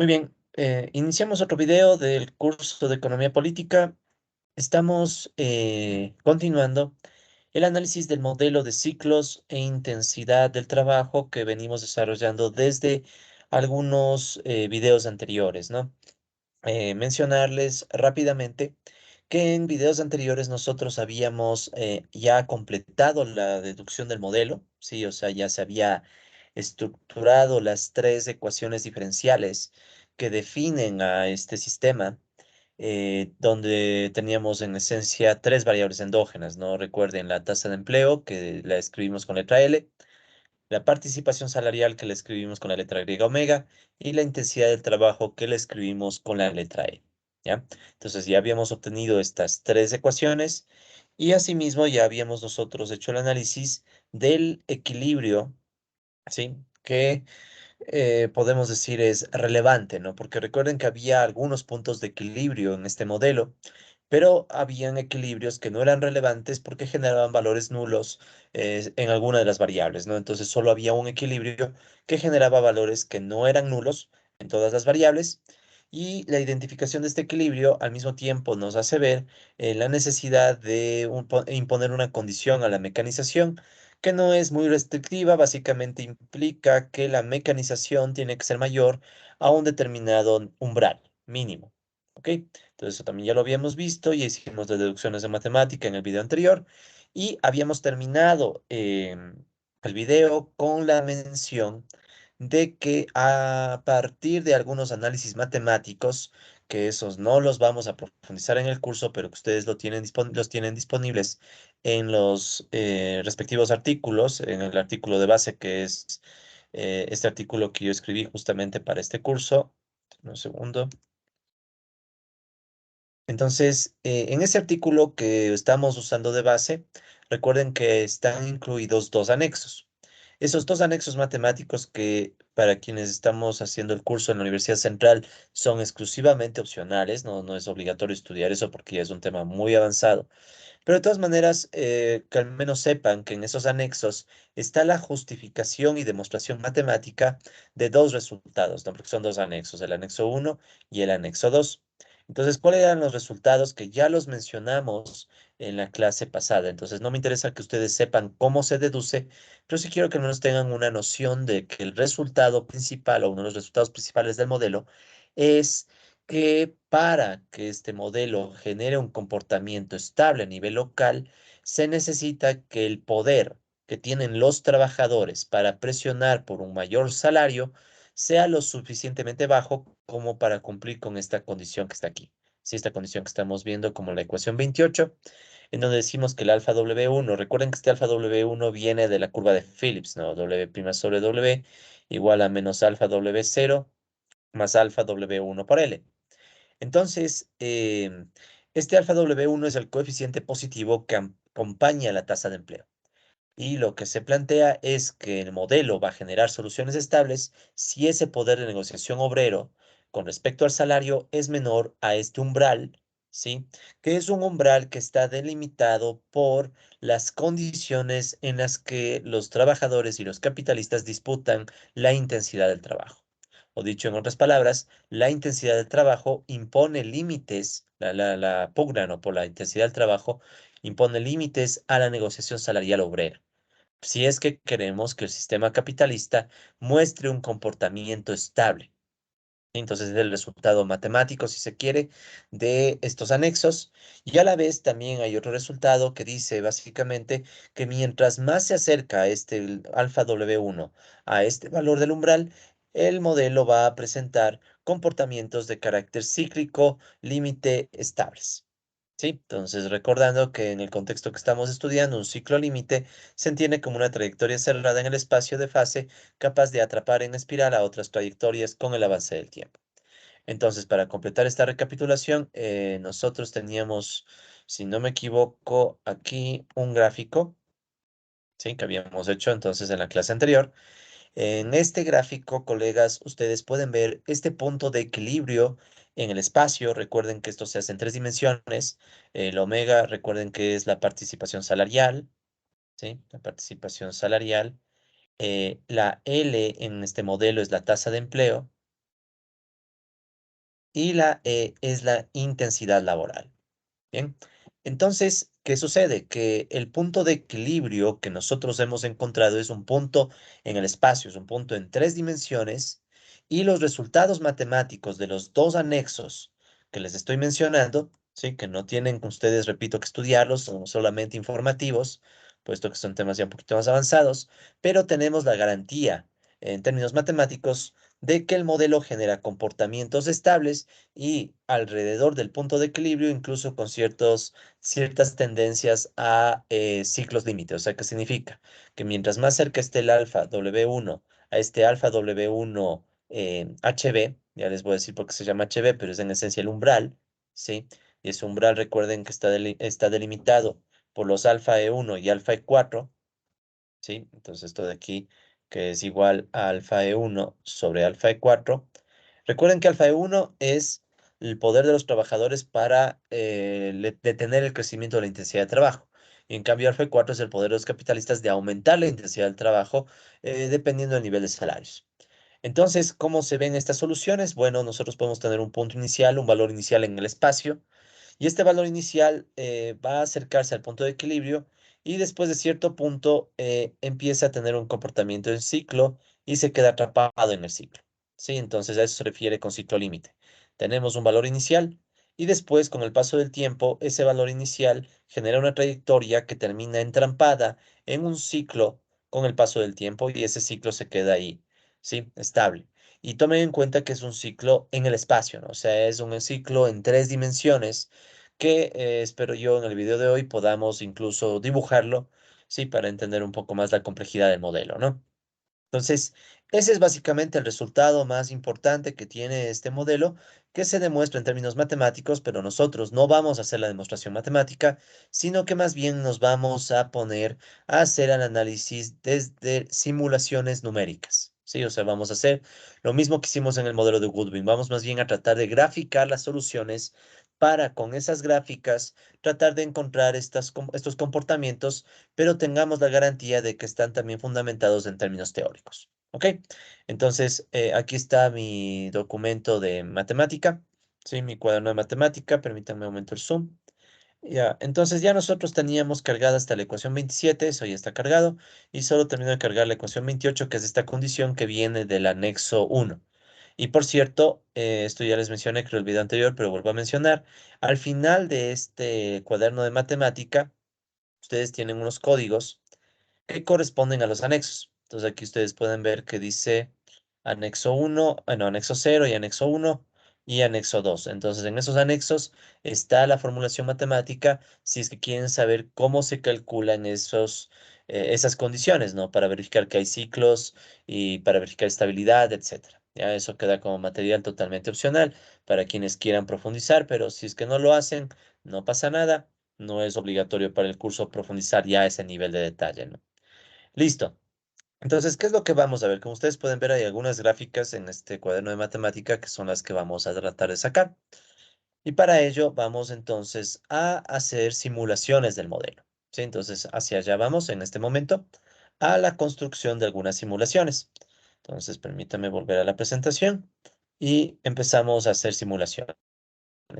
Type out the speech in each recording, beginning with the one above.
Muy bien, iniciamos otro video del curso de Economía Política. Estamos continuando el análisis del modelo de ciclos e intensidad del trabajo que venimos desarrollando desde algunos videos anteriores, ¿no? Mencionarles rápidamente que en videos anteriores nosotros habíamos ya completado la deducción del modelo, ¿sí? O sea, ya se había estructurado las tres ecuaciones diferenciales que definen a este sistema, donde teníamos en esencia tres variables endógenas, ¿no? Recuerden la tasa de empleo, que la escribimos con letra L, la participación salarial, que la escribimos con la letra griega omega, y la intensidad del trabajo, que la escribimos con la letra E, ¿ya? Entonces ya habíamos obtenido estas tres ecuaciones y asimismo ya habíamos nosotros hecho el análisis del equilibrio, ¿sí? Que podemos decir es relevante, ¿no? Porque recuerden que había algunos puntos de equilibrio en este modelo, pero habían equilibrios que no eran relevantes porque generaban valores nulos en alguna de las variables, ¿no? Entonces solo había un equilibrio que generaba valores que no eran nulos en todas las variables. Y la identificación de este equilibrio al mismo tiempo nos hace ver la necesidad de imponer una condición a la mecanización que no es muy restrictiva, básicamente implica que la mecanización tiene que ser mayor a un determinado umbral mínimo. ¿Ok? Entonces eso también ya lo habíamos visto y hicimos las deducciones de matemática en el video anterior y habíamos terminado el video con la mención de que a partir de algunos análisis matemáticos, que esos no los vamos a profundizar en el curso, pero que ustedes los tienen disponibles en los respectivos artículos, en el artículo de base que es este artículo que yo escribí justamente para este curso. Un segundo. Entonces, en ese artículo que estamos usando de base, recuerden que están incluidos dos anexos. Esos dos anexos matemáticos que para quienes estamos haciendo el curso en la Universidad Central son exclusivamente opcionales, no es obligatorio estudiar eso porque ya es un tema muy avanzado. Pero de todas maneras, que al menos sepan que en esos anexos está la justificación y demostración matemática de dos resultados, ¿no? Porque son dos anexos, el anexo uno y el anexo 2. Entonces, ¿cuáles eran los resultados que ya los mencionamos en la clase pasada? Entonces, no me interesa que ustedes sepan cómo se deduce, pero sí quiero que al menos tengan una noción de que el resultado principal o uno de los resultados principales del modelo es que para que este modelo genere un comportamiento estable a nivel local, se necesita que el poder que tienen los trabajadores para presionar por un mayor salario sea lo suficientemente bajo como para cumplir con esta condición que está aquí. Sí, esta condición que estamos viendo como la ecuación 28, en donde decimos que el alfa W1, recuerden que este alfa W1 viene de la curva de Phillips, ¿no? W' sobre W igual a menos alfa W0 más alfa W1 por L. Entonces, este alfa W1 es el coeficiente positivo que acompaña la tasa de empleo. Y lo que se plantea es que el modelo va a generar soluciones estables si ese poder de negociación obrero con respecto al salario es menor a este umbral, ¿sí? Que es un umbral que está delimitado por las condiciones en las que los trabajadores y los capitalistas disputan la intensidad del trabajo. O dicho en otras palabras, la intensidad del trabajo impone límites, la pugna, ¿no? Por la intensidad del trabajo impone límites a la negociación salarial obrera. Si es que queremos que el sistema capitalista muestre un comportamiento estable. Entonces es el resultado matemático, si se quiere, de estos anexos. Y a la vez también hay otro resultado que dice básicamente que mientras más se acerca el alfa W1 a este valor del umbral, el modelo va a presentar comportamientos de carácter cíclico, límite estables. ¿Sí? Entonces, recordando que en el contexto que estamos estudiando, un ciclo límite se entiende como una trayectoria cerrada en el espacio de fase capaz de atrapar en espiral a otras trayectorias con el avance del tiempo. Entonces, para completar esta recapitulación, nosotros teníamos, si no me equivoco, aquí un gráfico, ¿sí? Que habíamos hecho entonces en la clase anterior. En este gráfico, colegas, ustedes pueden ver este punto de equilibrio en el espacio. Recuerden que esto se hace en tres dimensiones. El omega, recuerden que es la participación salarial, ¿sí? La participación salarial. La L en este modelo es la tasa de empleo. y la E es la intensidad laboral. Bien, entonces, ¿qué sucede? Que el punto de equilibrio que nosotros hemos encontrado es un punto en el espacio, es un punto en tres dimensiones, y los resultados matemáticos de los dos anexos que les estoy mencionando, sí, que no tienen ustedes, repito, que estudiarlos, son solamente informativos, puesto que son temas ya un poquito más avanzados, pero tenemos la garantía en términos matemáticos de que el modelo genera comportamientos estables y alrededor del punto de equilibrio, incluso con ciertas tendencias a ciclos límite. O sea, ¿qué significa? Que mientras más cerca esté el alfa W1 a este alfa W1 HB, ya les voy a decir por qué se llama HB, pero es en esencia el umbral, ¿sí? Y ese umbral, recuerden que está delimitado por los alfa E1 y alfa E4, ¿sí? Entonces esto de aquí, que es igual a alfa E1 sobre alfa E4. Recuerden que alfa E1 es el poder de los trabajadores para detener el crecimiento de la intensidad de trabajo. Y en cambio alfa E4 es el poder de los capitalistas de aumentar la intensidad del trabajo dependiendo del nivel de salarios. Entonces, ¿cómo se ven estas soluciones? Bueno, nosotros podemos tener un punto inicial, un valor inicial en el espacio, y este valor inicial va a acercarse al punto de equilibrio y después de cierto punto empieza a tener un comportamiento en ciclo y se queda atrapado en el ciclo. ¿Sí? Entonces a eso se refiere con ciclo límite. Tenemos un valor inicial y después con el paso del tiempo ese valor inicial genera una trayectoria que termina entrampada en un ciclo con el paso del tiempo y ese ciclo se queda ahí, ¿sí? Estable. Y tomen en cuenta que es un ciclo en el espacio, ¿no? O sea, es un ciclo en tres dimensiones que espero yo en el video de hoy podamos incluso dibujarlo, sí, para entender un poco más la complejidad del modelo, ¿no? Entonces, ese es básicamente el resultado más importante que tiene este modelo, que se demuestra en términos matemáticos, pero nosotros no vamos a hacer la demostración matemática, sino que más bien nos vamos a poner a hacer el análisis desde simulaciones numéricas. Sí, o sea, vamos a hacer lo mismo que hicimos en el modelo de Goodwin. Vamos más bien a tratar de graficar las soluciones para con esas gráficas tratar de encontrar estos comportamientos, pero tengamos la garantía de que están también fundamentados en términos teóricos. ¿Ok? Entonces, aquí está mi documento de matemática, ¿sí? Mi cuaderno de matemática, permítanme aumentar el zoom. Ya, entonces ya nosotros teníamos cargada hasta la ecuación 27, eso ya está cargado, y solo termino de cargar la ecuación 28, que es esta condición que viene del anexo 1. Y por cierto, esto ya les mencioné creo el video anterior, pero vuelvo a mencionar, al final de este cuaderno de matemática, ustedes tienen unos códigos que corresponden a los anexos. Entonces aquí ustedes pueden ver que dice anexo uno, bueno, anexo cero y anexo uno y anexo 2. Entonces en esos anexos está la formulación matemática si es que quieren saber cómo se calculan esas condiciones, ¿no? Para verificar que hay ciclos y para verificar estabilidad, etcétera. Ya eso queda como material totalmente opcional para quienes quieran profundizar, pero si es que no lo hacen, no pasa nada. No es obligatorio para el curso profundizar ya ese nivel de detalle, ¿no? Listo. Entonces, ¿qué es lo que vamos a ver? Como ustedes pueden ver, hay algunas gráficas en este cuaderno de matemática que son las que vamos a tratar de sacar. Y para ello vamos entonces a hacer simulaciones del modelo. ¿Sí? Entonces, hacia allá vamos en este momento a la construcción de algunas simulaciones. Entonces, permítame volver a la presentación y empezamos a hacer simulaciones.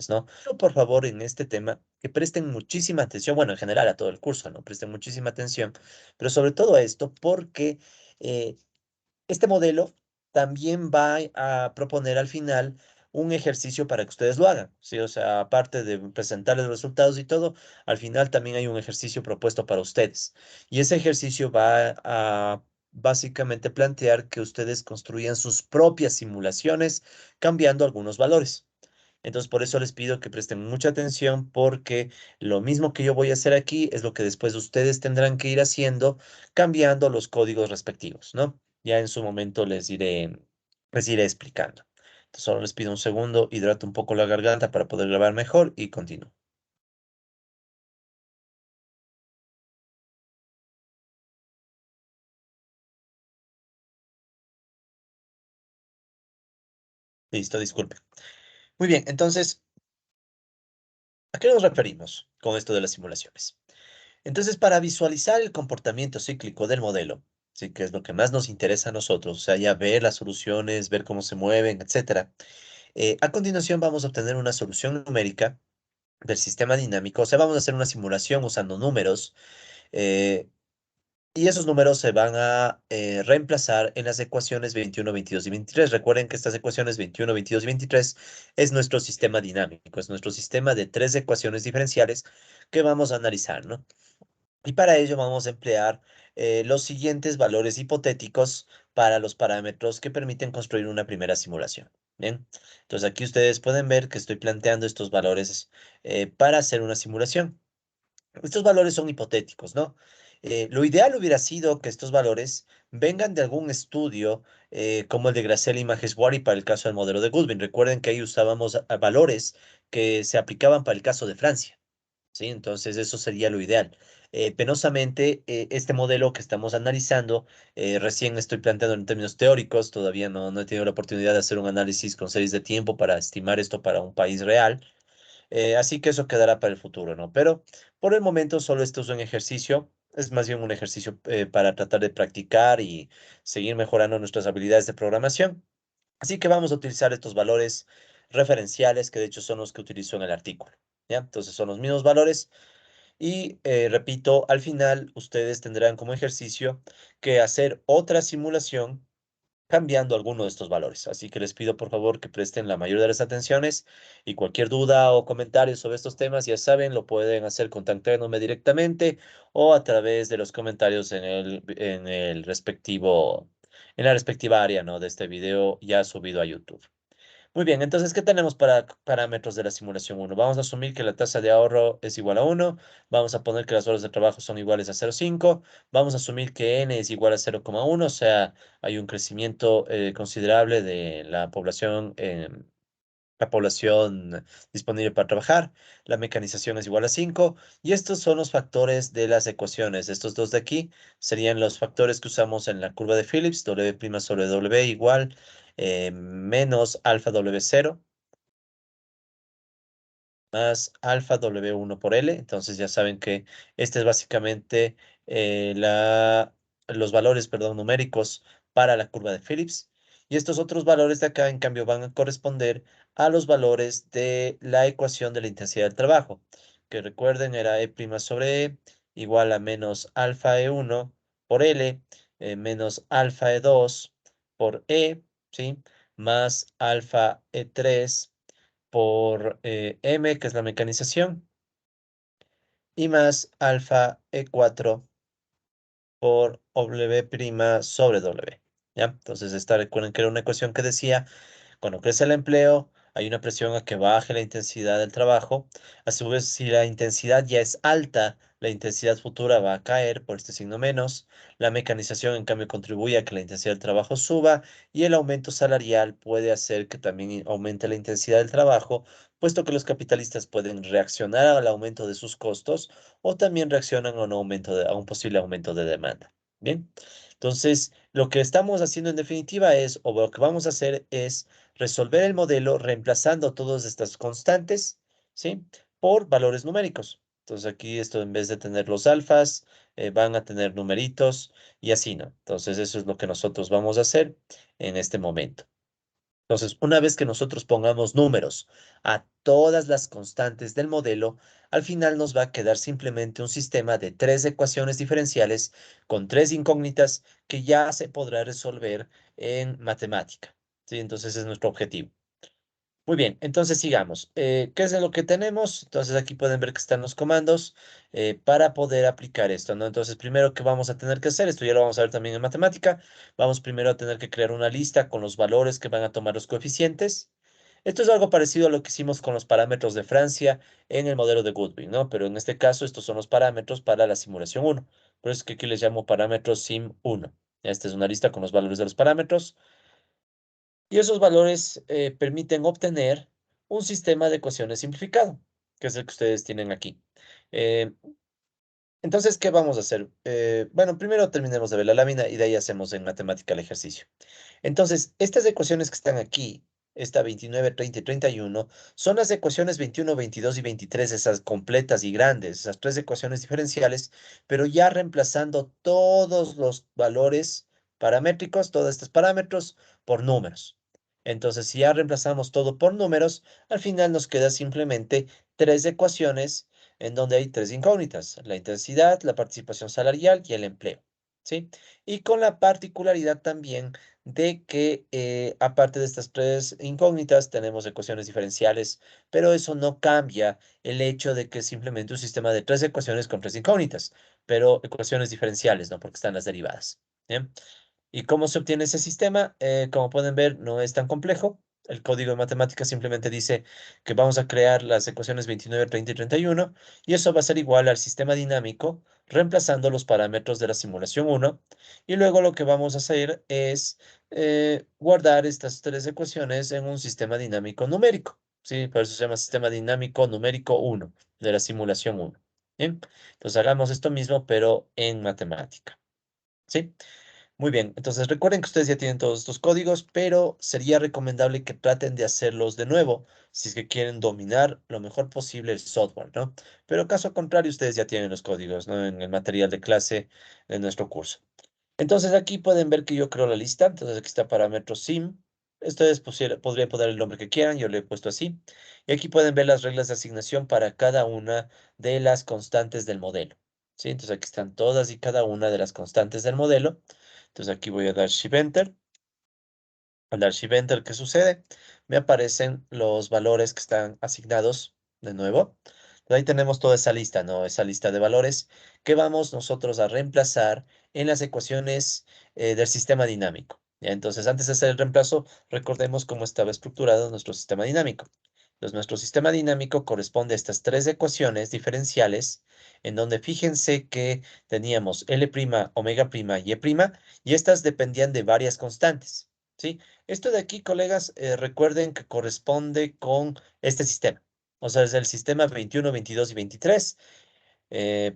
¿No? Pero por favor, en este tema, que presten muchísima atención, bueno, en general a todo el curso, ¿no? Presten muchísima atención, pero sobre todo a esto porque eh, este modelo también va a proponer al final un ejercicio para que ustedes lo hagan, ¿sí? O sea, aparte de presentarles los resultados y todo, al final también hay un ejercicio propuesto para ustedes. Y ese ejercicio va a básicamente plantear que ustedes construyan sus propias simulaciones cambiando algunos valores. Entonces, por eso les pido que presten mucha atención porque lo mismo que yo voy a hacer aquí es lo que después ustedes tendrán que ir haciendo, cambiando los códigos respectivos, ¿no? Ya en su momento les iré explicando. Entonces, solo les pido un segundo, hidrato un poco la garganta para poder grabar mejor y continúo. Listo, disculpe. Muy bien, entonces, ¿a qué nos referimos con esto de las simulaciones? Entonces, para visualizar el comportamiento cíclico del modelo, sí, que es lo que más nos interesa a nosotros, o sea, ya ver las soluciones, ver cómo se mueven, etcétera, A continuación vamos a obtener una solución numérica del sistema dinámico, o sea, vamos a hacer una simulación usando números, eh, y esos números se van a reemplazar en las ecuaciones 21, 22 y 23. Recuerden que estas ecuaciones 21, 22 y 23 es nuestro sistema dinámico, es nuestro sistema de tres ecuaciones diferenciales que vamos a analizar, ¿no? Y para ello vamos a emplear los siguientes valores hipotéticos para los parámetros que permiten construir una primera simulación. Bien, entonces aquí ustedes pueden ver que estoy planteando estos valores para hacer una simulación. Estos valores son hipotéticos, ¿no? Lo ideal hubiera sido que estos valores vengan de algún estudio como el de Gracel y Maheshwari para el caso del modelo de Goodwin. Recuerden que ahí usábamos valores que se aplicaban para el caso de Francia. ¿Sí? Entonces eso sería lo ideal. Penosamente, este modelo que estamos analizando, recién estoy planteando en términos teóricos, todavía no he tenido la oportunidad de hacer un análisis con series de tiempo para estimar esto para un país real, así que eso quedará para el futuro, ¿no? Pero por el momento solo esto es un ejercicio, es más bien un ejercicio para tratar de practicar y seguir mejorando nuestras habilidades de programación. Así que vamos a utilizar estos valores referenciales, que de hecho son los que utilizo en el artículo. ¿Ya? Entonces son los mismos valores y repito, al final ustedes tendrán como ejercicio que hacer otra simulación cambiando alguno de estos valores. Así que les pido por favor que presten la mayor de las atenciones y cualquier duda o comentario sobre estos temas, ya saben, lo pueden hacer contactándome directamente o a través de los comentarios en la respectiva área, ¿no? De este video ya subido a YouTube. Muy bien, entonces, ¿qué tenemos para parámetros de la simulación uno? Vamos a asumir que la tasa de ahorro es igual a uno. Vamos a poner que las horas de trabajo son iguales a 0,5. Vamos a asumir que n es igual a 0,1, o sea, hay un crecimiento considerable de la población disponible para trabajar. La mecanización es igual a 5. Y estos son los factores de las ecuaciones. Estos dos de aquí serían los factores que usamos en la curva de Phillips. W' sobre W igual menos alfa W0 más alfa W1 por L. Entonces ya saben que este es básicamente los valores, perdón, numéricos para la curva de Phillips. Y estos otros valores de acá, en cambio, van a corresponder a los valores de la ecuación de la intensidad del trabajo, que recuerden era E' sobre E igual a menos alfa E1 por L menos alfa E2 por E, ¿sí? Más alfa E3 por M, que es la mecanización, y más alfa E4 por W' sobre W. ¿Ya? Entonces, esta recuerden que era una ecuación que decía cuando crece el empleo, hay una presión a que baje la intensidad del trabajo. A su vez, si la intensidad ya es alta, la intensidad futura va a caer por este signo menos. La mecanización, en cambio, contribuye a que la intensidad del trabajo suba y el aumento salarial puede hacer que también aumente la intensidad del trabajo, puesto que los capitalistas pueden reaccionar al aumento de sus costos o también reaccionan a a un posible aumento de demanda. Bien, entonces lo que estamos haciendo en definitiva es, o lo que vamos a hacer es resolver el modelo reemplazando todas estas constantes, ¿sí? Por valores numéricos. Entonces aquí esto en vez de tener los alfas, van a tener numeritos y así, ¿no? Entonces eso es lo que nosotros vamos a hacer en este momento. Entonces, una vez que nosotros pongamos números a todas las constantes del modelo, al final nos va a quedar simplemente un sistema de tres ecuaciones diferenciales con tres incógnitas que ya se podrá resolver en matemática. ¿Sí? Entonces, ese es nuestro objetivo. Muy bien, entonces sigamos. ¿Qué es lo que tenemos? Entonces aquí pueden ver que están los comandos para poder aplicar esto, ¿no? Entonces primero que vamos a tener que hacer, esto ya lo vamos a ver también en matemática, vamos primero a tener que crear una lista con los valores que van a tomar los coeficientes. Esto es algo parecido a lo que hicimos con los parámetros de Francia en el modelo de Goodwin, ¿no? Pero en este caso estos son los parámetros para la simulación uno. Por eso es que aquí les llamo parámetros sim 1. Esta es una lista con los valores de los parámetros. Y esos valores permiten obtener un sistema de ecuaciones simplificado, que es el que ustedes tienen aquí. Eh, entonces, ¿qué vamos a hacer? Bueno, primero terminemos de ver la lámina y de ahí hacemos en matemática el ejercicio. Entonces, estas ecuaciones que están aquí, esta 29, 30 y 31, son las ecuaciones 21, 22 y 23, esas completas y grandes, esas tres ecuaciones diferenciales, pero ya reemplazando todos los valores paramétricos, todos estos parámetros, por números. Entonces, si ya reemplazamos todo por números, al final nos queda simplemente tres ecuaciones en donde hay tres incógnitas: la intensidad, la participación salarial y el empleo. ¿Sí? Y con la particularidad también de que aparte de estas tres incógnitas tenemos ecuaciones diferenciales, pero eso no cambia el hecho de que es simplemente un sistema de tres ecuaciones con tres incógnitas, pero ecuaciones diferenciales, ¿no? Porque están las derivadas. ¿Bien? ¿Y cómo se obtiene ese sistema? Como pueden ver, no es tan complejo. El código de matemáticas simplemente dice que vamos a crear las ecuaciones 29, 30 y 31, y eso va a ser igual al sistema dinámico, reemplazando los parámetros de la simulación uno. Y luego lo que vamos a hacer es guardar estas tres ecuaciones en un sistema dinámico numérico. ¿Sí? Por eso se llama sistema dinámico numérico uno de la simulación uno. Bien, entonces hagamos esto mismo, pero en matemática. ¿Sí? Muy bien, entonces recuerden que ustedes ya tienen todos estos códigos, pero sería recomendable que traten de hacerlos de nuevo si es que quieren dominar lo mejor posible el software, ¿no? Pero caso contrario, ustedes ya tienen los códigos, ¿no? En el material de clase de nuestro curso. Entonces aquí pueden ver que yo creo la lista. Entonces aquí está parámetro sim. Ustedes podrían poner el nombre que quieran, yo le he puesto así. Y aquí pueden ver las reglas de asignación para cada una de las constantes del modelo. ¿Sí? Entonces aquí están todas y cada una de las constantes del modelo. Entonces aquí voy a dar Shift Enter. Al dar Shift Enter, ¿qué sucede? Me aparecen los valores que están asignados de nuevo. Ahí tenemos toda esa lista, ¿no? Esa lista de valores que vamos nosotros a reemplazar en las ecuaciones del sistema dinámico. ¿Ya? Entonces, antes de hacer el reemplazo, recordemos cómo estaba estructurado nuestro sistema dinámico. Entonces, nuestro sistema dinámico corresponde a estas tres ecuaciones diferenciales, en donde fíjense que teníamos L', omega' y E', y estas dependían de varias constantes. ¿Sí? Esto de aquí, colegas, recuerden que corresponde con este sistema. O sea, es el sistema 21, 22 y 23.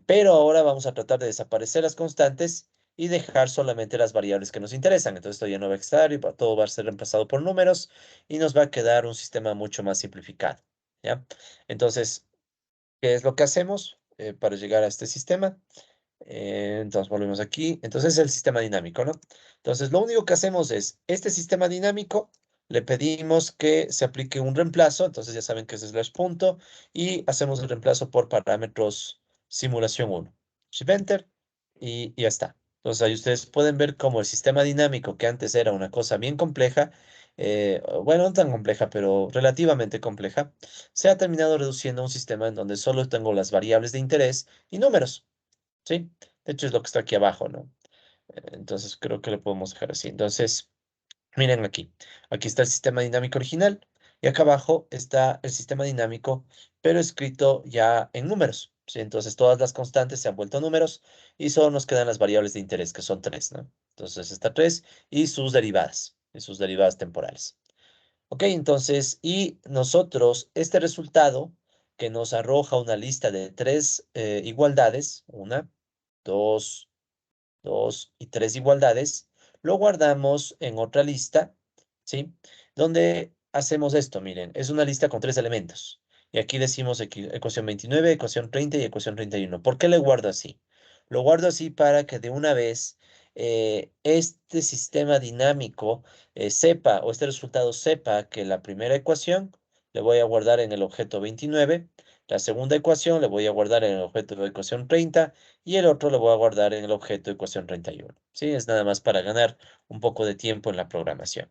Pero ahora vamos a tratar de desaparecer las constantes y dejar solamente las variables que nos interesan. Entonces esto ya no va a estar y todo va a ser reemplazado por números y nos va a quedar un sistema mucho más simplificado. ¿Ya? Entonces, ¿qué es lo que hacemos para llegar a este sistema? Entonces volvemos aquí. Entonces es el sistema dinámico, ¿no? Entonces lo único que hacemos es, este sistema dinámico, le pedimos que se aplique un reemplazo. Entonces ya saben que es slash punto. Y hacemos el reemplazo por parámetros simulación uno. Shift Enter y ya está. Entonces ahí ustedes pueden ver cómo el sistema dinámico, que antes era una cosa bien compleja, bueno, no tan compleja, pero relativamente compleja, se ha terminado reduciendo a un sistema en donde solo tengo las variables de interés y números. ¿Sí? De hecho, es lo que está aquí abajo, ¿no? Entonces, creo que lo podemos dejar así. Entonces, miren aquí. Aquí está el sistema dinámico original y acá abajo está el sistema dinámico, pero escrito ya en números. ¿Sí? Entonces, todas las constantes se han vuelto números y solo nos quedan las variables de interés, que son tres, ¿no? Entonces, está tres y sus derivadas temporales. Ok, entonces, y nosotros, este resultado que nos arroja una lista de tres igualdades, una, dos, dos y tres igualdades, lo guardamos en otra lista, ¿sí? Donde hacemos esto, miren, es una lista con tres elementos. Y aquí decimos ecuación 29, ecuación 30 y ecuación 31. ¿Por qué le guardo así? Lo guardo así para que de una vez este sistema dinámico sepa, o este resultado sepa, que la primera ecuación le voy a guardar en el objeto 29, la segunda ecuación le voy a guardar en el objeto de ecuación 30 y el otro lo voy a guardar en el objeto de ecuación 31. ¿Sí? Es nada más para ganar un poco de tiempo en la programación.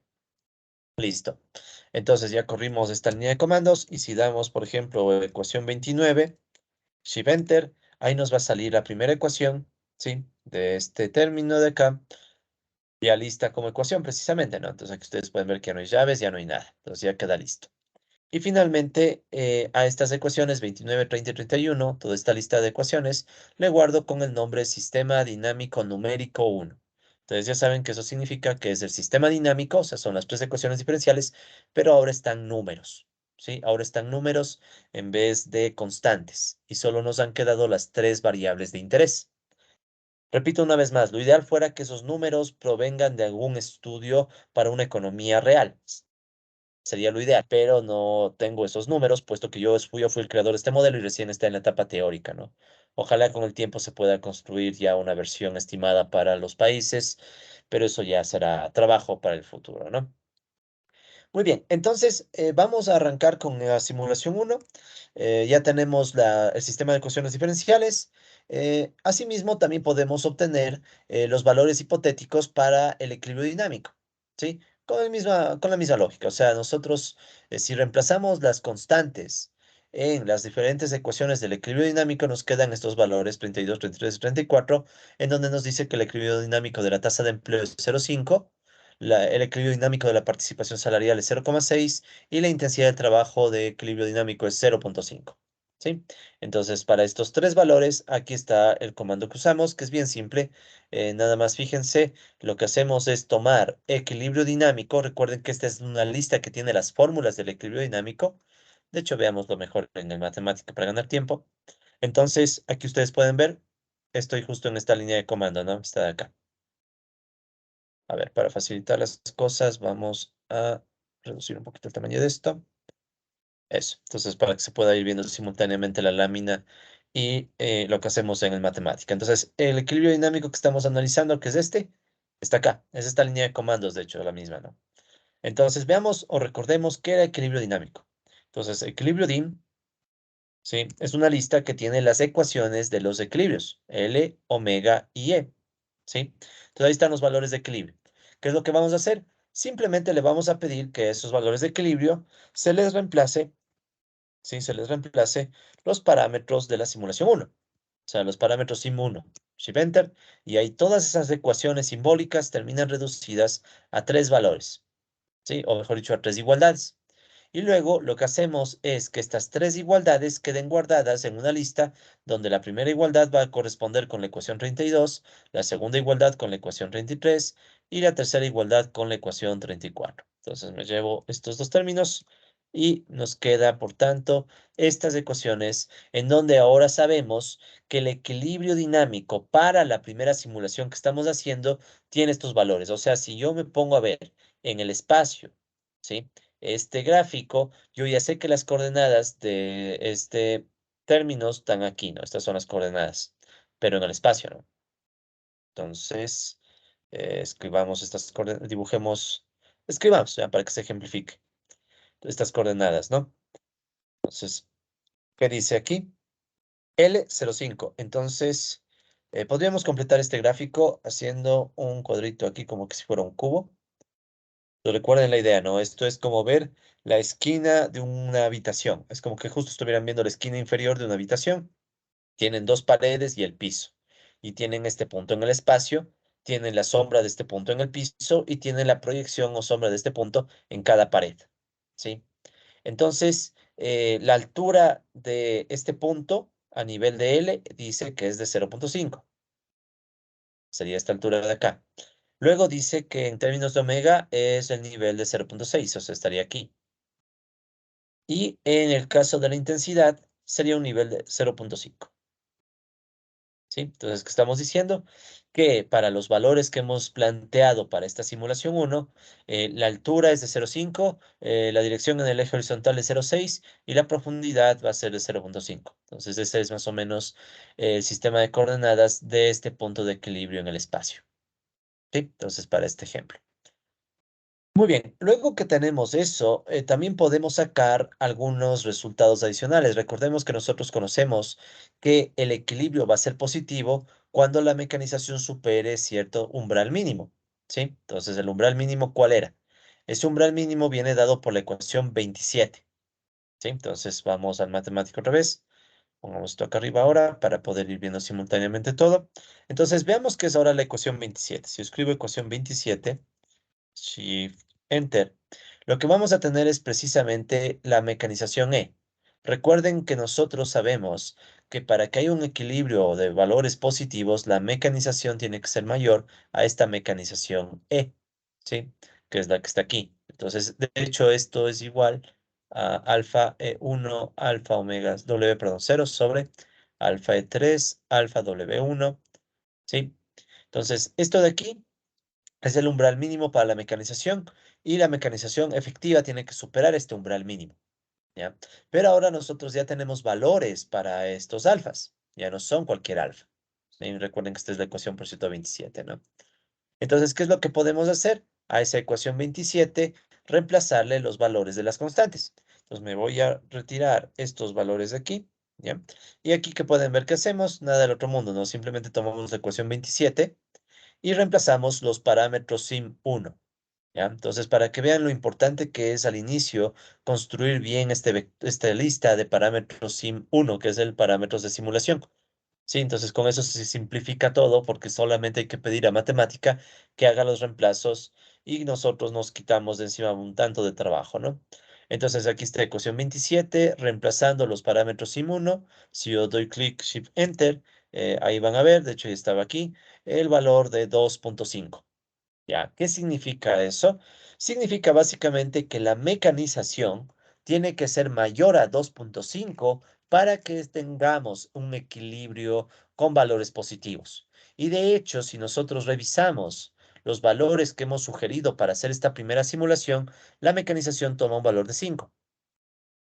Listo. Entonces ya corrimos esta línea de comandos y si damos, por ejemplo, ecuación 29, Shift Enter, ahí nos va a salir la primera ecuación, ¿sí? De este término de acá, ya lista como ecuación precisamente, ¿no? Entonces aquí ustedes pueden ver que ya no hay llaves, ya no hay nada. Entonces ya queda listo. Y finalmente, a estas ecuaciones 29, 30 y 31, toda esta lista de ecuaciones, le guardo con el nombre Sistema Dinámico Numérico uno. Entonces ya saben que eso significa que es el sistema dinámico, o sea, son las tres ecuaciones diferenciales, pero ahora están números, ¿sí? Ahora están números en vez de constantes y solo nos han quedado las tres variables de interés. Repito una vez más, lo ideal fuera que esos números provengan de algún estudio para una economía real. Sería lo ideal, pero no tengo esos números, puesto que yo fui el creador de este modelo y recién está en la etapa teórica, ¿no? Ojalá con el tiempo se pueda construir ya una versión estimada para los países, pero eso ya será trabajo para el futuro, ¿no? Muy bien, entonces vamos a arrancar con la simulación uno. Ya tenemos el sistema de ecuaciones diferenciales. Asimismo, también podemos obtener los valores hipotéticos para el equilibrio dinámico, ¿sí? Con la misma lógica. O sea, nosotros, si reemplazamos las constantes en las diferentes ecuaciones del equilibrio dinámico, nos quedan estos valores 32, 33 y 34, en donde nos dice que el equilibrio dinámico de la tasa de empleo es 0,5, el equilibrio dinámico de la participación salarial es 0,6 y la intensidad de trabajo de equilibrio dinámico es 0,5. ¿Sí? Entonces, para estos tres valores, aquí está el comando que usamos, que es bien simple. Nada más fíjense, lo que hacemos es tomar equilibrio dinámico. Recuerden que esta es una lista que tiene las fórmulas del equilibrio dinámico. De hecho, veámoslo mejor en el matemática para ganar tiempo. Entonces, aquí ustedes pueden ver, estoy justo en esta línea de comando, ¿no? Está de acá. A ver, para facilitar las cosas, vamos a reducir un poquito el tamaño de esto. Eso. Entonces, para que se pueda ir viendo simultáneamente la lámina y lo que hacemos en el matemática. Entonces, el equilibrio dinámico que estamos analizando, que es este, está acá. Es esta línea de comandos, de hecho, la misma, ¿no? Entonces, veamos o recordemos qué era equilibrio dinámico. Entonces, equilibrio dim, ¿sí? Es una lista que tiene las ecuaciones de los equilibrios, L, omega y E. ¿Sí? Entonces ahí están los valores de equilibrio. ¿Qué es lo que vamos a hacer? Simplemente le vamos a pedir que esos valores de equilibrio se les reemplace, ¿sí? Se les reemplace los parámetros de la simulación uno. O sea, los parámetros sim1, shift enter, y ahí todas esas ecuaciones simbólicas terminan reducidas a tres valores, ¿sí? O mejor dicho, a tres igualdades. Y luego lo que hacemos es que estas tres igualdades queden guardadas en una lista donde la primera igualdad va a corresponder con la ecuación 32, la segunda igualdad con la ecuación 33 y la tercera igualdad con la ecuación 34. Entonces me llevo estos dos términos y nos queda, por tanto, estas ecuaciones en donde ahora sabemos que el equilibrio dinámico para la primera simulación que estamos haciendo tiene estos valores. O sea, si yo me pongo a ver en el espacio, ¿sí? Este gráfico, yo ya sé que las coordenadas de este término están aquí, ¿no? Estas son las coordenadas, pero en el espacio, ¿no? Entonces, escribamos estas coordenadas, dibujemos, escribamos, ya, para que se ejemplifique estas coordenadas, ¿no? Entonces, ¿qué dice aquí? L05. Entonces, podríamos completar este gráfico haciendo un cuadrito aquí como que si fuera un cubo. Pero recuerden la idea, ¿no? Esto es como ver la esquina de una habitación. Es como que justo estuvieran viendo la esquina inferior de una habitación. Tienen dos paredes y el piso. Y tienen este punto en el espacio, tienen la sombra de este punto en el piso y tienen la proyección o sombra de este punto en cada pared. ¿Sí? Entonces, la altura de este punto a nivel de L dice que es de 0,5. Sería esta altura de acá. Luego dice que en términos de omega es el nivel de 0,6, o sea, estaría aquí. Y en el caso de la intensidad sería un nivel de 0,5. ¿Sí? Entonces, ¿qué estamos diciendo? Que para los valores que hemos planteado para esta simulación uno, la altura es de 0,5, la dirección en el eje horizontal es 0,6 y la profundidad va a ser de 0,5. Entonces, ese es más o menos el sistema de coordenadas de este punto de equilibrio en el espacio. ¿Sí? Entonces, para este ejemplo. Muy bien, luego que tenemos eso, también podemos sacar algunos resultados adicionales. Recordemos que nosotros conocemos que el equilibrio va a ser positivo cuando la mecanización supere cierto umbral mínimo, ¿sí? Entonces, ¿el umbral mínimo cuál era? Ese umbral mínimo viene dado por la ecuación 27, ¿sí? Entonces, vamos al matemático otra vez. Pongamos esto acá arriba ahora para poder ir viendo simultáneamente todo. Entonces, veamos qué es ahora la ecuación 27. Si yo escribo ecuación 27, Shift Enter. Lo que vamos a tener es precisamente la mecanización E. Recuerden que nosotros sabemos que para que haya un equilibrio de valores positivos, la mecanización tiene que ser mayor a esta mecanización E, ¿sí? Que es la que está aquí. Entonces, de hecho, esto es igual a alfa E1, alfa omega W, perdón, 0 sobre alfa E3, alfa W1, ¿sí? Entonces, esto de aquí es el umbral mínimo para la mecanización y la mecanización efectiva tiene que superar este umbral mínimo, ¿ya? Pero ahora nosotros ya tenemos valores para estos alfas, ya no son cualquier alfa. Y recuerden que esta es la ecuación por 127, ¿no? Entonces, ¿qué es lo que podemos hacer? A esa ecuación 27 reemplazarle los valores de las constantes. Entonces me voy a retirar estos valores de aquí, ¿ya? Y aquí que pueden ver que hacemos, nada del otro mundo, ¿no? Simplemente tomamos la ecuación 27 y reemplazamos los parámetros sim1, ¿ya? Entonces, para que vean lo importante que es al inicio construir bien esta lista de parámetros sim1, que es el parámetros de simulación. Sí, entonces con eso se simplifica todo porque solamente hay que pedir a matemática que haga los reemplazos y nosotros nos quitamos de encima un tanto de trabajo, ¿no? Entonces aquí está ecuación 27, reemplazando los parámetros sim1. Si yo doy clic, shift, enter, ahí van a ver, de hecho ya estaba aquí, el valor de 2.5. ¿Ya? ¿Qué significa eso? Significa básicamente que la mecanización tiene que ser mayor a 2.5 para que tengamos un equilibrio con valores positivos. Y de hecho, si nosotros revisamos los valores que hemos sugerido para hacer esta primera simulación, la mecanización toma un valor de 5.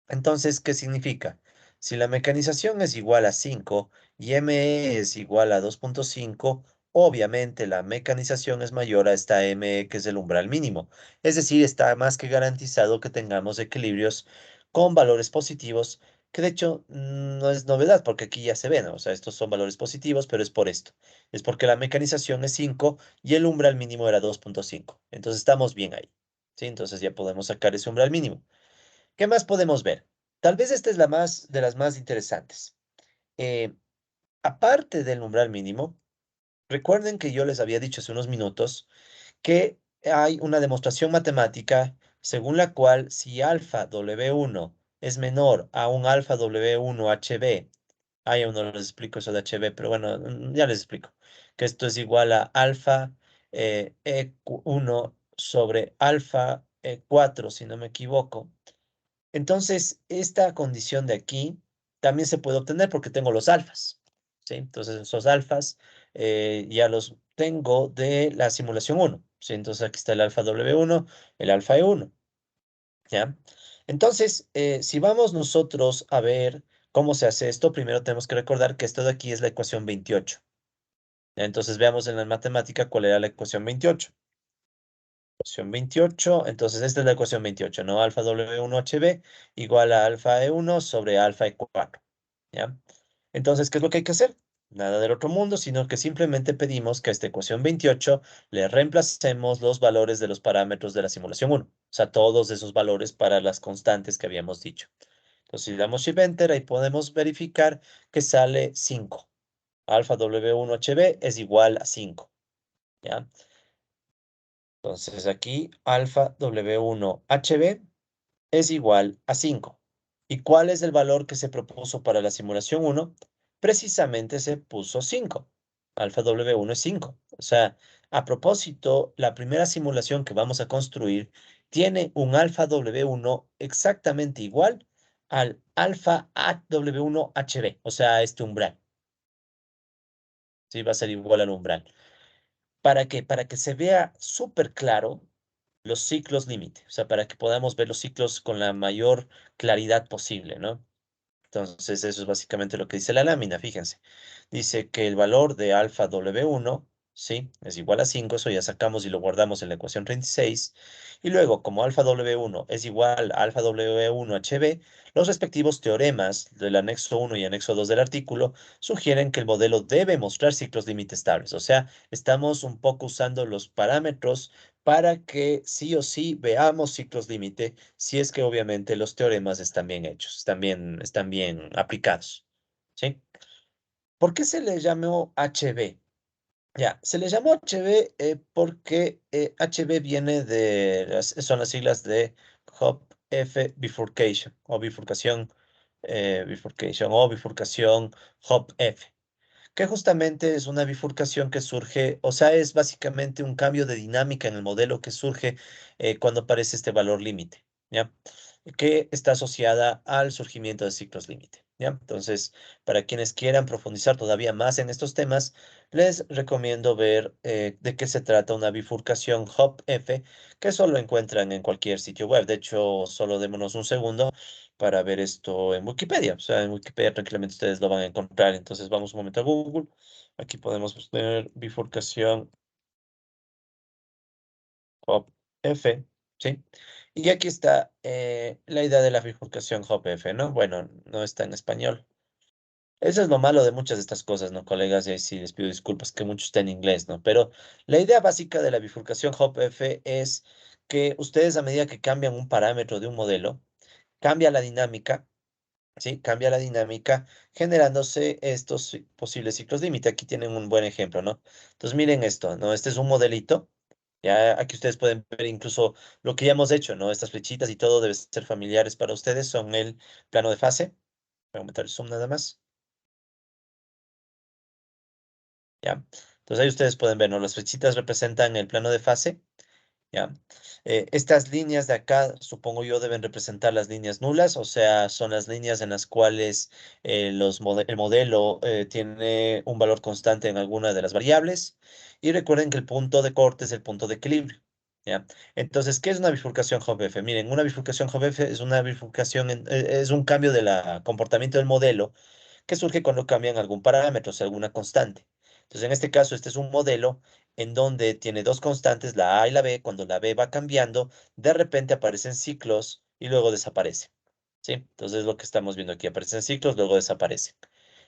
Entonces, ¿qué significa? Si la mecanización es igual a 5 y ME es igual a 2.5, obviamente la mecanización es mayor a esta ME, que es el umbral mínimo. Es decir, está más que garantizado que tengamos equilibrios con valores positivos, que de hecho no es novedad porque aquí ya se ven, ¿no? O sea, estos son valores positivos, pero es por esto. Es porque la mecanización es 5 y el umbral mínimo era 2.5. Entonces estamos bien ahí. ¿Sí? Entonces ya podemos sacar ese umbral mínimo. ¿Qué más podemos ver? Tal vez esta es la más de las más interesantes. Eh, Aparte del umbral mínimo, recuerden que yo les había dicho hace unos minutos que hay una demostración matemática según la cual si alfa W1 es menor a un alfa W1 HB, aún no les explico eso de HB, pero bueno, ya les explico, que esto es igual a alfa E1 sobre alfa E4, si no me equivoco. Entonces, esta condición de aquí también se puede obtener porque tengo los alfas, ¿sí? Entonces, esos alfas ya los tengo de la simulación 1, ¿sí? Entonces, aquí está el alfa W1, el alfa E1, ¿ya? Entonces, si vamos nosotros a ver cómo se hace esto, primero tenemos que recordar que esto de aquí es la ecuación 28, ¿ya? Entonces, veamos en la matemática cuál era la ecuación 28. Ecuación 28, entonces esta es la ecuación 28, ¿no? Alfa W1HB igual a alfa E1 sobre alfa E4, ¿ya? Entonces, ¿qué es lo que hay que hacer? Nada del otro mundo, sino que simplemente pedimos que a esta ecuación 28 le reemplacemos los valores de los parámetros de la simulación 1, o sea, todos esos valores para las constantes que habíamos dicho. Entonces, si damos Shift Enter, ahí podemos verificar que sale 5. Alfa W1HB es igual a 5, ¿ya? Entonces aquí alfa W1HB es igual a 5. ¿Y cuál es el valor que se propuso para la simulación 1? Precisamente se puso 5. Alfa W1 es 5. O sea, a propósito, la primera simulación que vamos a construir tiene un alfa W1 exactamente igual al alfa W1HB, o sea, este umbral. Sí, va a ser igual al umbral. ¿Para qué? Para que se vea súper claro los ciclos límite, o sea, para que podamos ver los ciclos con la mayor claridad posible, ¿no? Entonces, eso es básicamente lo que dice la lámina, fíjense. Dice que el valor de alfa W1, ¿sí? Es igual a 5, eso ya sacamos y lo guardamos en la ecuación 36. Y luego, como alfa W1 es igual a alfa W1 HB, los respectivos teoremas del anexo 1 y anexo 2 del artículo sugieren que el modelo debe mostrar ciclos límite estables. O sea, estamos un poco usando los parámetros para que sí o sí veamos ciclos límite, si es que obviamente los teoremas están bien hechos, están bien aplicados. ¿Sí? ¿Por qué se le llamó HB? Ya, se le llamó HB porque HB viene son las siglas de Hop F Bifurcation o bifurcación Hop F, que justamente es una bifurcación que surge, o sea, es básicamente un cambio de dinámica en el modelo que surge cuando aparece este valor límite, ¿ya? Que está asociada al surgimiento de ciclos límite, ¿ya? Entonces, para quienes quieran profundizar todavía más en estos temas, les recomiendo ver de qué se trata una bifurcación Hop-F, que solo encuentran en cualquier sitio web. De hecho, solo démonos un segundo para ver esto en Wikipedia. O sea, en Wikipedia tranquilamente ustedes lo van a encontrar. Entonces vamos un momento a Google. Aquí podemos poner bifurcación Hop F, ¿sí? Y aquí está la idea de la bifurcación Hopf, ¿no? Bueno, no está en español. Eso es lo malo de muchas de estas cosas, ¿no, colegas? Y ahí sí les pido disculpas que mucho está en inglés, ¿no? Pero la idea básica de la bifurcación Hopf es que ustedes a medida que cambian un parámetro de un modelo, cambia la dinámica, ¿sí? Cambia la dinámica generándose estos posibles ciclos límite. Aquí tienen un buen ejemplo, ¿no? Entonces miren esto, ¿no? Este es un modelito. Ya aquí ustedes pueden ver incluso lo que ya hemos hecho, ¿no? Estas flechitas y todo deben ser familiares para ustedes. Son el plano de fase. Voy a aumentar el zoom nada más. ¿Ya? Entonces ahí ustedes pueden ver, ¿no? Las flechitas representan el plano de fase. ¿Ya? Estas líneas de acá, supongo yo, deben representar las líneas nulas, o sea, son las líneas en las cuales el modelo tiene un valor constante en alguna de las variables. Y recuerden que el punto de corte es el punto de equilibrio. ¿Ya? Entonces, ¿qué es una bifurcación Hopf? Miren, una bifurcación Hopf es una bifurcación, es un cambio del comportamiento del modelo que surge cuando cambian algún parámetro, o sea, alguna constante. Entonces, en este caso, este es un modelo en donde tiene dos constantes, la A y la B. Cuando la B va cambiando, de repente aparecen ciclos y luego desaparece. ¿Sí? Entonces, es lo que estamos viendo aquí. Aparecen ciclos, luego desaparecen.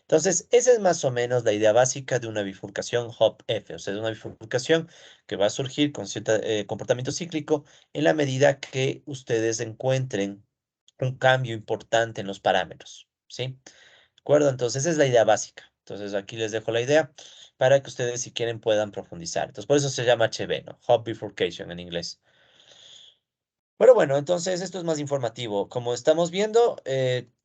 Entonces, esa es más o menos la idea básica de una bifurcación Hopf, o sea, es una bifurcación que va a surgir con cierto comportamiento cíclico en la medida que ustedes encuentren un cambio importante en los parámetros. ¿Sí? ¿De acuerdo? Entonces, esa es la idea básica. Entonces, aquí les dejo la idea para que ustedes, si quieren, puedan profundizar. Entonces, por eso se llama HB, ¿no? Hop Bifurcation en inglés. Pero bueno, entonces esto es más informativo. Como estamos viendo,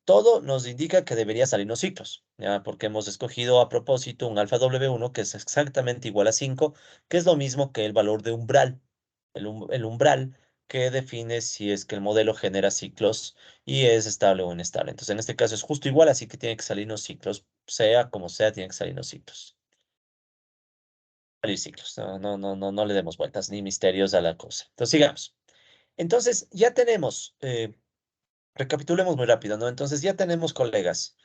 todo nos indica que debería salirnos ciclos, ¿ya? Porque hemos escogido a propósito un alfa W1 que es exactamente igual a 5, que es lo mismo que el valor de umbral. El umbral que define si es que el modelo genera ciclos y es estable o inestable. Entonces, en este caso es justo igual, así que tiene que salirnos ciclos, sea como sea, tiene que salirnos ciclos. Salir ciclos. No le demos vueltas ni misterios a la cosa. Entonces, sigamos. Entonces, ya tenemos. Recapitulemos muy rápido, ¿no? Entonces ya tenemos, colegas,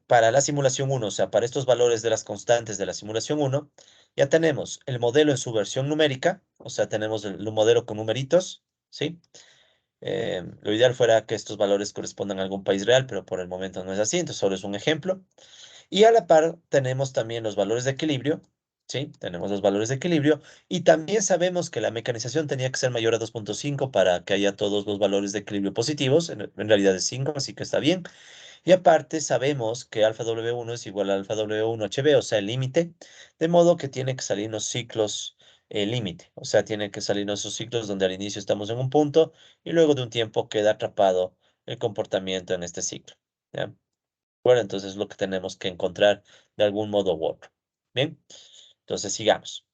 para la simulación uno, o sea, para estos valores de las constantes de la simulación uno, ya tenemos el modelo en su versión numérica, o sea, tenemos el modelo con numeritos, ¿sí? Lo ideal fuera que estos valores correspondan a algún país real, pero por el momento no es así, entonces solo es un ejemplo. Y a la par tenemos también los valores de equilibrio, ¿sí? Tenemos los valores de equilibrio y también sabemos que la mecanización tenía que ser mayor a 2.5 para que haya todos los valores de equilibrio positivos, en realidad es 5, así que está bien. Y aparte sabemos que alfa W1 es igual a alfa W1 HB, o sea, el límite, de modo que tiene que salirnos ciclos límite, o sea, tiene que salirnos esos ciclos donde al inicio estamos en un punto y luego de un tiempo queda atrapado el comportamiento en este ciclo. ¿Ya? Bueno, entonces es lo que tenemos que encontrar de algún modo u otro. Bien, entonces sigamos.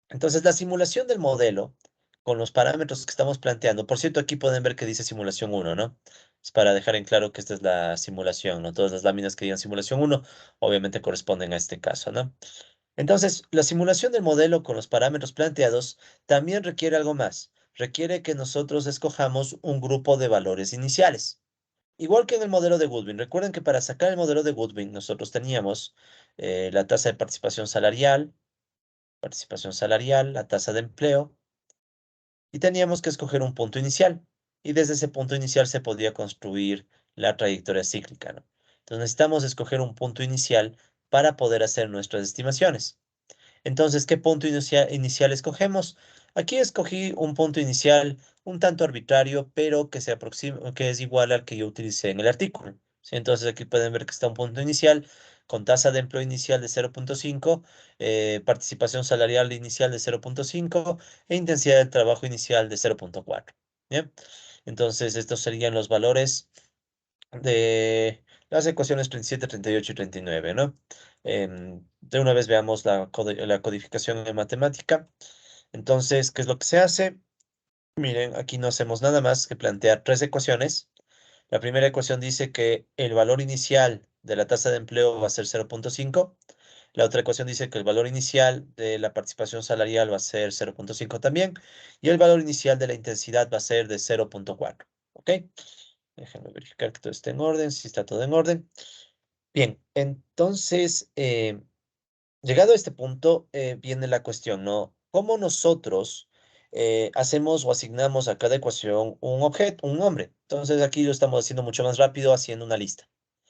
Entonces la simulación del modelo con los parámetros que estamos planteando, por cierto, aquí pueden ver que dice simulación uno, ¿no? Es para dejar en claro que esta es la simulación, ¿no? Todas las láminas que digan simulación uno, obviamente corresponden a este caso, ¿no? Entonces, la simulación del modelo con los parámetros planteados también requiere algo más. Requiere que nosotros escojamos un grupo de valores iniciales. Igual que en el modelo de Goodwin. Recuerden que para sacar el modelo de Goodwin nosotros teníamos la tasa de participación salarial, la tasa de empleo, y teníamos que escoger un punto inicial. Y desde ese punto inicial se podía construir la trayectoria cíclica, ¿no? Entonces necesitamos escoger un punto inicial para poder hacer nuestras estimaciones. Entonces, ¿qué punto inicial escogemos? Aquí escogí un punto inicial un tanto arbitrario, pero que se aproxima, que es igual al que yo utilicé en el artículo. ¿Sí? Entonces, aquí pueden ver que está un punto inicial con tasa de empleo inicial de 0.5, participación salarial inicial de 0.5 e intensidad del trabajo inicial de 0.4. ¿Bien? Entonces, estos serían los valores de las ecuaciones 37, 38 y 39, ¿no? De una vez veamos la codificación en matemática. Entonces, ¿qué es lo que se hace? Miren, aquí no hacemos nada más que plantear tres ecuaciones. La primera ecuación dice que el valor inicial de la tasa de empleo va a ser 0.5. La otra ecuación dice que el valor inicial de la participación salarial va a ser 0.5 también. Y el valor inicial de la intensidad va a ser de 0.4. ¿Ok? Déjenme verificar que todo esté en orden, si está todo en orden. Bien, entonces, llegado a este punto, viene la cuestión, ¿no? ¿Cómo nosotros hacemos o asignamos a cada ecuación un objeto, un nombre. Entonces aquí lo estamos haciendo mucho más rápido haciendo una lista.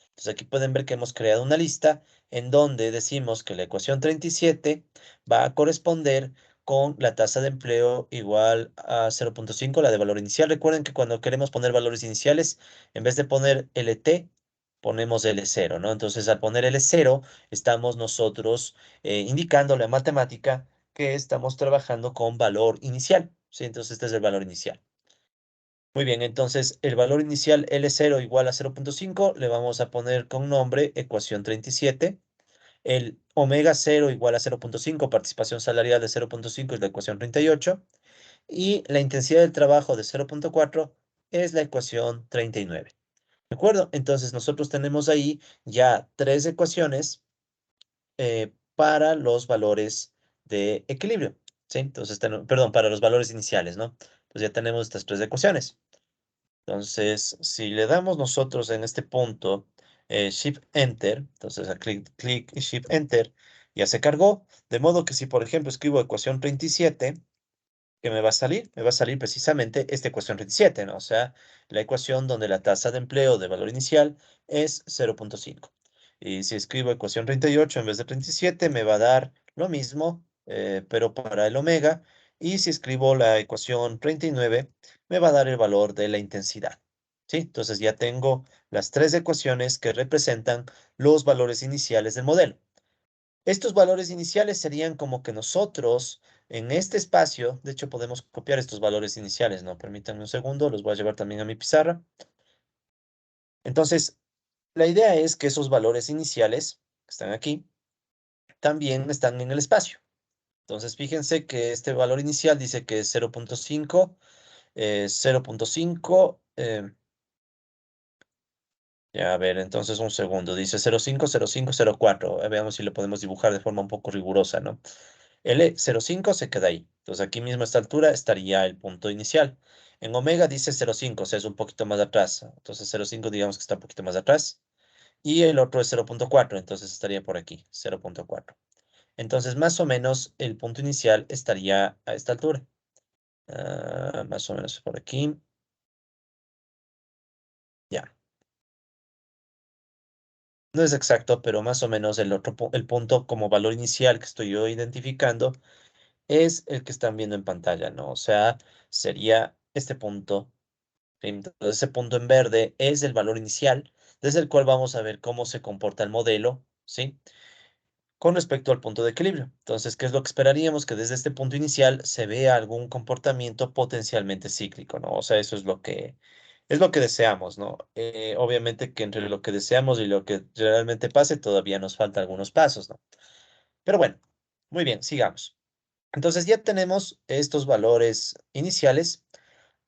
Entonces aquí pueden ver que hemos creado una lista en donde decimos que la ecuación 37 va a corresponder con la tasa de empleo igual a 0,5, la de valor inicial. Recuerden que cuando queremos poner valores iniciales, en vez de poner LT, ponemos L0, ¿no? Entonces al poner L0, estamos nosotros indicándole a matemática que estamos trabajando con valor inicial, ¿sí? Entonces este es el valor inicial. Muy bien, entonces el valor inicial L0 igual a 0,5 le vamos a poner con nombre ecuación 37. El omega 0 igual a 0,5, participación salarial de 0,5 es la ecuación 38. Y la intensidad del trabajo de 0,4 es la ecuación 39. ¿De acuerdo? Entonces nosotros tenemos ahí ya tres ecuaciones para los valores de equilibrio. ¿Sí? Entonces, perdón, para los valores iniciales, ¿no? Entonces ya tenemos estas tres ecuaciones. Entonces, si le damos nosotros en este punto Shift Enter, entonces a clic y Shift Enter, ya se cargó. De modo que si, por ejemplo, escribo ecuación 37, ¿qué me va a salir? Me va a salir precisamente esta ecuación 37, ¿no? O sea, la ecuación donde la tasa de empleo de valor inicial es 0,5. Y si escribo ecuación 38 en vez de 37, me va a dar lo mismo, pero para el omega. Y si escribo la ecuación 39, me va a dar el valor de la intensidad. ¿Sí? Entonces ya tengo las tres ecuaciones que representan los valores iniciales del modelo. Estos valores iniciales serían como que nosotros en este espacio, de hecho podemos copiar estos valores iniciales, ¿no? Permítanme un segundo, los voy a llevar también a mi pizarra. Entonces, la idea es que esos valores iniciales que están aquí también están en el espacio. Entonces, fíjense que este valor inicial dice que es 0,5, 0,5, ya a ver, entonces un segundo, dice 0,5, 0,5, 0,4. Veamos si lo podemos dibujar de forma un poco rigurosa, ¿no? L05 se queda ahí. Entonces aquí mismo a esta altura estaría el punto inicial. En omega dice 0,5, o sea, es un poquito más atrás. Entonces 0,5 digamos que está un poquito más atrás. Y el otro es 0,4, entonces estaría por aquí, 0,4. Entonces más o menos el punto inicial estaría a esta altura. Más o menos por aquí. Ya. No es exacto, pero más o menos el otro, el punto como valor inicial que estoy yo identificando es el que están viendo en pantalla, ¿no? O sea, sería este punto. Entonces, ese punto en verde es el valor inicial, desde el cual vamos a ver cómo se comporta el modelo, ¿sí? Con respecto al punto de equilibrio. Entonces, ¿qué es lo que esperaríamos? Que desde este punto inicial se vea algún comportamiento potencialmente cíclico, ¿no? O sea, eso es lo que deseamos, ¿no? Obviamente que entre lo que deseamos y lo que realmente pase todavía nos faltan algunos pasos, ¿no? Pero bueno, muy bien, sigamos. Entonces ya tenemos estos valores iniciales.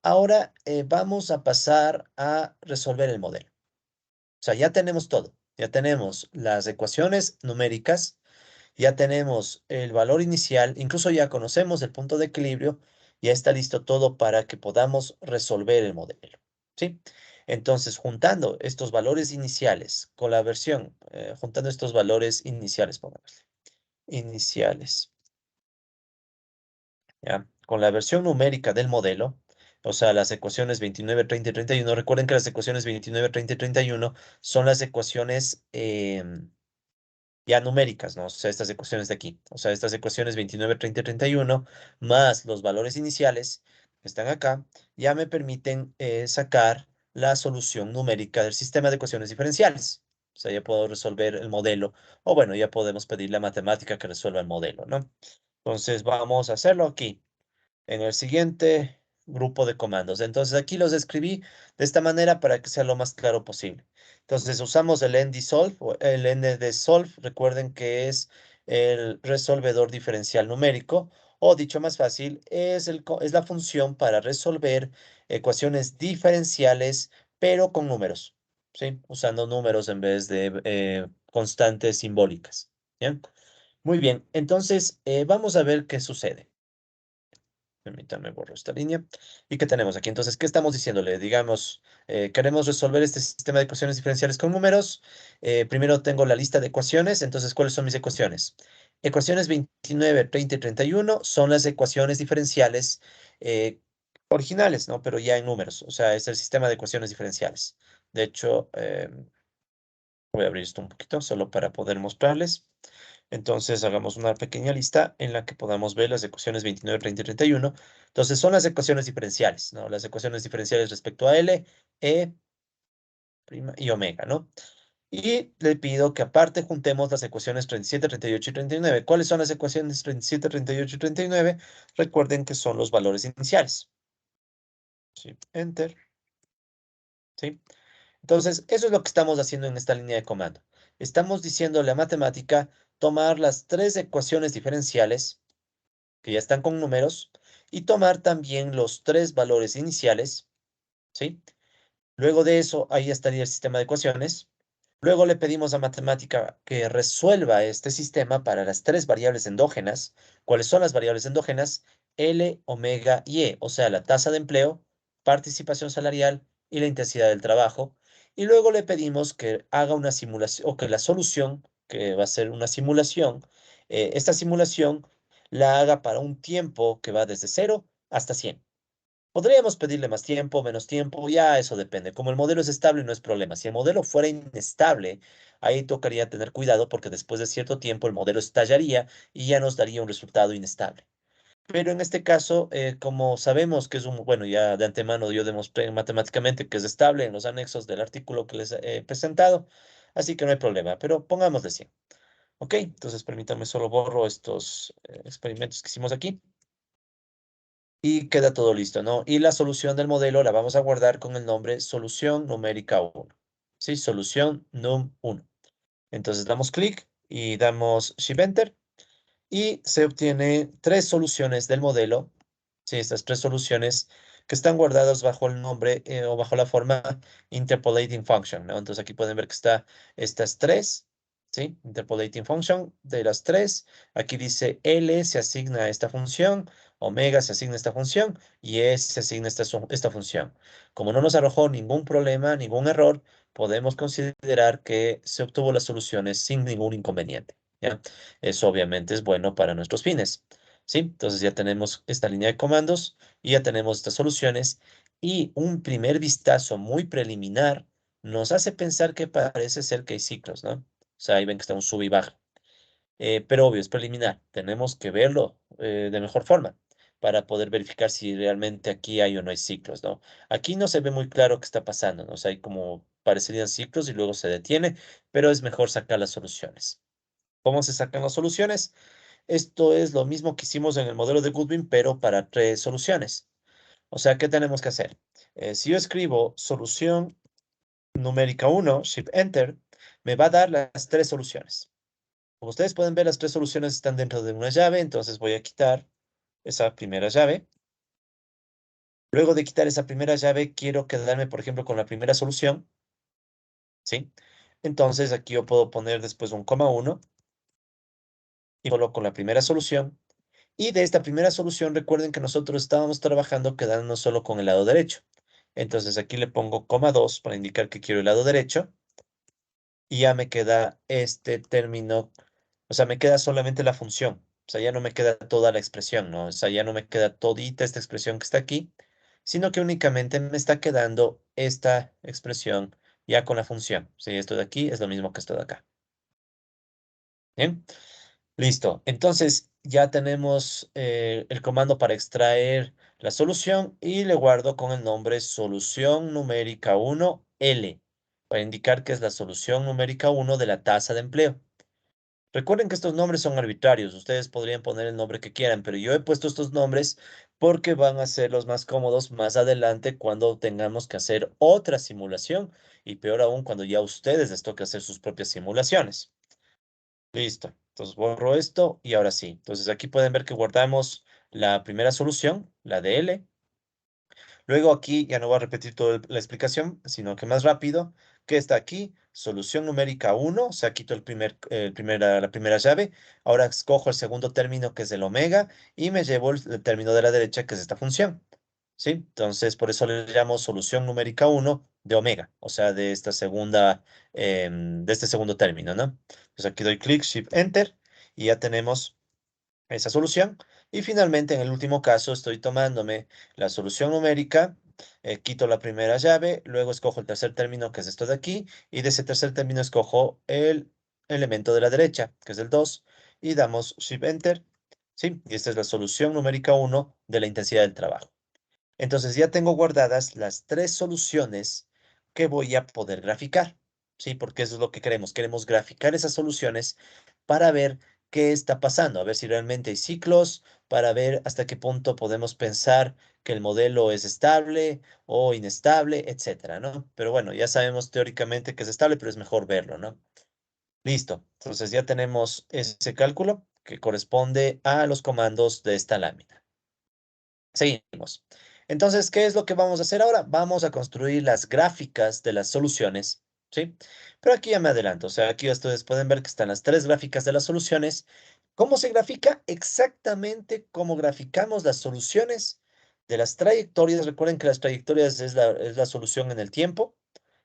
Ahora vamos a pasar a resolver el modelo. O sea, ya tenemos todo. Ya tenemos las ecuaciones numéricas, ya tenemos el valor inicial, incluso ya conocemos el punto de equilibrio, ya está listo todo para que podamos resolver el modelo. ¿Sí? Entonces, juntando estos valores iniciales con la versión, juntando estos valores iniciales, pongámosle, iniciales. ¿Ya? Con la versión numérica del modelo, o sea, las ecuaciones 29, 30 y 31, recuerden que las ecuaciones 29, 30 y 31 son las ecuaciones ya numéricas, ¿no? O sea, estas ecuaciones de aquí, o sea, estas ecuaciones 29, 30 y 31, más los valores iniciales que están acá, ya me permiten sacar la solución numérica del sistema de ecuaciones diferenciales. O sea, ya puedo resolver el modelo, o bueno, ya podemos pedirle a matemática que resuelva el modelo, ¿no? Entonces, vamos a hacerlo aquí en el siguiente grupo de comandos. Entonces aquí los escribí de esta manera para que sea lo más claro posible. Entonces usamos el ndsolve o el ndsolve. Recuerden que es el resolvedor diferencial numérico o dicho más fácil, es la función para resolver ecuaciones diferenciales pero con números, ¿sí? Usando números en vez de constantes simbólicas. ¿Bien? Muy bien, entonces vamos a ver qué sucede. Permítame borro esta línea. ¿Y qué tenemos aquí? Entonces, ¿qué estamos diciéndole? Digamos, queremos resolver este sistema de ecuaciones diferenciales con números. Primero tengo la lista de ecuaciones. Entonces, ¿cuáles son mis ecuaciones? Ecuaciones 29, 30 y 31 son las ecuaciones diferenciales eh, originales, ¿no? Pero ya en números, o sea, es el sistema de ecuaciones diferenciales. De hecho, voy a abrir esto un poquito solo para poder mostrarles. Entonces, hagamos una pequeña lista en la que podamos ver las ecuaciones 29, 30 y 31. Entonces, son las ecuaciones diferenciales, ¿no? Las ecuaciones diferenciales respecto a L, E' y omega, ¿no? Y le pido que aparte juntemos las ecuaciones 37, 38 y 39. ¿Cuáles son las ecuaciones 37, 38 y 39? Recuerden que son los valores iniciales. Sí, enter. ¿Sí? Entonces, eso es lo que estamos haciendo en esta línea de comando. Estamos diciéndole a matemática tomar las tres ecuaciones diferenciales, que ya están con números, y tomar también los tres valores iniciales, ¿sí? Luego de eso, ahí estaría el sistema de ecuaciones. Luego le pedimos a matemática que resuelva este sistema para las tres variables endógenas. ¿Cuáles son las variables endógenas? L, omega y E, o sea, la tasa de empleo, participación salarial y la intensidad del trabajo. Y luego le pedimos que haga una simulación, o que la solución, que va a ser una simulación, esta simulación la haga para un tiempo que va desde 0 hasta 100. Podríamos pedirle más tiempo, menos tiempo, ya eso depende. Como el modelo es estable, no es problema. Si el modelo fuera inestable, ahí tocaría tener cuidado porque después de cierto tiempo el modelo estallaría y ya nos daría un resultado inestable. Pero en este caso, como sabemos que es bueno, ya de antemano yo demostré matemáticamente que es estable en los anexos del artículo que les he presentado, así que no hay problema, pero pongámosle 100. Ok, entonces permítanme solo borro estos experimentos que hicimos aquí. Y queda todo listo, ¿no? Y la solución del modelo la vamos a guardar con el nombre solución numérica 1. ¿Sí? Solución num 1. Entonces damos clic y damos Shift Enter y se obtiene tres soluciones del modelo. Sí, estas tres soluciones que están guardadas bajo el nombre o bajo la forma interpolating function, ¿no? Entonces aquí pueden ver que está estas tres, ¿sí? Interpolating function de las tres. Aquí dice L se asigna a esta función, omega se asigna a esta función y E se asigna a esta función. Como no nos arrojó ningún problema, ningún error, podemos considerar que se obtuvo las soluciones sin ningún inconveniente, ¿ya? Eso obviamente es bueno para nuestros fines. ¿Sí? Entonces ya tenemos esta línea de comandos y ya tenemos estas soluciones y un primer vistazo muy preliminar nos hace pensar que parece ser que hay ciclos, ¿no? O sea, ahí ven que está un sub y baja. Pero obvio, es preliminar. Tenemos que verlo de mejor forma para poder verificar si realmente aquí hay o no hay ciclos, ¿no? Aquí no se ve muy claro qué está pasando, ¿no? O sea, hay como parecerían ciclos y luego se detiene, pero es mejor sacar las soluciones. ¿Cómo se sacan las soluciones? Esto es lo mismo que hicimos en el modelo de Goodwin, pero para tres soluciones. O sea, ¿qué tenemos que hacer? Si yo escribo solución numérica 1, Shift Enter, me va a dar las tres soluciones. Como ustedes pueden ver, las tres soluciones están dentro de una llave, entonces voy a quitar esa primera llave. Luego de quitar esa primera llave, quiero quedarme, por ejemplo, con la primera solución, ¿sí? Entonces aquí yo puedo poner después un coma 1 y coloco la primera solución. Y de esta primera solución, recuerden que nosotros estábamos trabajando quedándonos solo con el lado derecho. Entonces aquí le pongo coma 2 para indicar que quiero el lado derecho. Y ya me queda este término, o sea, me queda solamente la función. O sea, ya no me queda toda la expresión, ¿no? O sea, ya no me queda todita esta expresión que está aquí, sino que únicamente me está quedando esta expresión ya con la función. Sí, esto de aquí es lo mismo que esto de acá. ¿Bien? Listo. Entonces ya tenemos el comando para extraer la solución y le guardo con el nombre solución numérica 1 L para indicar que es la solución numérica 1 de la tasa de empleo. Recuerden que estos nombres son arbitrarios. Ustedes podrían poner el nombre que quieran, pero yo he puesto estos nombres porque van a ser los más cómodos más adelante cuando tengamos que hacer otra simulación y peor aún cuando ya a ustedes les toque hacer sus propias simulaciones. Listo. Entonces borro esto y ahora sí. Entonces aquí pueden ver que guardamos la primera solución, la de L. Luego aquí ya no voy a repetir toda la explicación, sino que más rápido, que está aquí, solución numérica 1, o sea, quito la primera llave. Ahora escojo el segundo término que es el omega y me llevo el término de la derecha que es esta función. ¿Sí? Entonces por eso le llamo solución numérica 1 de omega, o sea, de este segundo término, ¿no? Pues aquí doy clic, Shift, Enter y ya tenemos esa solución. Y finalmente, en el último caso, estoy tomándome la solución numérica, quito la primera llave, luego escojo el tercer término, que es esto de aquí, y de ese tercer término escojo el elemento de la derecha, que es el 2, y damos Shift Enter. ¿Sí? Y esta es la solución numérica 1 de la intensidad del trabajo. Entonces ya tengo guardadas las tres soluciones que voy a poder graficar, ¿sí? Porque eso es lo que queremos. Queremos graficar esas soluciones para ver qué está pasando, a ver si realmente hay ciclos, para ver hasta qué punto podemos pensar que el modelo es estable o inestable, etcétera, ¿no? Pero bueno, ya sabemos teóricamente que es estable, pero es mejor verlo, ¿no? Listo. Entonces ya tenemos ese cálculo que corresponde a los comandos de esta lámina. Seguimos. Entonces, ¿qué es lo que vamos a hacer ahora? Vamos a construir las gráficas de las soluciones, ¿sí? Pero aquí ya me adelanto, o sea, aquí ustedes pueden ver que están las tres gráficas de las soluciones. ¿Cómo se grafica? Exactamente como graficamos las soluciones de las trayectorias. Recuerden que las trayectorias es la solución en el tiempo,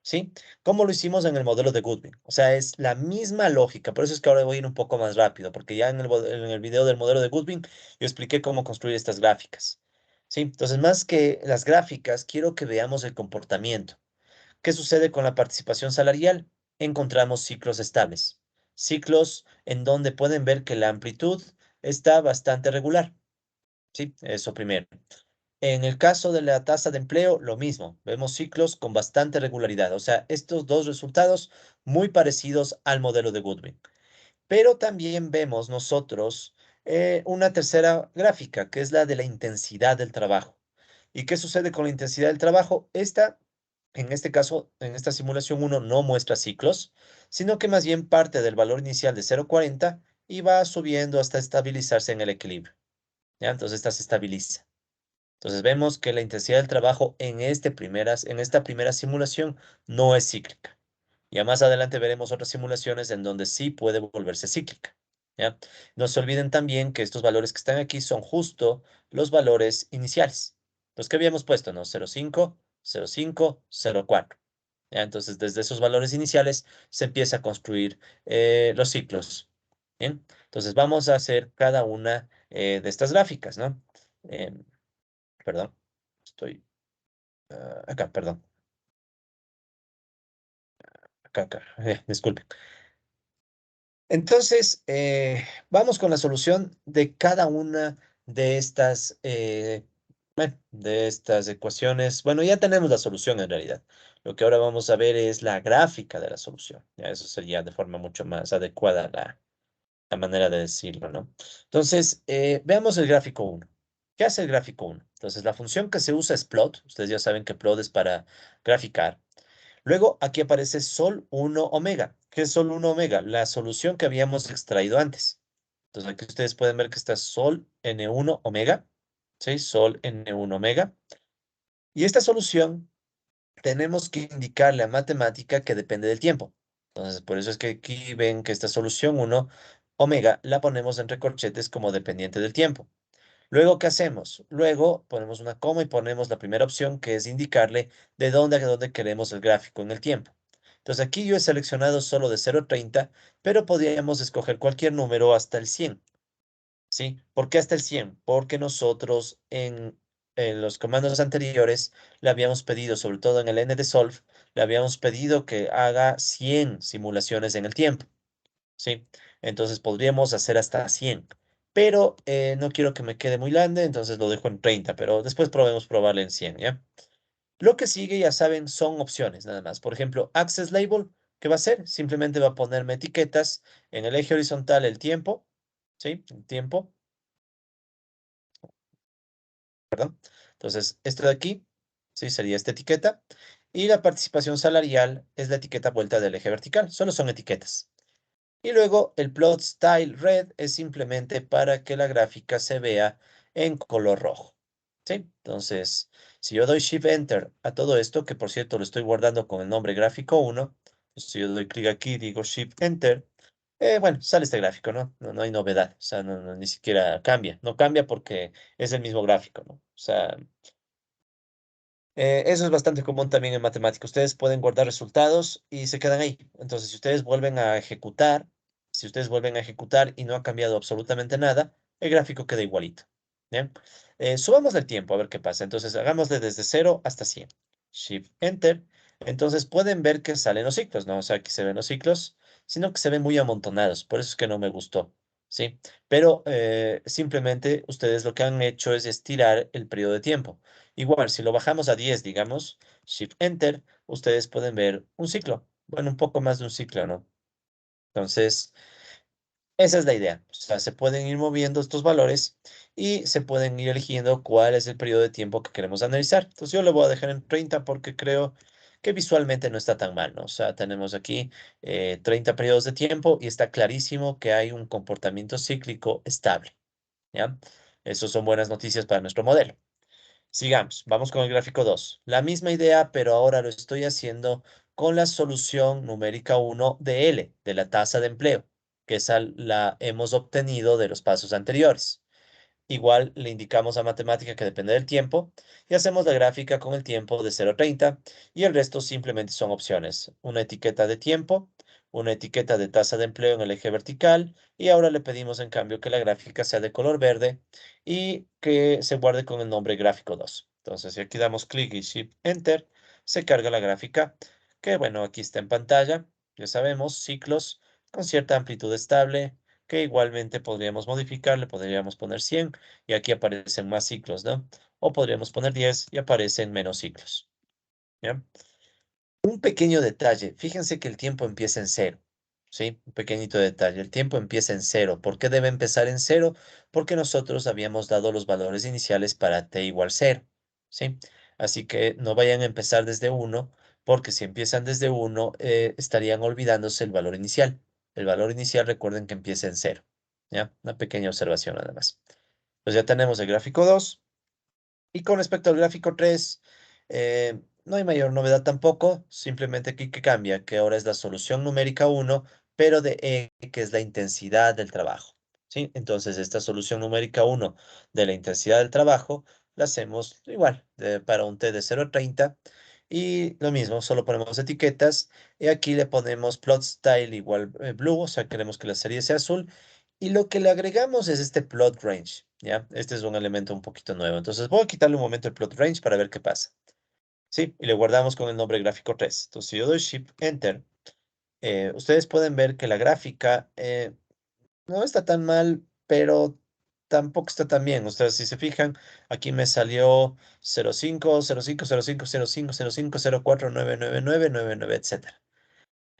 ¿sí? Como lo hicimos en el modelo de Goodwin. O sea, es la misma lógica. Por eso es que ahora voy a ir un poco más rápido, porque ya en el video del modelo de Goodwin yo expliqué cómo construir estas gráficas. Sí, entonces más que las gráficas, quiero que veamos el comportamiento. ¿Qué sucede con la participación salarial? Encontramos ciclos estables, ciclos en donde pueden ver que la amplitud está bastante regular. Sí, eso primero. En el caso de la tasa de empleo, lo mismo. Vemos ciclos con bastante regularidad. O sea, estos dos resultados muy parecidos al modelo de Goodwin. Pero también vemos nosotros una tercera gráfica, que es la de la intensidad del trabajo. ¿Y qué sucede con la intensidad del trabajo? En este caso, en esta simulación uno no muestra ciclos, sino que más bien parte del valor inicial de 0,40 y va subiendo hasta estabilizarse en el equilibrio. ¿Ya? Entonces, esta se estabiliza. Entonces, vemos que la intensidad del trabajo en esta primera simulación no es cíclica. Ya más adelante veremos otras simulaciones en donde sí puede volverse cíclica. ¿Ya? No se olviden también que estos valores que están aquí son justo los valores iniciales. Los que habíamos puesto, ¿no? 0,5, 0,5, 0,4. ¿Ya? Entonces, desde esos valores iniciales se empieza a construir los ciclos. ¿Bien? Entonces, vamos a hacer cada una de estas gráficas, ¿no? Em, perdón, estoy acá, perdón. Acá. Disculpen. Entonces, vamos con la solución de cada una de estas, bueno, de estas ecuaciones. Bueno, ya tenemos la solución en realidad. Lo que ahora vamos a ver es la gráfica de la solución. Ya eso sería de forma mucho más adecuada la manera de decirlo, ¿no? Entonces, veamos el gráfico uno. ¿Qué hace el gráfico uno? Entonces, la función que se usa es plot. Ustedes ya saben que plot es para graficar. Luego aquí aparece Sol 1 omega. ¿Qué es Sol 1 omega? La solución que habíamos extraído antes. Entonces aquí ustedes pueden ver que está Sol N1 omega. ¿Sí? Sol N1 omega. Y esta solución tenemos que indicarle a matemática que depende del tiempo. Entonces por eso es que aquí ven que esta solución 1 omega la ponemos entre corchetes como dependiente del tiempo. Luego, ¿qué hacemos? Luego ponemos una coma y ponemos la primera opción, que es indicarle de dónde a dónde queremos el gráfico en el tiempo. Entonces aquí yo he seleccionado solo de 0 a 30, pero podríamos escoger cualquier número hasta el 100. ¿Sí? ¿Por qué hasta el 100? Porque nosotros en los comandos anteriores le habíamos pedido, sobre todo en el N de Solve, le habíamos pedido que haga 100 simulaciones en el tiempo. ¿Sí? Entonces podríamos hacer hasta 100, pero no quiero que me quede muy grande, entonces lo dejo en 30, pero después probemos probarle en 100, ¿ya? Lo que sigue, ya saben, son opciones nada más. Por ejemplo, Access Label, ¿qué va a hacer? Simplemente va a ponerme etiquetas en el eje horizontal el tiempo, ¿sí? El tiempo, perdón. Entonces, esto de aquí, ¿sí? Sería esta etiqueta. Y la participación salarial es la etiqueta vuelta del eje vertical. Solo son etiquetas. Y luego el plot style red es simplemente para que la gráfica se vea en color rojo. ¿Sí? Entonces, si yo doy Shift Enter a todo esto, que por cierto lo estoy guardando con el nombre gráfico 1, si yo doy clic aquí, digo Shift Enter, bueno, sale este gráfico, ¿no? No hay novedad, o sea, ni siquiera cambia. No cambia porque es el mismo gráfico, ¿no? O sea, eso es bastante común también en matemática. Ustedes pueden guardar resultados y se quedan ahí. Entonces, si ustedes vuelven a ejecutar, Si ustedes vuelven a ejecutar y no ha cambiado absolutamente nada, el gráfico queda igualito. ¿Bien? Subamos el tiempo a ver qué pasa. Entonces, hagámosle desde 0 hasta 100. Shift Enter. Entonces, pueden ver que salen los ciclos, ¿no? O sea, aquí se ven los ciclos, sino que se ven muy amontonados. Por eso es que no me gustó. ¿Sí? Pero simplemente ustedes lo que han hecho es estirar el periodo de tiempo. Igual, si lo bajamos a 10, digamos, Shift Enter, ustedes pueden ver un ciclo. Bueno, un poco más de un ciclo, ¿no? Entonces, esa es la idea. O sea, se pueden ir moviendo estos valores y se pueden ir eligiendo cuál es el periodo de tiempo que queremos analizar. Entonces, yo lo voy a dejar en 30 porque creo que visualmente no está tan mal, ¿no? O sea, tenemos aquí 30 periodos de tiempo y está clarísimo que hay un comportamiento cíclico estable, ¿ya? Esas son buenas noticias para nuestro modelo. Sigamos, vamos con el gráfico 2. La misma idea, pero ahora lo estoy haciendo con la solución numérica 1 de L, de la tasa de empleo, que esa la hemos obtenido de los pasos anteriores. Igual le indicamos a matemática que depende del tiempo y hacemos la gráfica con el tiempo de 0 a 30 y el resto simplemente son opciones. Una etiqueta de tiempo, una etiqueta de tasa de empleo en el eje vertical y ahora le pedimos en cambio que la gráfica sea de color verde y que se guarde con el nombre gráfico 2. Entonces, si aquí damos clic y Shift Enter, se carga la gráfica que, bueno, aquí está en pantalla. Ya sabemos, ciclos con cierta amplitud estable que igualmente podríamos modificar, le podríamos poner 100 y aquí aparecen más ciclos, ¿no? O podríamos poner 10 y aparecen menos ciclos, ¿ya? Un pequeño detalle, fíjense que el tiempo empieza en cero, ¿sí? Un pequeñito detalle, el tiempo empieza en cero. ¿Por qué debe empezar en cero? Porque nosotros habíamos dado los valores iniciales para t igual cero, ¿sí? Así que no vayan a empezar desde uno, porque si empiezan desde uno, estarían olvidándose el valor inicial. El valor inicial, recuerden que empieza en cero, ¿ya? Una pequeña observación nada más. Pues ya tenemos el gráfico 2. Y con respecto al gráfico 3, no hay mayor novedad tampoco, simplemente aquí que cambia, que ahora es la solución numérica 1, pero de E, que es la intensidad del trabajo. ¿Sí? Entonces, esta solución numérica 1 de la intensidad del trabajo la hacemos igual, para un T de 0 a 30. Y lo mismo, solo ponemos etiquetas y aquí le ponemos plot style igual blue, o sea, queremos que la serie sea azul y lo que le agregamos es este plot range, ¿ya? Este es un elemento un poquito nuevo. Entonces voy a quitarle un momento el plot range para ver qué pasa. Sí, y le guardamos con el nombre gráfico 3. Entonces si yo doy Shift Enter, ustedes pueden ver que la gráfica no está tan mal, pero tampoco está tan bien. Ustedes si se fijan, aquí me salió 05, 05, 05, 05, 05, 04, 999, 99, etcétera.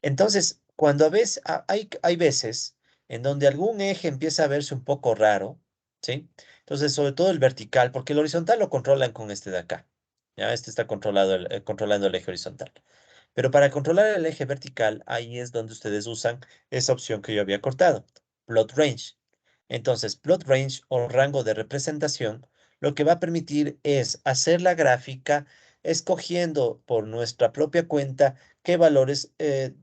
Entonces, cuando ves, hay veces en donde algún eje empieza a verse un poco raro, ¿sí? Entonces, sobre todo el vertical, porque el horizontal lo controlan con este de acá. Ya, este está controlado controlando el eje horizontal. Pero para controlar el eje vertical, ahí es donde ustedes usan esa opción que yo había cortado, Plot Range. Entonces, Plot Range o rango de representación, lo que va a permitir es hacer la gráfica escogiendo por nuestra propia cuenta qué valores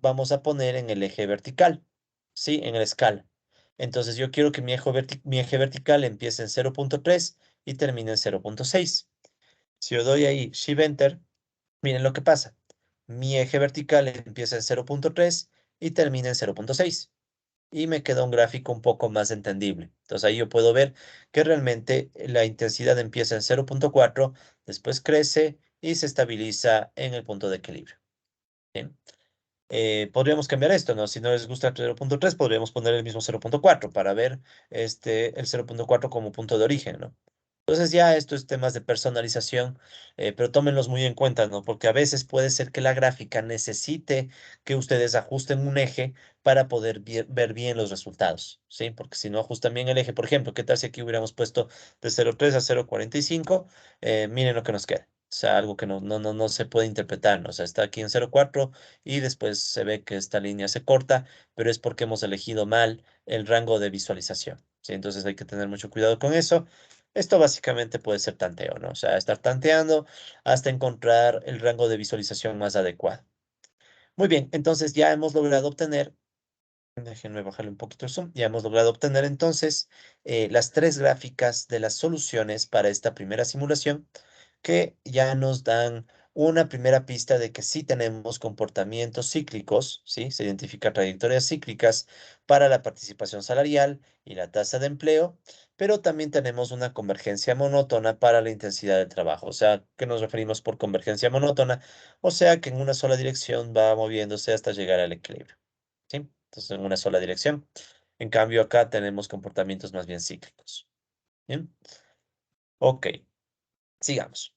vamos a poner en el eje vertical, ¿sí? En la escala. Entonces, yo quiero que mi eje vertical empiece en 0.3 y termine en 0.6. Si yo doy ahí Shift Enter, miren lo que pasa. Mi eje vertical empieza en 0.3 y termina en 0.6. Y me queda un gráfico un poco más entendible. Entonces ahí yo puedo ver que realmente la intensidad empieza en 0.4, después crece y se estabiliza en el punto de equilibrio. Bien. Podríamos cambiar esto, ¿no? Si no les gusta el 0.3, podríamos poner el mismo 0.4 para ver el 0.4 como punto de origen, ¿no? Entonces ya esto es temas de personalización, pero tómenlos muy en cuenta, ¿no? Porque a veces puede ser que la gráfica necesite que ustedes ajusten un eje para poder ver bien los resultados, ¿sí? Porque si no ajustan bien el eje, por ejemplo, ¿qué tal si aquí hubiéramos puesto de 0.3 a 0.45? Miren lo que nos queda. O sea, algo que no se puede interpretar, ¿no? O sea, está aquí en 0.4 y después se ve que esta línea se corta, pero es porque hemos elegido mal el rango de visualización, ¿sí? Entonces hay que tener mucho cuidado con eso. Esto básicamente puede ser tanteo, ¿no? O sea, estar tanteando hasta encontrar el rango de visualización más adecuado. Muy bien, entonces ya hemos logrado obtener, déjenme bajarle un poquito el zoom, ya hemos logrado obtener entonces las tres gráficas de las soluciones para esta primera simulación que ya nos dan una primera pista de que sí tenemos comportamientos cíclicos, ¿sí? Se identifican trayectorias cíclicas para la participación salarial y la tasa de empleo, pero también tenemos una convergencia monótona para la intensidad del trabajo. O sea, ¿qué nos referimos por convergencia monótona? O sea, que en una sola dirección va moviéndose hasta llegar al equilibrio, ¿sí? Entonces, en una sola dirección. En cambio, acá tenemos comportamientos más bien cíclicos. ¿Bien? Ok, sigamos.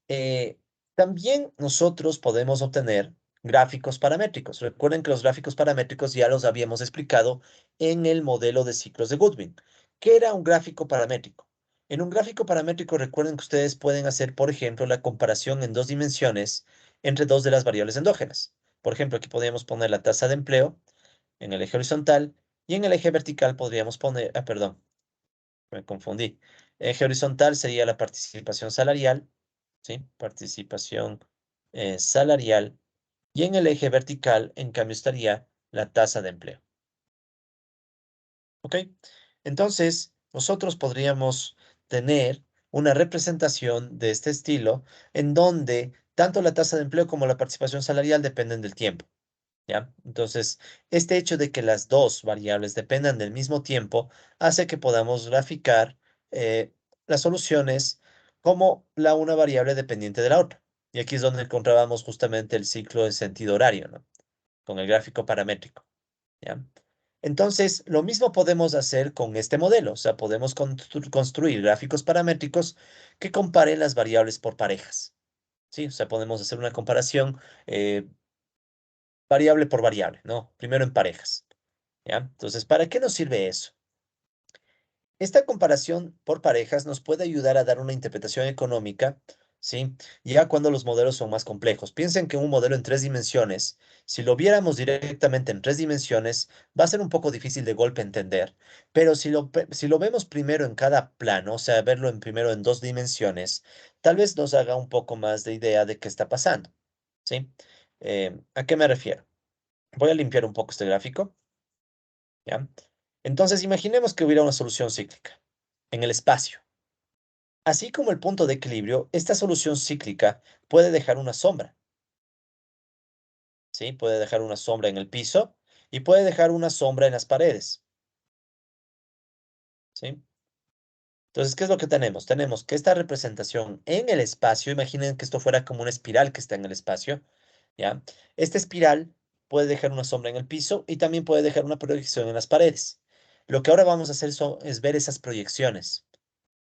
Eh, También nosotros podemos obtener gráficos paramétricos. Recuerden que los gráficos paramétricos ya los habíamos explicado en el modelo de ciclos de Goodwin. ¿Qué era un gráfico paramétrico? En un gráfico paramétrico recuerden que ustedes pueden hacer, por ejemplo, la comparación en dos dimensiones entre dos de las variables endógenas. Por ejemplo, aquí podríamos poner la tasa de empleo en el eje horizontal y en el eje vertical podríamos poner, perdón, me confundí. Eje horizontal sería la participación salarial, ¿sí? Participación salarial. Y en el eje vertical, en cambio, estaría la tasa de empleo. ¿Ok? Entonces, nosotros podríamos tener una representación de este estilo en donde tanto la tasa de empleo como la participación salarial dependen del tiempo. ¿Ya? Entonces, este hecho de que las dos variables dependan del mismo tiempo hace que podamos graficar eh, las soluciones como la una variable dependiente de la otra. Y aquí es donde encontrábamos justamente el ciclo en sentido horario, ¿no? Con el gráfico paramétrico, ¿ya? Entonces, lo mismo podemos hacer con este modelo. O sea, podemos construir gráficos paramétricos que comparen las variables por parejas. ¿Sí? O sea, podemos hacer una comparación eh, variable por variable, ¿no? Primero en parejas, ¿ya? Entonces, ¿para qué nos sirve eso? Esta comparación por parejas nos puede ayudar a dar una interpretación económica, ¿sí? Ya cuando los modelos son más complejos. Piensen que un modelo en tres dimensiones, si lo viéramos directamente en tres dimensiones, va a ser un poco difícil de golpe entender, pero si lo vemos primero en cada plano, o sea, verlo en primero en dos dimensiones, tal vez nos haga un poco más de idea de qué está pasando, ¿sí? ¿A qué me refiero? Voy a limpiar un poco este gráfico, ¿ya? Entonces, imaginemos que hubiera una solución cíclica en el espacio. Así como el punto de equilibrio, esta solución cíclica puede dejar una sombra, ¿sí? Puede dejar una sombra en el piso y puede dejar una sombra en las paredes, ¿sí? Entonces, ¿qué es lo que tenemos? Tenemos que esta representación en el espacio, imaginen que esto fuera como una espiral que está en el espacio, ¿ya? Esta espiral puede dejar una sombra en el piso y también puede dejar una proyección en las paredes. Lo que ahora vamos a hacer es ver esas proyecciones,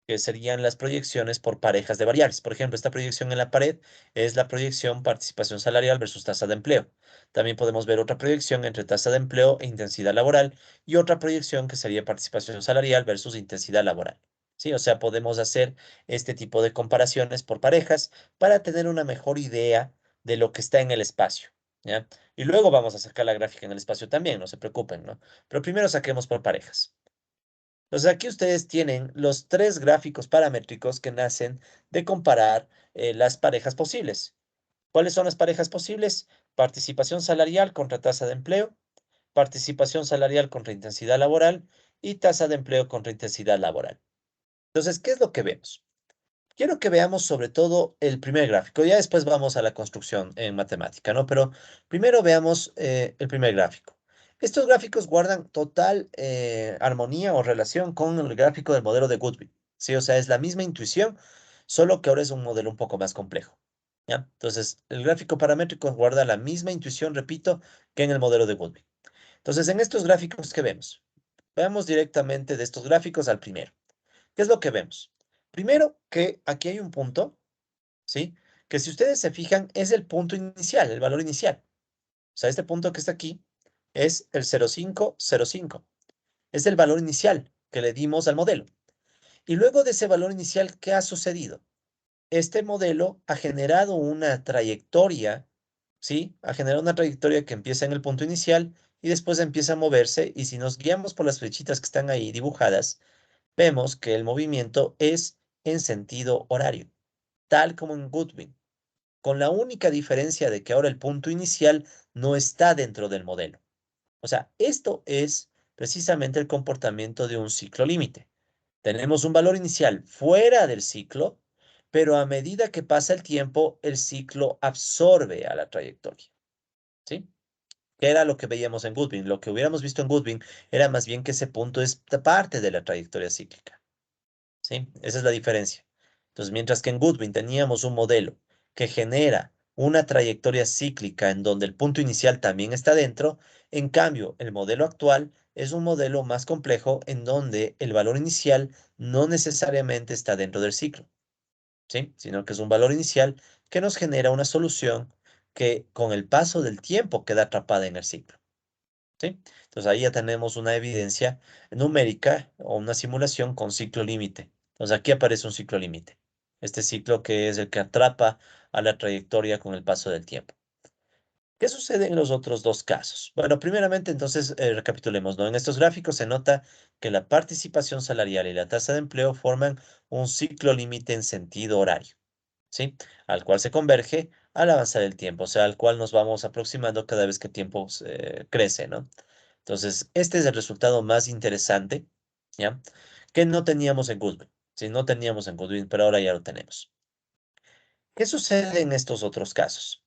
que serían las proyecciones por parejas de variables. Por ejemplo, esta proyección en la pared es la proyección participación salarial versus tasa de empleo. También podemos ver otra proyección entre tasa de empleo e intensidad laboral y otra proyección que sería participación salarial versus intensidad laboral. Sí, o sea, podemos hacer este tipo de comparaciones por parejas para tener una mejor idea de lo que está en el espacio, ¿ya? Y luego vamos a sacar la gráfica en el espacio también, no se preocupen, ¿no? Pero primero saquemos por parejas. Entonces aquí ustedes tienen los tres gráficos paramétricos que nacen de comparar las parejas posibles. ¿Cuáles son las parejas posibles? Participación salarial contra tasa de empleo, participación salarial contra intensidad laboral y tasa de empleo contra intensidad laboral. Entonces, ¿qué es lo que vemos? Quiero que veamos sobre todo el primer gráfico. Ya después vamos a la construcción en matemática, ¿no? Pero primero veamos el primer gráfico. Estos gráficos guardan total armonía o relación con el gráfico del modelo de Goodwin. Sí, o sea, es la misma intuición, solo que ahora es un modelo un poco más complejo. ¿Ya? Entonces, el gráfico paramétrico guarda la misma intuición, repito, que en el modelo de Goodwin. Entonces, en estos gráficos, ¿qué vemos? Veamos directamente de estos gráficos al primero. ¿Qué es lo que vemos? Primero, que aquí hay un punto, ¿sí? Que si ustedes se fijan, es el punto inicial, el valor inicial. O sea, este punto que está aquí es el 0,505. Es el valor inicial que le dimos al modelo. Y luego de ese valor inicial, ¿qué ha sucedido? Este modelo ha generado una trayectoria, ¿sí? Ha generado una trayectoria que empieza en el punto inicial y después empieza a moverse. Y si nos guiamos por las flechitas que están ahí dibujadas, vemos que el movimiento es en sentido horario, tal como en Goodwin, con la única diferencia de que ahora el punto inicial no está dentro del modelo. O sea, esto es precisamente el comportamiento de un ciclo límite. Tenemos un valor inicial fuera del ciclo, pero a medida que pasa el tiempo, el ciclo absorbe a la trayectoria, ¿sí? Que era lo que veíamos en Goodwin. Lo que hubiéramos visto en Goodwin era más bien que ese punto es parte de la trayectoria cíclica, ¿sí? Esa es la diferencia. Entonces, mientras que en Goodwin teníamos un modelo que genera una trayectoria cíclica en donde el punto inicial también está dentro, en cambio, el modelo actual es un modelo más complejo en donde el valor inicial no necesariamente está dentro del ciclo, ¿sí? Sino que es un valor inicial que nos genera una solución que con el paso del tiempo queda atrapada en el ciclo, ¿sí? Entonces ahí ya tenemos una evidencia numérica o una simulación con ciclo límite. Entonces aquí aparece un ciclo límite. Este ciclo que es el que atrapa a la trayectoria con el paso del tiempo. ¿Qué sucede en los otros dos casos? Bueno, primeramente entonces recapitulemos, ¿no? En estos gráficos se nota que la participación salarial y la tasa de empleo forman un ciclo límite en sentido horario, ¿sí? Al cual se converge al avanzar el tiempo, o sea, al cual nos vamos aproximando cada vez que el tiempo crece, ¿no? Entonces, este es el resultado más interesante, ¿ya? Que no teníamos en Goodwin, ¿sí? No teníamos en Goodwin, pero ahora ya lo tenemos. ¿Qué sucede en estos otros casos?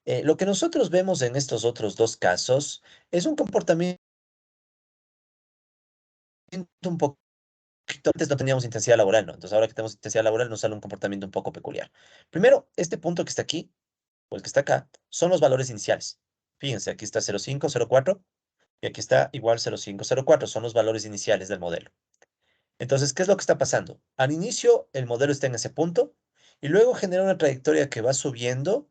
Lo que nosotros vemos en estos otros dos casos es un comportamiento un poquito, antes no teníamos intensidad laboral, ¿no? Entonces ahora que tenemos intensidad laboral nos sale un comportamiento un poco peculiar. Primero, este punto que está aquí, o el que está acá, son los valores iniciales. Fíjense, aquí está 0,5, 0,4 y aquí está igual 0,5, 0,4, son los valores iniciales del modelo. Entonces, ¿qué es lo que está pasando? Al inicio el modelo está en ese punto y luego genera una trayectoria que va subiendo.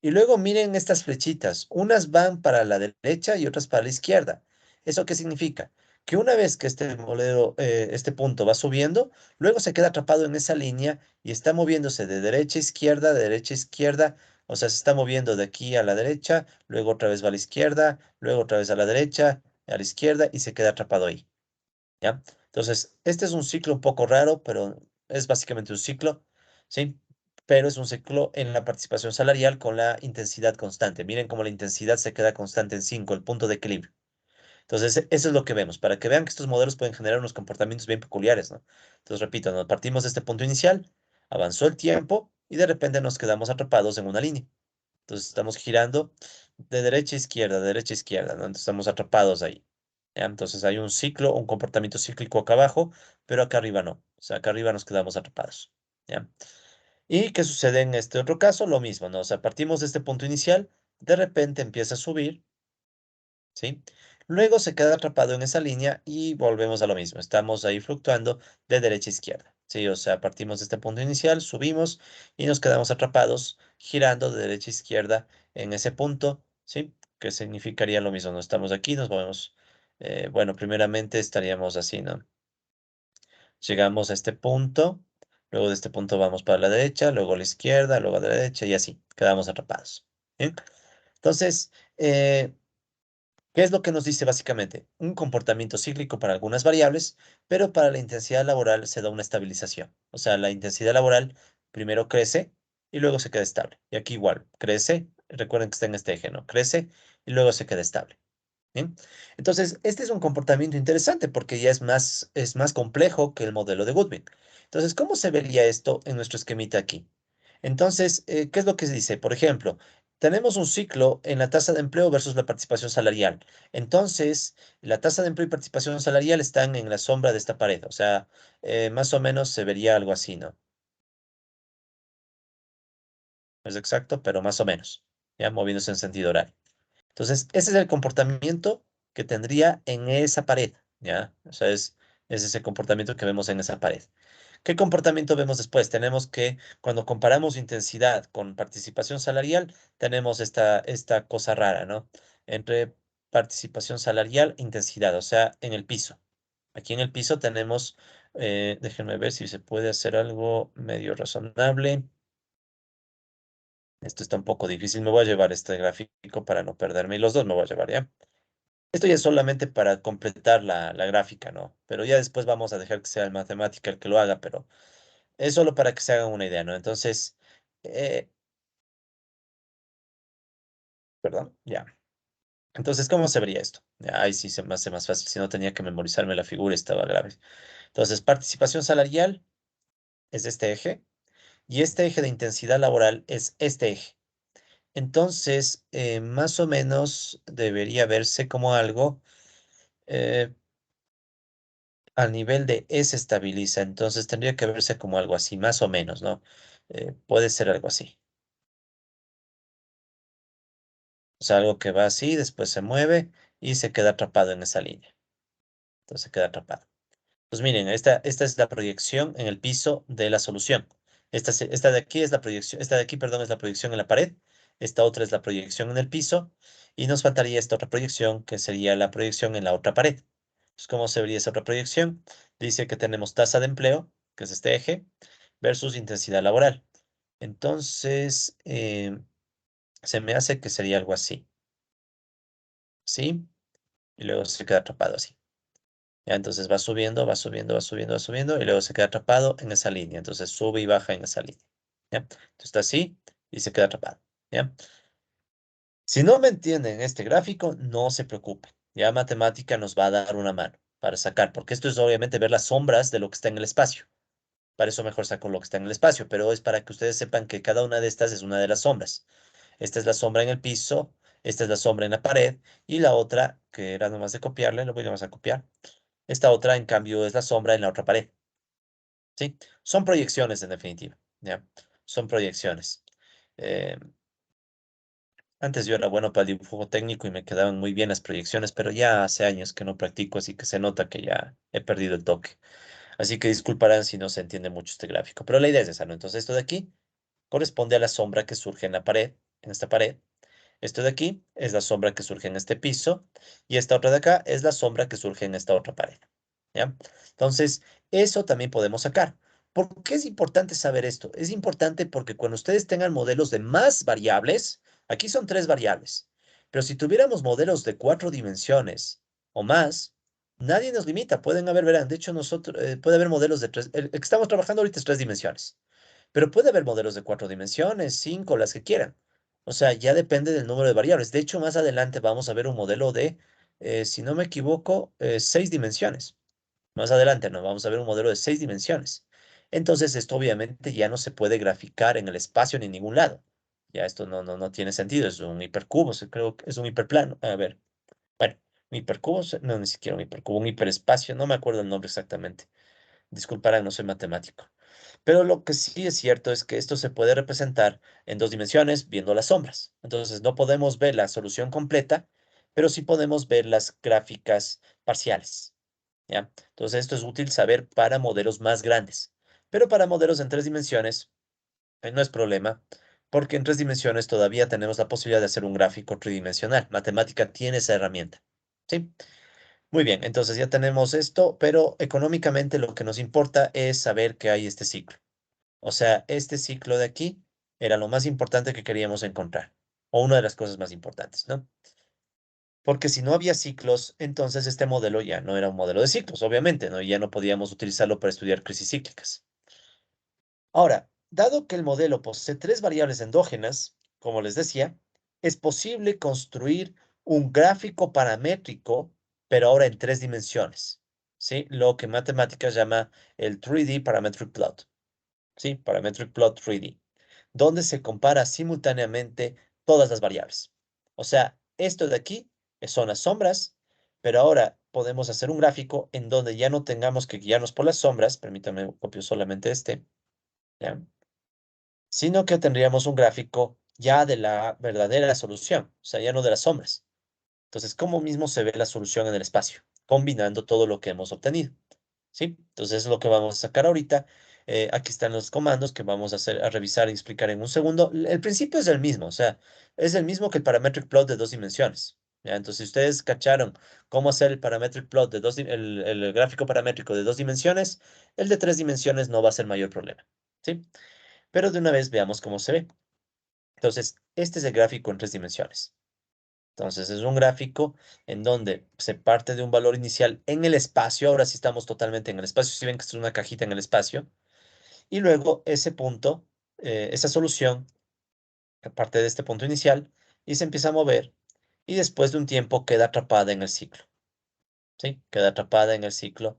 Y luego miren estas flechitas, unas van para la derecha y otras para la izquierda. ¿Eso qué significa? Que una vez que este modelo, este punto va subiendo, luego se queda atrapado en esa línea y está moviéndose de derecha a izquierda, o sea, se está moviendo de aquí a la derecha, luego otra vez va a la izquierda, luego otra vez a la derecha, a la izquierda y se queda atrapado ahí. ¿Ya? Entonces, este es un ciclo un poco raro, pero es básicamente un ciclo, ¿sí? Pero es un ciclo en la participación salarial con la intensidad constante. Miren cómo la intensidad se queda constante en 5, el punto de equilibrio. Entonces, eso es lo que vemos, para que vean que estos modelos pueden generar unos comportamientos bien peculiares, ¿no? Entonces, repito, nos partimos de este punto inicial, avanzó el tiempo y de repente nos quedamos atrapados en una línea. Entonces estamos girando de derecha a izquierda, ¿no? Entonces estamos atrapados ahí. ¿Ya? Entonces hay un ciclo, un comportamiento cíclico acá abajo, pero acá arriba no. O sea, acá arriba nos quedamos atrapados. ¿Ya? ¿Y qué sucede en este otro caso? Lo mismo, ¿no? O sea, partimos de este punto inicial, de repente empieza a subir, ¿sí? Luego se queda atrapado en esa línea y volvemos a lo mismo. Estamos ahí fluctuando de derecha a izquierda, ¿sí? O sea, partimos de este punto inicial, subimos y nos quedamos atrapados girando de derecha a izquierda en ese punto, ¿sí? Que significaría lo mismo. No estamos aquí, nos movemos. Bueno, primeramente estaríamos así, ¿no? Llegamos a este punto, luego de este punto vamos para la derecha, luego a la izquierda, luego a la derecha y así, quedamos atrapados. ¿Bien? Entonces, ¿qué es lo que nos dice básicamente? Un comportamiento cíclico para algunas variables, pero para la intensidad laboral se da una estabilización. O sea, la intensidad laboral primero crece y luego se queda estable. Y aquí igual, crece, recuerden que está en este eje, ¿no? Crece y luego se queda estable. ¿Bien? Entonces, este es un comportamiento interesante porque ya es más complejo que el modelo de Goodwin. Entonces, ¿cómo se vería esto en nuestro esquemita aquí? Entonces, ¿qué es lo que se dice? Por ejemplo, tenemos un ciclo en la tasa de empleo versus la participación salarial. Entonces, la tasa de empleo y participación salarial están en la sombra de esta pared. O sea, más o menos se vería algo así, ¿no? No es exacto, pero más o menos, ya moviéndose en sentido horario. Entonces, ese es el comportamiento que tendría en esa pared, ¿ya? O sea, es ese comportamiento que vemos en esa pared. ¿Qué comportamiento vemos después? Tenemos que, cuando comparamos intensidad con participación salarial, tenemos esta cosa rara, ¿no? Entre participación salarial e intensidad, o sea, en el piso. Aquí en el piso tenemos, déjenme ver si se puede hacer algo medio razonable. Esto está un poco difícil. Me voy a llevar este gráfico para no perderme. Y los dos me voy a llevar, ¿ya? Esto ya es solamente para completar la gráfica, ¿no? Pero ya después vamos a dejar que sea el matemática el que lo haga, pero es solo para que se hagan una idea, ¿no? Entonces, eh, perdón, ya. Entonces, ¿cómo se vería esto? Ya, ahí sí se me hace más fácil. Si no tenía que memorizarme la figura, estaba grave. Entonces, participación salarial es este eje. y este eje de intensidad laboral es este eje. Entonces, más o menos debería verse como algo eh, al nivel de E se estabiliza, entonces tendría que verse como algo así, más o menos, ¿no? Puede ser algo así. O sea, algo que va así, después se mueve y se queda atrapado en esa línea. Entonces se queda atrapado. Pues miren, esta es la proyección en el piso de la solución. Esta de aquí es la proyección, esta de aquí, perdón, es la proyección en la pared. Esta otra es la proyección en el piso. Y nos faltaría esta otra proyección, que sería la proyección en la otra pared. Pues, ¿cómo se vería esa otra proyección? Dice que tenemos tasa de empleo, que es este eje, versus intensidad laboral. Entonces, se me hace que sería algo así. ¿Sí? Y luego se queda atrapado así. Ya, entonces va subiendo, va subiendo, va subiendo, va subiendo y luego se queda atrapado en esa línea. Entonces sube y baja en esa línea. ¿Ya? Entonces está así y se queda atrapado. ¿Ya? Si no me entienden este gráfico, no se preocupen. Ya matemática nos va a dar una mano para sacar, porque esto es obviamente ver las sombras de lo que está en el espacio. Para eso mejor saco lo que está en el espacio, pero es para que ustedes sepan que cada una de estas es una de las sombras. Esta es la sombra en el piso, esta es la sombra en la pared y la otra, que era nomás de copiarle, lo voy a copiar. Esta otra, en cambio, es la sombra en la otra pared. ¿Sí? Son proyecciones, en definitiva. ¿Ya? Son proyecciones. Eh, Antes yo era bueno para el dibujo técnico y me quedaban muy bien las proyecciones, pero ya hace años que no practico, así que se nota que ya he perdido el toque. Así que disculparán si no se entiende mucho este gráfico, pero la idea es esa, ¿no? Entonces esto de aquí corresponde a la sombra que surge en la pared, en esta pared. Esto de aquí es la sombra que surge en este piso y esta otra de acá es la sombra que surge en esta otra pared. ¿Ya? Entonces, eso también podemos sacar. ¿Por qué es importante saber esto? Es importante porque cuando ustedes tengan modelos de más variables, aquí son tres variables, pero si tuviéramos modelos de 4 dimensiones o más, nadie nos limita. Pueden haber, verán, de hecho nosotros, puede haber modelos de tres, el que estamos trabajando ahorita es 3 dimensiones. Pero puede haber modelos de 4 dimensiones, cinco, las que quieran. O sea, ya depende del número de variables. De hecho, más adelante vamos a ver un modelo de, si no me equivoco, 6 dimensiones. Más adelante nos vamos a ver un modelo de 6 dimensiones. Entonces, esto obviamente ya no se puede graficar en el espacio ni en ningún lado. Ya esto no tiene sentido. Es un hipercubo, creo que es un hiperplano. A ver, bueno, un hipercubo, no, ni siquiera un hipercubo, un hiperespacio. No me acuerdo el nombre exactamente. Disculparán, no soy matemático. Pero lo que sí es cierto es que esto se puede representar en 2 dimensiones viendo las sombras. Entonces no podemos ver la solución completa, pero sí podemos ver las gráficas parciales. ¿Ya? Entonces esto es útil saber para modelos más grandes. Pero para modelos en 3 dimensiones no es problema, porque en 3 dimensiones todavía tenemos la posibilidad de hacer un gráfico tridimensional. Matemática tiene esa herramienta. ¿Sí? Muy bien, entonces ya tenemos esto, pero económicamente lo que nos importa es saber que hay este ciclo. O sea, este ciclo de aquí era lo más importante que queríamos encontrar, o una de las cosas más importantes, ¿no? Porque si no había ciclos, entonces este modelo ya no era un modelo de ciclos, obviamente, ¿no? Y ya no podíamos utilizarlo para estudiar crisis cíclicas. Ahora, dado que el modelo posee tres variables endógenas, como les decía, es posible construir un gráfico paramétrico, pero ahora en 3 dimensiones, ¿sí? Lo que matemáticas llama el 3D Parametric Plot, ¿sí? Parametric Plot 3D, donde se compara simultáneamente todas las variables. O sea, esto de aquí son las sombras, pero ahora podemos hacer un gráfico en donde ya no tengamos que guiarnos por las sombras, permítame, copio solamente este, ¿ya? Sino que tendríamos un gráfico ya de la verdadera solución, o sea, ya no de las sombras. Entonces, ¿cómo mismo se ve la solución en el espacio? Combinando todo lo que hemos obtenido. ¿Sí? Entonces, es lo que vamos a sacar ahorita. Aquí están los comandos que vamos a hacer, a revisar y explicar en un segundo. El principio es el mismo, o sea, es el mismo que el parametric plot de 2 dimensiones. ¿Ya? Entonces, si ustedes cacharon cómo hacer el parametric plot de el gráfico paramétrico de 2 dimensiones, el de 3 dimensiones no va a ser mayor problema. ¿Sí? Pero de una vez veamos cómo se ve. Entonces, este es el gráfico en 3 dimensiones. Entonces, es un gráfico en donde se parte de un valor inicial en el espacio. Ahora sí estamos totalmente en el espacio. Si ven que es una cajita en el espacio. Y luego ese punto, esa solución, parte de este punto inicial y se empieza a mover. Y después de un tiempo queda atrapada en el ciclo. ¿Sí? Queda atrapada en el ciclo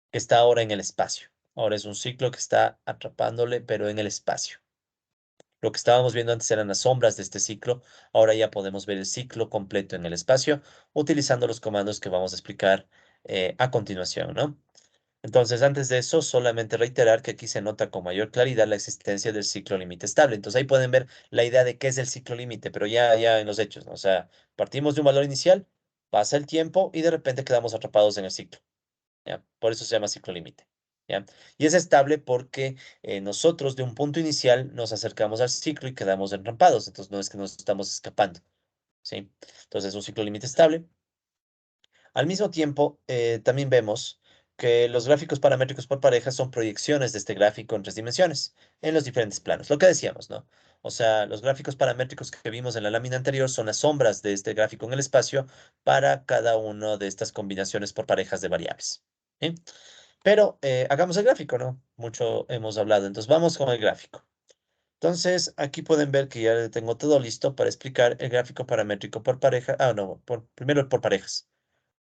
que está ahora en el espacio. Ahora es un ciclo que está atrapándole, pero en el espacio. Lo que estábamos viendo antes eran las sombras de este ciclo. Ahora ya podemos ver el ciclo completo en el espacio utilizando los comandos que vamos a explicar a continuación, ¿no? Entonces, antes de eso, solamente reiterar que aquí se nota con mayor claridad la existencia del ciclo límite estable. Entonces, ahí pueden ver la idea de qué es el ciclo límite, pero ya en los hechos, ¿no? O sea, partimos de un valor inicial, pasa el tiempo y de repente quedamos atrapados en el ciclo. ¿Ya? Por eso se llama ciclo límite. ¿Ya? Y es estable porque nosotros de un punto inicial nos acercamos al ciclo y quedamos entrampados. Entonces, no es que nos estamos escapando. ¿Sí? Entonces, es un ciclo límite estable. Al mismo tiempo, también vemos que los gráficos paramétricos por pareja son proyecciones de este gráfico en 3 dimensiones, en los diferentes planos. Lo que decíamos, ¿no? O sea, los gráficos paramétricos que vimos en la lámina anterior son las sombras de este gráfico en el espacio para cada una de estas combinaciones por parejas de variables. ¿Sí? Pero hagamos el gráfico, ¿no? Mucho hemos hablado, entonces vamos con el gráfico. Entonces, aquí pueden ver que ya tengo todo listo para explicar el gráfico paramétrico por pareja. Ah, no, primero por parejas.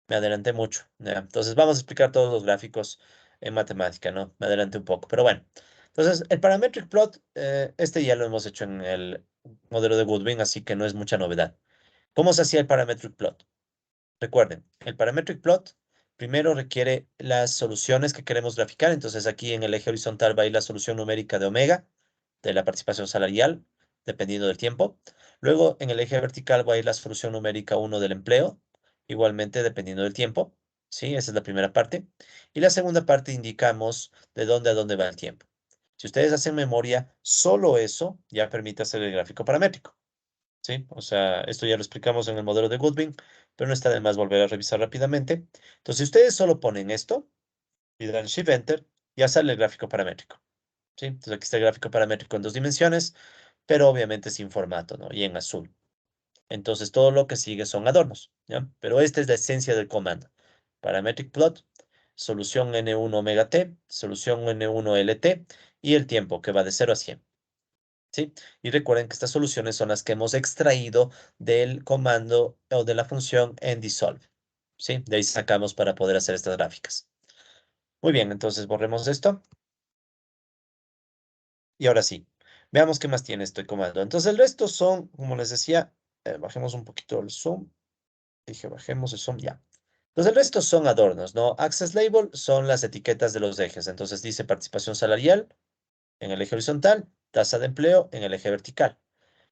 Me adelanté mucho. ¿Ya? Entonces vamos a explicar todos los gráficos en matemática, ¿no? Me adelanté un poco, pero bueno. Entonces, el parametric plot, este ya lo hemos hecho en el modelo de Goodwin, así que no es mucha novedad. ¿Cómo se hacía el parametric plot? Recuerden, el parametric plot primero requiere las soluciones que queremos graficar. Entonces, aquí en el eje horizontal va a ir la solución numérica de omega, de la participación salarial, dependiendo del tiempo. Luego, en el eje vertical va a ir la solución numérica 1 del empleo, igualmente dependiendo del tiempo. ¿Sí? Esa es la primera parte. Y la segunda parte indicamos de dónde a dónde va el tiempo. Si ustedes hacen memoria, solo eso ya permite hacer el gráfico paramétrico. ¿Sí? O sea, esto ya lo explicamos en el modelo de Goodwin, pero no está de más volver a revisar rápidamente. Entonces, si ustedes solo ponen esto y dan Shift Enter, ya sale el gráfico paramétrico. ¿Sí? Entonces, aquí está el gráfico paramétrico en 2 dimensiones, pero obviamente sin formato, ¿no? Y en azul. Entonces, todo lo que sigue son adornos, ¿ya? Pero esta es la esencia del comando. Parametric plot, solución N1 omega t, solución N1 LT y el tiempo que va de 0 a 100. ¿Sí? Y recuerden que estas soluciones son las que hemos extraído del comando o de la función en dissolve. ¿Sí? De ahí sacamos para poder hacer estas gráficas. Muy bien, entonces borremos esto. Y ahora sí, veamos qué más tiene este comando. Entonces el resto son, como les decía, bajemos un poquito el zoom. Dije, bajemos el zoom, ya. Entonces el resto son adornos, ¿no? Access label son las etiquetas de los ejes. Entonces dice participación salarial en el eje horizontal, tasa de empleo en el eje vertical.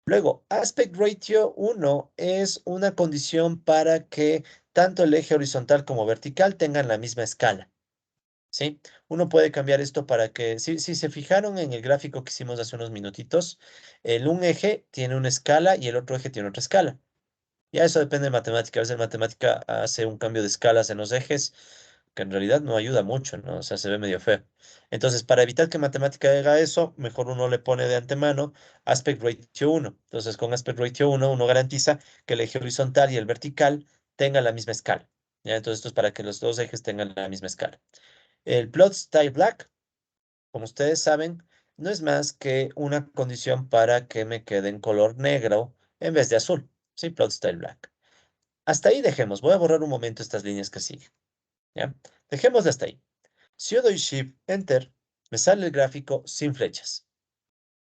Luego, aspect ratio 1 es una condición para que tanto el eje horizontal como vertical tengan la misma escala. ¿Sí? Uno puede cambiar esto para que, si se fijaron en el gráfico que hicimos hace unos minutitos, un eje tiene una escala y el otro eje tiene otra escala. Ya eso depende de matemática. A veces matemática hace un cambio de escalas en los ejes que en realidad no ayuda mucho, ¿no? O sea, se ve medio feo. Entonces, para evitar que matemática haga eso, mejor uno le pone de antemano aspect ratio 1. Entonces, con aspect ratio 1, uno garantiza que el eje horizontal y el vertical tengan la misma escala. ¿Ya? Entonces, esto es para que los dos ejes tengan la misma escala. El plot style black, como ustedes saben, no es más que una condición para que me quede en color negro en vez de azul. Sí, plot style black. Hasta ahí dejemos. Voy a borrar un momento estas líneas que siguen. ¿Ya? Dejemos de hasta ahí. Si yo doy Shift Enter, me sale el gráfico sin flechas.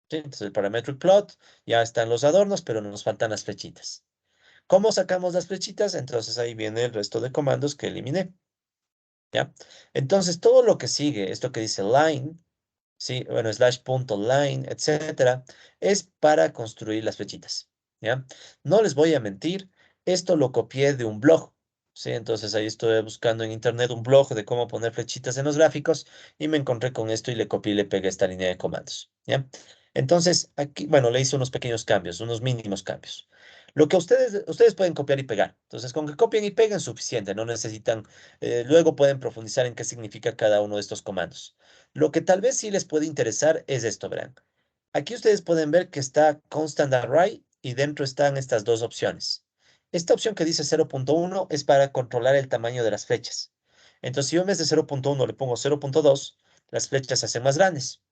¿Sí? Entonces el parametric plot, ya están los adornos, pero nos faltan las flechitas. ¿Cómo sacamos las flechitas? Entonces ahí viene el resto de comandos que eliminé. ¿Ya? Entonces todo lo que sigue, esto que dice line, ¿sí? Bueno, slash punto line, etcétera, es para construir las flechitas. ¿Ya? No les voy a mentir, esto lo copié de un blog. Sí, entonces ahí estoy buscando en internet un blog de cómo poner flechitas en los gráficos y me encontré con esto y le copié y le pegué esta línea de comandos. ¿Ya? Entonces, aquí, bueno, le hice unos pequeños cambios, unos mínimos cambios. Lo que ustedes pueden copiar y pegar. Entonces, con que copien y peguen es suficiente, no necesitan, luego pueden profundizar en qué significa cada uno de estos comandos. Lo que tal vez sí les puede interesar es esto, verán. Aquí ustedes pueden ver que está constant array y dentro están estas dos opciones. Esta opción que dice 0.1 es para controlar el tamaño de las flechas. Entonces, si yo en vez de 0.1 le pongo 0.2, las flechas se hacen más grandes.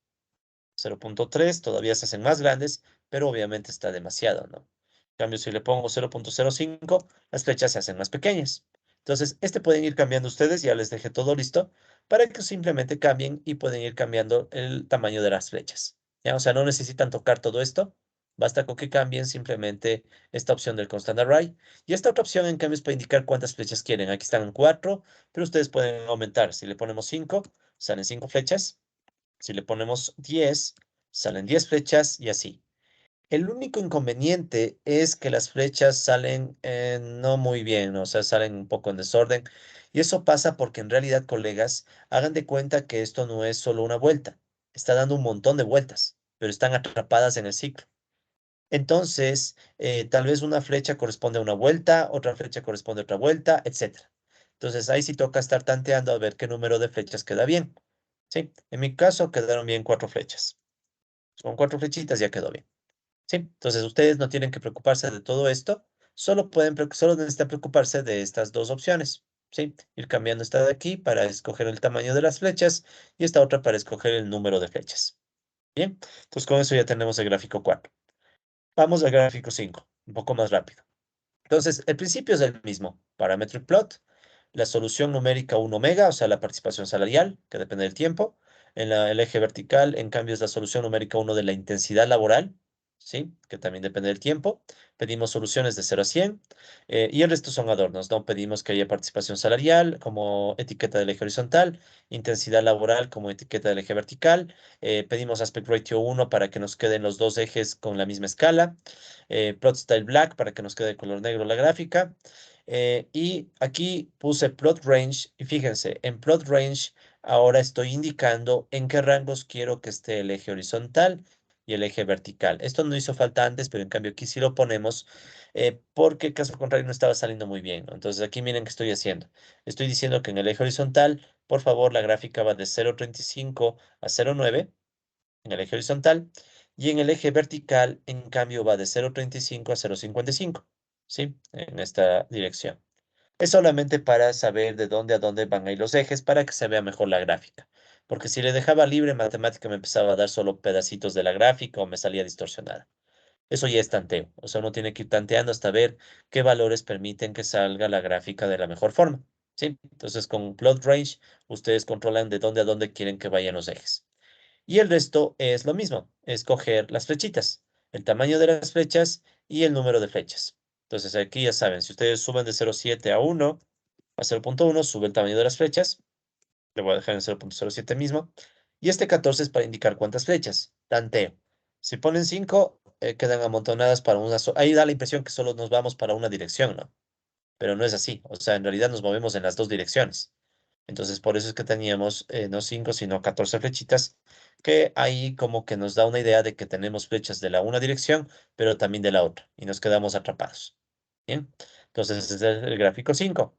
0.3 todavía se hacen más grandes, pero obviamente está demasiado, ¿no? En cambio, si le pongo 0.05, las flechas se hacen más pequeñas. Entonces, este pueden ir cambiando ustedes, ya les dejé todo listo, para que simplemente cambien y pueden ir cambiando el tamaño de las flechas. ¿Ya? O sea, no necesitan tocar todo esto, basta con que cambien simplemente esta opción del constant array. Y esta otra opción, en cambio, es para indicar cuántas flechas quieren. Aquí están 4, pero ustedes pueden aumentar. Si le ponemos 5, salen 5 flechas. Si le ponemos 10, salen 10 flechas y así. El único inconveniente es que las flechas salen no muy bien, ¿no? O sea, salen un poco en desorden. Y eso pasa porque en realidad, colegas, hagan de cuenta que esto no es solo una vuelta. Está dando un montón de vueltas, pero están atrapadas en el ciclo. Entonces, tal vez una flecha corresponde a una vuelta, otra flecha corresponde a otra vuelta, etcétera. Entonces, ahí sí toca estar tanteando a ver qué número de flechas queda bien. Sí, en mi caso quedaron bien 4 flechas. Con 4 flechitas ya quedó bien. Sí, entonces ustedes no tienen que preocuparse de todo esto, solo necesitan preocuparse de estas dos opciones. Sí, ir cambiando esta de aquí para escoger el tamaño de las flechas y esta otra para escoger el número de flechas. Bien, entonces con eso ya tenemos el gráfico 4. Vamos al gráfico 5, un poco más rápido. Entonces, el principio es el mismo. Parametric plot, la solución numérica 1 omega, o sea, la participación salarial, que depende del tiempo. El eje vertical, en cambio, es la solución numérica 1 de la intensidad laboral, ¿sí? Que también depende del tiempo. Pedimos soluciones de 0 a 100, y el resto son adornos. No pedimos que haya participación salarial como etiqueta del eje horizontal, intensidad laboral como etiqueta del eje vertical. Pedimos aspect ratio 1 para que nos queden los dos ejes con la misma escala. Plot style black para que nos quede de color negro la gráfica. Y aquí puse plot range y fíjense, en plot range ahora estoy indicando en qué rangos quiero que esté el eje horizontal y el eje vertical. Esto no hizo falta antes, pero en cambio aquí sí lo ponemos porque caso contrario no estaba saliendo muy bien, ¿no? Entonces aquí miren qué estoy haciendo. Estoy diciendo que en el eje horizontal, por favor, la gráfica va de 0,35 a 0,9 en el eje horizontal, y en el eje vertical, en cambio, va de 0,35 a 0,55, ¿sí? En esta dirección. Es solamente para saber de dónde a dónde van a ir los ejes para que se vea mejor la gráfica. Porque si le dejaba libre, matemática me empezaba a dar solo pedacitos de la gráfica o me salía distorsionada. Eso ya es tanteo. O sea, uno tiene que ir tanteando hasta ver qué valores permiten que salga la gráfica de la mejor forma. ¿Sí? Entonces, con plot range, ustedes controlan de dónde a dónde quieren que vayan los ejes. Y el resto es lo mismo, escoger las flechitas, el tamaño de las flechas y el número de flechas. Entonces aquí ya saben, si ustedes suben de 0,7 a 1, a 0,1, sube el tamaño de las flechas. Le voy a dejar en 0,07 mismo. Y este 14 es para indicar cuántas flechas. Tanteo. Si ponen 5, quedan amontonadas para una sola. Ahí da la impresión que solo nos vamos para una dirección, ¿no? Pero no es así. O sea, en realidad nos movemos en las dos direcciones. Entonces, por eso es que teníamos no 5, sino 14 flechitas, que ahí como que nos da una idea de que tenemos flechas de la una dirección, pero también de la otra, y nos quedamos atrapados. Bien, entonces ese es el gráfico 5.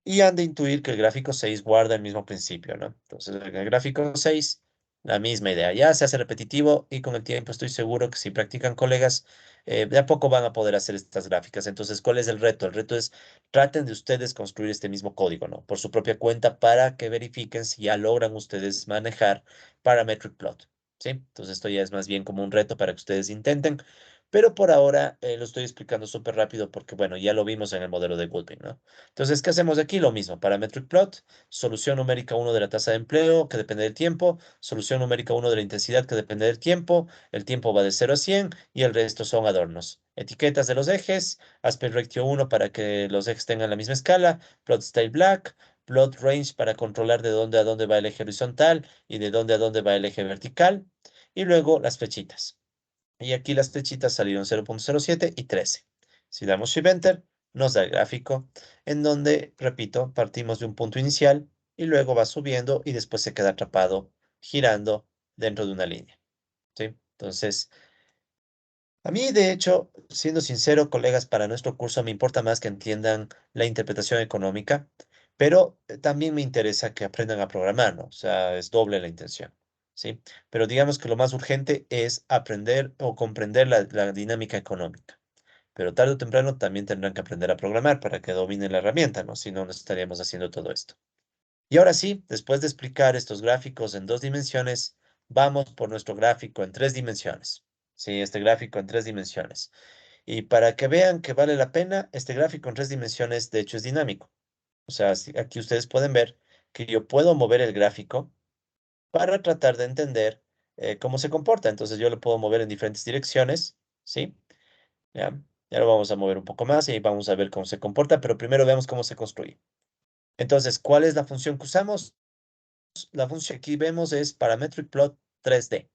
Y han de intuir que el gráfico 6 guarda el mismo principio, ¿no? Entonces, en el gráfico 6, la misma idea. Ya se hace repetitivo y con el tiempo estoy seguro que si practican, colegas, de a poco van a poder hacer estas gráficas. Entonces, ¿cuál es el reto? El reto es traten de ustedes construir este mismo código, ¿no? Por su propia cuenta para que verifiquen si ya logran ustedes manejar parametric plot, ¿sí? Entonces, esto ya es más bien como un reto para que ustedes intenten. Pero por ahora lo estoy explicando súper rápido porque, bueno, ya lo vimos en el modelo de Goodwin, ¿no? Entonces, ¿qué hacemos aquí? Lo mismo, parametric plot, solución numérica 1 de la tasa de empleo, que depende del tiempo, solución numérica 1 de la intensidad, que depende del tiempo, el tiempo va de 0 a 100 y el resto son adornos. Etiquetas de los ejes, aspect ratio 1 para que los ejes tengan la misma escala, plot style black, plot range para controlar de dónde a dónde va el eje horizontal y de dónde a dónde va el eje vertical, y luego las flechitas. Y aquí las flechitas salieron 0,07 y 13. Si damos Shift Enter, nos da el gráfico en donde, repito, partimos de un punto inicial y luego va subiendo y después se queda atrapado girando dentro de una línea. ¿Sí? Entonces, a mí, de hecho, siendo sincero, colegas, para nuestro curso me importa más que entiendan la interpretación económica, pero también me interesa que aprendan a programar, ¿no? O sea, es doble la intención, ¿sí? Pero digamos que lo más urgente es aprender o comprender la dinámica económica. Pero tarde o temprano también tendrán que aprender a programar para que dominen la herramienta, ¿no? Si no, no estaríamos haciendo todo esto. Y ahora sí, después de explicar estos gráficos en dos dimensiones, vamos por nuestro gráfico en tres dimensiones. Sí, este gráfico en tres dimensiones. Y para que vean que vale la pena, este gráfico en tres dimensiones, de hecho, es dinámico. sea, aquí ustedes pueden ver que yo puedo mover el gráfico para tratar de entender cómo se comporta. Entonces yo lo puedo mover en diferentes direcciones, ¿sí? ¿Ya? Ya lo vamos a mover un poco más y vamos a ver cómo se comporta, pero primero veamos cómo se construye. Entonces, ¿cuál es la función que usamos? La función que aquí vemos es Parametric Plot 3D,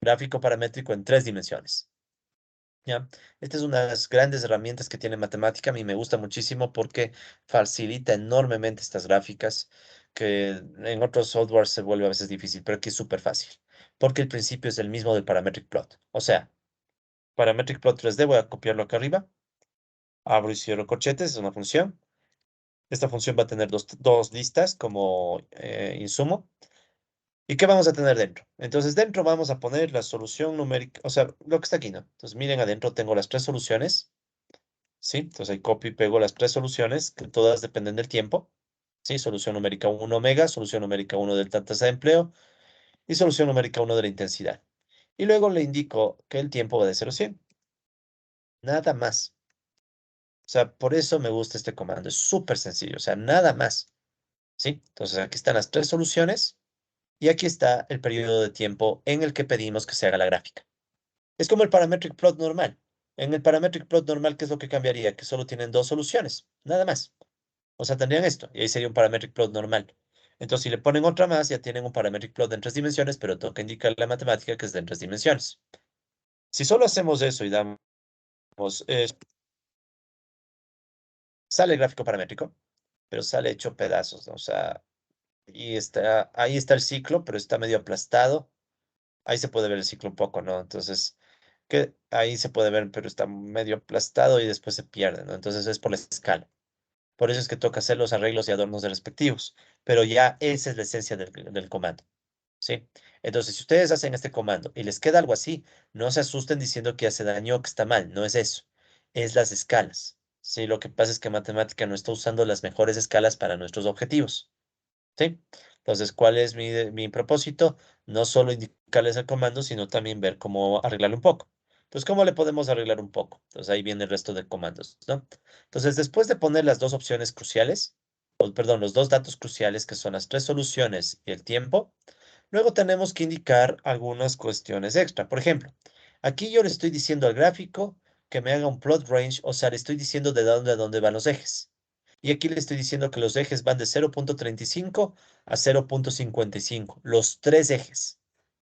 gráfico paramétrico en 3 dimensiones. ¿Ya? Esta es una de las grandes herramientas que tiene matemática. A mí me gusta muchísimo porque facilita enormemente estas gráficas que en otros softwares se vuelve a veces difícil, pero aquí es súper fácil, porque el principio es el mismo del Parametric Plot. O sea, Parametric Plot 3D, voy a copiarlo acá arriba, abro y cierro corchetes, es una función. Esta función va a tener dos listas como insumo. ¿Y qué vamos a tener dentro? Entonces, dentro vamos a poner la solución numérica, o sea, lo que está aquí, ¿no? Entonces, miren, adentro tengo las 3 soluciones, ¿sí? Entonces, ahí copio y pego las 3 soluciones, que todas dependen del tiempo, ¿sí? Solución numérica 1 omega, solución numérica 1 de tasa de empleo y solución numérica 1 de la intensidad. Y luego le indico que el tiempo va de 0 a 100. Nada más. O sea, por eso me gusta este comando. Es súper sencillo, o sea, nada más, ¿sí? Entonces, aquí están las 3 soluciones. Y aquí está el periodo de tiempo en el que pedimos que se haga la gráfica. Es como el parametric plot normal. En el parametric plot normal, ¿qué es lo que cambiaría? Que solo tienen 2 soluciones, nada más. O sea, tendrían esto, y ahí sería un parametric plot normal. Entonces, si le ponen otra más, ya tienen un parametric plot en 3 dimensiones, pero toca indicar la matemática que es de en 3 dimensiones. Si solo hacemos eso y damos, eh, sale el gráfico paramétrico, pero sale hecho pedazos, ¿no? O sea, y está, ahí está el ciclo, pero está medio aplastado. Ahí se puede ver el ciclo un poco, ¿no? Entonces, que ahí se puede ver, pero está medio aplastado y después se pierde, ¿no? Entonces es por la escala. Por eso es que toca hacer los arreglos y adornos de respectivos. Pero ya esa es la esencia del comando, ¿sí? Entonces, si ustedes hacen este comando y les queda algo así, no se asusten diciendo que hace daño o que está mal. No es eso. Es las escalas. Sí, lo que pasa es que matemática no está usando las mejores escalas para nuestros objetivos. ¿Sí? Entonces, ¿cuál es mi propósito? No solo indicarles el comando, sino también ver cómo arreglarlo un poco. Entonces, ¿cómo le podemos arreglar un poco? Entonces, ahí viene el resto de comandos, ¿no? Entonces, después de poner las dos opciones cruciales, o perdón, los dos datos cruciales, que son las 3 soluciones y el tiempo, luego tenemos que indicar algunas cuestiones extra. Por ejemplo, aquí yo le estoy diciendo al gráfico que me haga un plot range, o sea, le estoy diciendo de dónde a dónde van los ejes. Y aquí le estoy diciendo que los ejes van de 0,35 a 0,55. Los 3 ejes.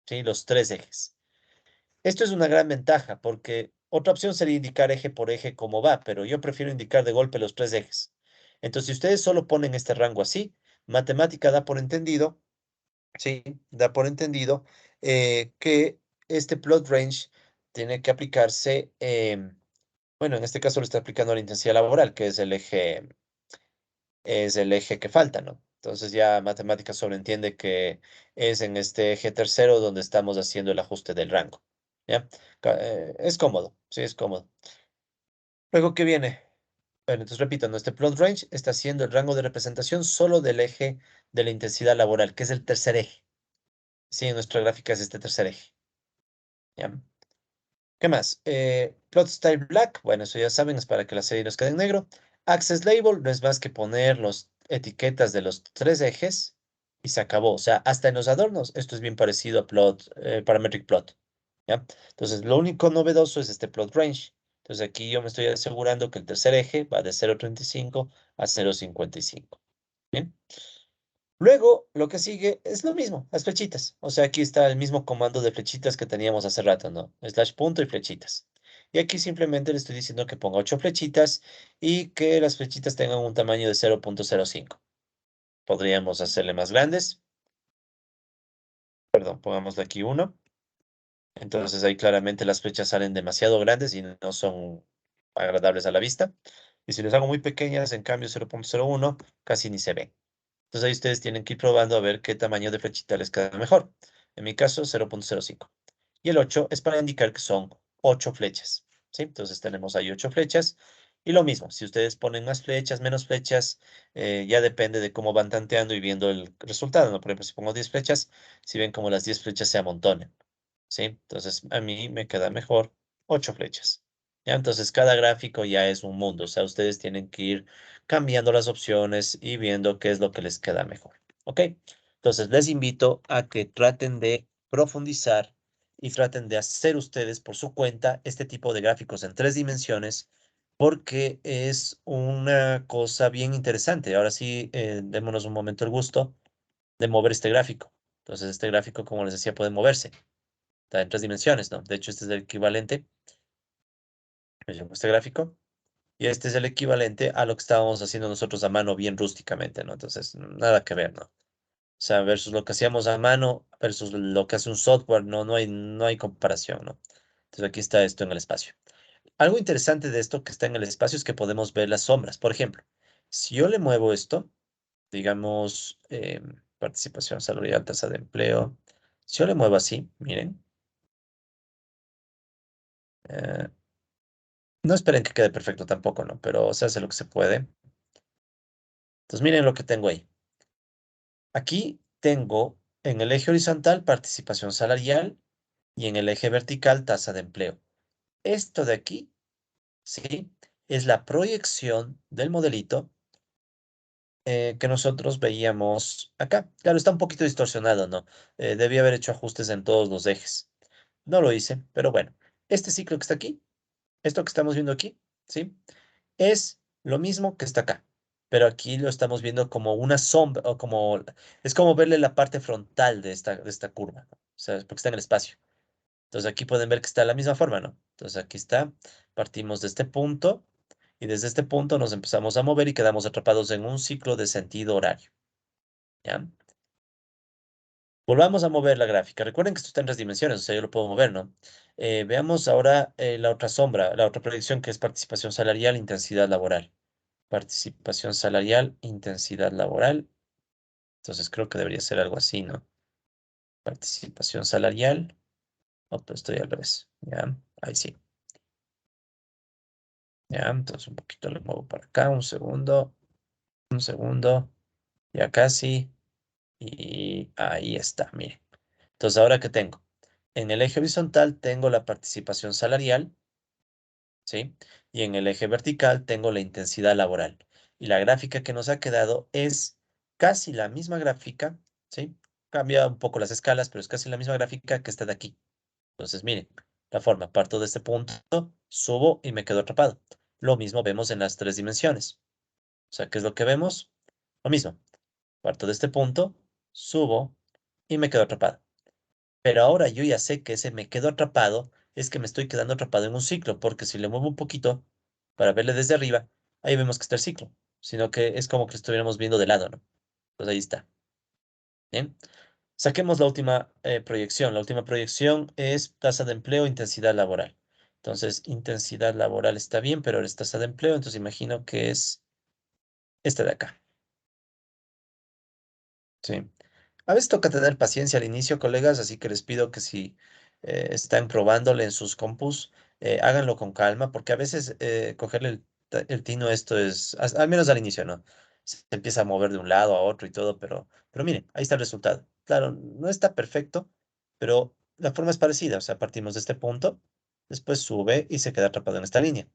¿Sí? Los 3 ejes. Esto es una gran ventaja porque otra opción sería indicar eje por eje cómo va, pero yo prefiero indicar de golpe los 3 ejes. Entonces, si ustedes solo ponen este rango así, matemática da por entendido, ¿sí? Da por entendido que este plot range tiene que aplicarse, bueno, en este caso lo está aplicando a la intensidad laboral, que es el eje que falta, ¿no? Entonces ya matemática sobreentiende que es en este eje tercero donde estamos haciendo el ajuste del rango, ¿ya? Es cómodo, sí, es cómodo. Luego, ¿qué viene? Bueno, entonces repito, nuestro plot range está haciendo el rango de representación solo del eje de la intensidad laboral, que es el tercer eje. Sí, en nuestra gráfica es este tercer eje, ¿ya? ¿Qué más? Plot Style Black, bueno, eso ya saben, es para que la serie nos quede en negro. Access Label no es más que poner las etiquetas de los 3 ejes y se acabó. O sea, hasta en los adornos, esto es bien parecido a Plot, Parametric Plot. ¿Ya? Entonces, lo único novedoso es este Plot Range. Entonces, aquí yo me estoy asegurando que el tercer eje va de 0,35 a 0,55. ¿Bien? Luego, lo que sigue es lo mismo, las flechitas. O sea, aquí está el mismo comando de flechitas que teníamos hace rato, ¿no? Slash punto y flechitas. Y aquí simplemente le estoy diciendo que ponga 8 flechitas y que las flechitas tengan un tamaño de 0,05. Podríamos hacerle más grandes. Perdón, pongámosle aquí 1. Entonces ahí claramente las flechas salen demasiado grandes y no son agradables a la vista. Y si les hago muy pequeñas, en cambio 0,01, casi ni se ven. Entonces ahí ustedes tienen que ir probando a ver qué tamaño de flechita les queda mejor. En mi caso, 0,05. Y el 8 es para indicar que son 8 flechas. ¿Sí? Entonces tenemos ahí 8 flechas. Y lo mismo, si ustedes ponen más flechas, menos flechas, ya depende de cómo van tanteando y viendo el resultado, ¿no? Por ejemplo, si pongo 10 flechas, si ven como las 10 flechas se amontonan. ¿Sí? Entonces a mí me queda mejor 8 flechas. ¿Ya? Entonces, cada gráfico ya es un mundo. O sea, ustedes tienen que ir cambiando las opciones y viendo qué es lo que les queda mejor. ¿Ok? Entonces, les invito a que traten de profundizar y traten de hacer ustedes por su cuenta este tipo de gráficos en 3 dimensiones porque es una cosa bien interesante. Ahora sí, démonos un momento el gusto de mover este gráfico. Entonces, este gráfico, como les decía, puede moverse. Está en 3 dimensiones, ¿no? De hecho, este es el equivalente. Me llamo este gráfico. Y este es el equivalente a lo que estábamos haciendo nosotros a mano bien rústicamente, ¿no? Entonces, nada que ver, ¿no? O sea, versus lo que hacíamos a mano versus lo que hace un software, no hay comparación, ¿no? Entonces, aquí está esto en el espacio. Algo interesante de esto que está en el espacio es que podemos ver las sombras. Por ejemplo, si yo le muevo esto, digamos, participación salarial, tasa de empleo. Si yo le muevo así, miren, eh, no esperen que quede perfecto tampoco, ¿no? Pero se hace lo que se puede. Entonces, miren lo que tengo ahí. Aquí tengo en el eje horizontal participación salarial y en el eje vertical tasa de empleo. Esto de aquí, ¿sí? Es la proyección del modelito que nosotros veíamos acá. Claro, está un poquito distorsionado, ¿no? Debí haber hecho ajustes en todos los ejes. No lo hice, pero bueno. Este ciclo que está aquí, esto que estamos viendo aquí, ¿sí? Es lo mismo que está acá, pero aquí lo estamos viendo como una sombra, o como, es como verle la parte frontal de esta curva, ¿no? O sea, porque está en el espacio. Entonces aquí pueden ver que está de la misma forma, ¿no? Entonces aquí está, partimos de este punto y desde este punto nos empezamos a mover y quedamos atrapados en un ciclo de sentido horario, ¿ya? Volvamos a mover la gráfica. Recuerden que esto está en 3 dimensiones, o sea, yo lo puedo mover, ¿no? Veamos ahora la otra sombra, la otra proyección que es participación salarial, intensidad laboral. Participación salarial, intensidad laboral. Entonces creo que debería ser algo así, ¿no? Participación salarial. Oh, pero estoy al revés. Ya, ahí sí. Ya, entonces un poquito le muevo para acá. Un segundo. Un segundo. Ya casi. Y ahí está, miren. Entonces, ¿ahora qué tengo? En el eje horizontal tengo la participación salarial, ¿sí? Y en el eje vertical tengo la intensidad laboral. Y la gráfica que nos ha quedado es casi la misma gráfica, ¿sí? Cambia un poco las escalas, pero es casi la misma gráfica que esta de aquí. Entonces, miren, la forma, parto de este punto, subo y me quedo atrapado. Lo mismo vemos en las 3 dimensiones. O sea, ¿qué es lo que vemos? Lo mismo, parto de este punto, subo y me quedo atrapado. Pero ahora yo ya sé que ese me quedo atrapado es que me estoy quedando atrapado en un ciclo, porque si le muevo un poquito para verle desde arriba, ahí vemos que está el ciclo, sino que es como que lo estuviéramos viendo de lado, ¿no? Pues ahí está. Bien. Saquemos la última proyección. La última proyección es tasa de empleo, intensidad laboral. Entonces, intensidad laboral está bien, pero ahora es tasa de empleo, entonces imagino que es esta de acá. Sí. A veces toca tener paciencia al inicio, colegas, así que les pido que si están probándole en sus compus, háganlo con calma, porque a veces cogerle el tino esto es, al menos al inicio, ¿no? Se empieza a mover de un lado a otro y todo, pero miren, ahí está el resultado. Claro, no está perfecto, pero la forma es parecida, o sea, partimos de este punto, después sube y se queda atrapado en esta línea.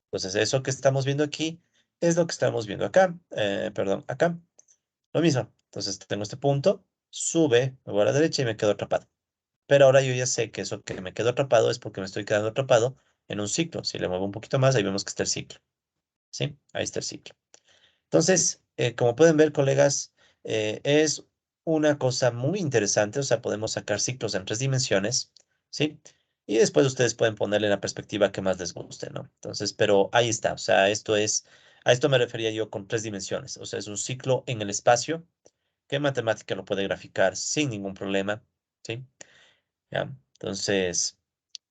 Entonces, eso que estamos viendo aquí es lo que estamos viendo acá, perdón, acá. Lo mismo. Entonces tengo este punto, sube, me voy a la derecha y me quedo atrapado. Pero ahora yo ya sé que eso que me quedo atrapado es porque me estoy quedando atrapado en un ciclo. Si le muevo un poquito más, ahí vemos que está el ciclo. ¿Sí? Ahí está el ciclo. Entonces, como pueden ver, colegas, es una cosa muy interesante. O sea, podemos sacar ciclos en 3 dimensiones. ¿Sí? Y después ustedes pueden ponerle la perspectiva que más les guste, ¿no? Entonces, pero ahí está. O sea, a esto me refería yo con 3 dimensiones. O sea, es un ciclo en el espacio que matemática lo puede graficar sin ningún problema, ¿sí? ¿Ya? Entonces,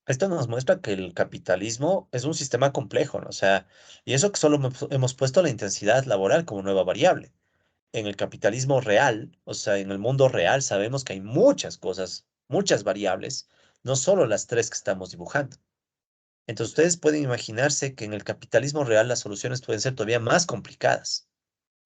esto nos muestra que el capitalismo es un sistema complejo, ¿no? O sea, y eso que solo hemos puesto la intensidad laboral como nueva variable. En el capitalismo real, o sea, en el mundo real, sabemos que hay muchas cosas, muchas variables, no solo las 3 que estamos dibujando. Entonces, ustedes pueden imaginarse que en el capitalismo real las soluciones pueden ser todavía más complicadas.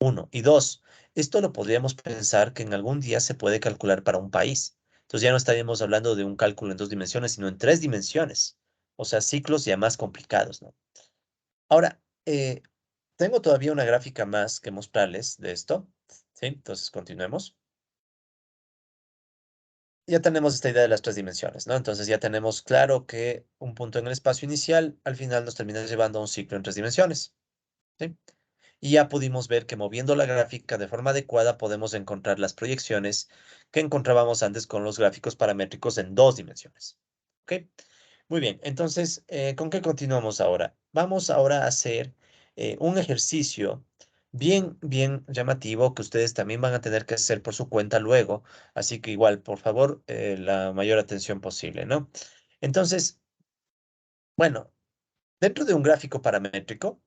Uno. Y dos, esto lo podríamos pensar que en algún día se puede calcular para un país. Entonces ya no estaríamos hablando de un cálculo en 2 dimensiones, sino en 3 dimensiones. o sea, ciclos ya más complicados, ¿no? Ahora, tengo todavía una gráfica más que mostrarles de esto, ¿sí? Entonces, continuemos. Ya tenemos esta idea de las tres dimensiones, ¿no? Entonces ya tenemos claro que un punto en el espacio inicial al final nos termina llevando a un ciclo en tres dimensiones, ¿sí? Y ya pudimos ver que moviendo la gráfica de forma adecuada podemos encontrar las proyecciones que encontrábamos antes con los gráficos paramétricos en dos dimensiones. ¿Ok? Muy bien, entonces, ¿con qué continuamos ahora? Vamos ahora a hacer un ejercicio bien llamativo que ustedes también van a tener que hacer por su cuenta luego, así que igual, por favor, la mayor atención posible, ¿no? Entonces, bueno, dentro de un gráfico paramétrico,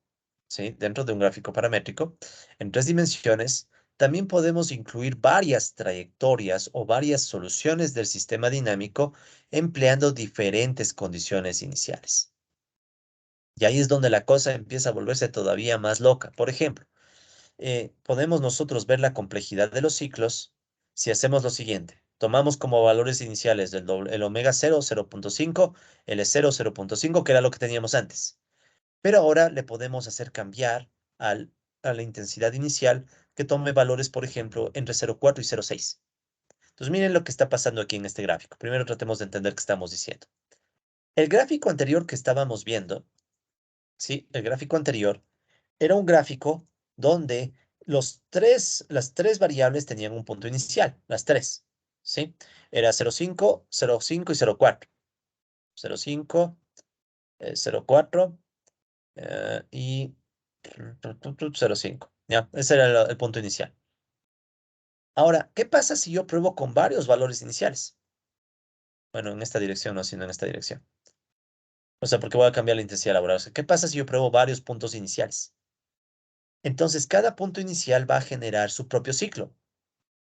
¿sí? Dentro de un gráfico paramétrico, en tres dimensiones, también podemos incluir varias trayectorias o varias soluciones del sistema dinámico empleando diferentes condiciones iniciales. Y ahí es donde la cosa empieza a volverse todavía más loca. Por ejemplo, podemos nosotros ver la complejidad de los ciclos si hacemos lo siguiente. Tomamos como valores iniciales el omega 0, 0.5, L0, 0.5, que era lo que teníamos antes. Pero ahora le podemos hacer cambiar a la intensidad inicial que tome valores, por ejemplo, entre 0,4 y 0,6. Entonces miren lo que está pasando aquí en este gráfico. Primero tratemos de entender qué estamos diciendo. El gráfico anterior que estábamos viendo, ¿sí? El gráfico anterior era un gráfico donde las tres variables tenían un punto inicial, las tres, ¿sí? Era 0,5, 0,5 y 0,4. 0,5, 0,4 y 0,5. Ya, ese era el punto inicial. Ahora, ¿qué pasa si yo pruebo con varios valores iniciales? Bueno, en esta dirección no, sino en esta dirección. O sea, porque voy a cambiar la intensidad laboral. O sea, ¿qué pasa si yo pruebo varios puntos iniciales? Entonces, cada punto inicial va a generar su propio ciclo.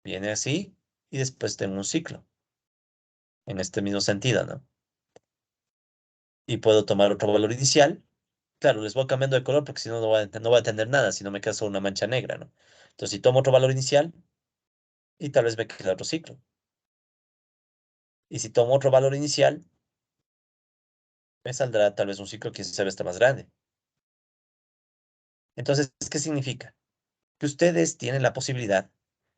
Viene así y después tengo un ciclo. En este mismo sentido, ¿no? Y puedo tomar otro valor inicial. Claro, les voy cambiando de color porque si no, no voy a entender nada, si no me queda solo una mancha negra, ¿no? Entonces, si tomo otro valor inicial y tal vez me queda otro ciclo. Y si tomo otro valor inicial, me saldrá tal vez un ciclo que se está más grande. Entonces, ¿qué significa? Que ustedes tienen la posibilidad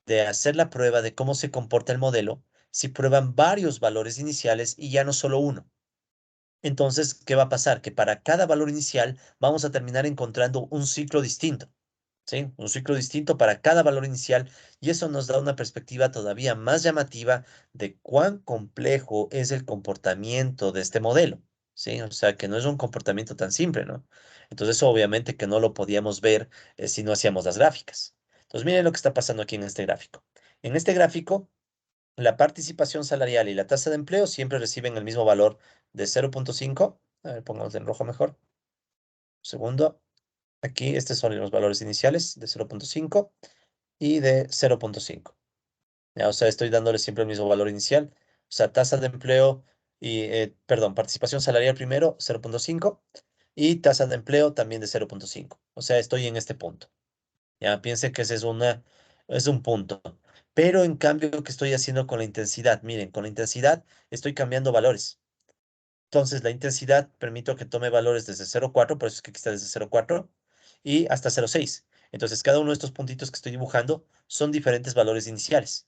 de hacer la prueba de cómo se comporta el modelo si prueban varios valores iniciales y ya no solo uno. Entonces, ¿qué va a pasar? Que para cada valor inicial vamos a terminar encontrando un ciclo distinto, ¿sí? Un ciclo distinto para cada valor inicial y eso nos da una perspectiva todavía más llamativa de cuán complejo es el comportamiento de este modelo, ¿sí? O sea, que no es un comportamiento tan simple, ¿no? Entonces, eso obviamente que no lo podíamos ver si no hacíamos las gráficas. Entonces, miren lo que está pasando aquí en este gráfico. En este gráfico, la participación salarial y la tasa de empleo siempre reciben el mismo valor de 0,5. A ver, pongamos en rojo mejor. Segundo, aquí estos son los valores iniciales de 0,5 y de 0,5. Ya, o sea, estoy dándole siempre el mismo valor inicial. O sea, tasa de empleo perdón, participación salarial primero, 0,5 y tasa de empleo también de 0,5. O sea, estoy en este punto. Ya, piensen que ese es un punto. Pero en cambio, ¿qué estoy haciendo con la intensidad? Miren, con la intensidad estoy cambiando valores. Entonces, la intensidad permito que tome valores desde 0,4, por eso es que aquí está desde 0,4, y hasta 0,6. Entonces, cada uno de estos puntitos que estoy dibujando son diferentes valores iniciales.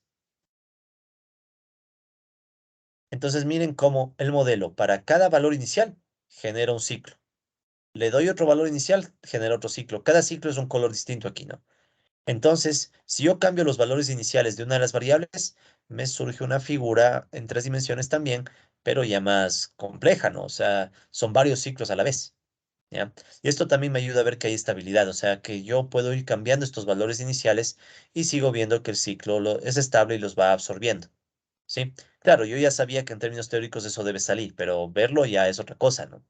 Entonces, miren cómo el modelo para cada valor inicial genera un ciclo. Le doy otro valor inicial, genera otro ciclo. Cada ciclo es un color distinto aquí, ¿no? Entonces, si yo cambio los valores iniciales de una de las variables, me surge una figura en tres dimensiones también, pero ya más compleja, ¿no? O sea, son varios ciclos a la vez, ¿ya? Y esto también me ayuda a ver que hay estabilidad, o sea, que yo puedo ir cambiando estos valores iniciales y sigo viendo que el ciclo es estable y los va absorbiendo, ¿sí? Claro, yo ya sabía que en términos teóricos eso debe salir, pero verlo ya es otra cosa, ¿no?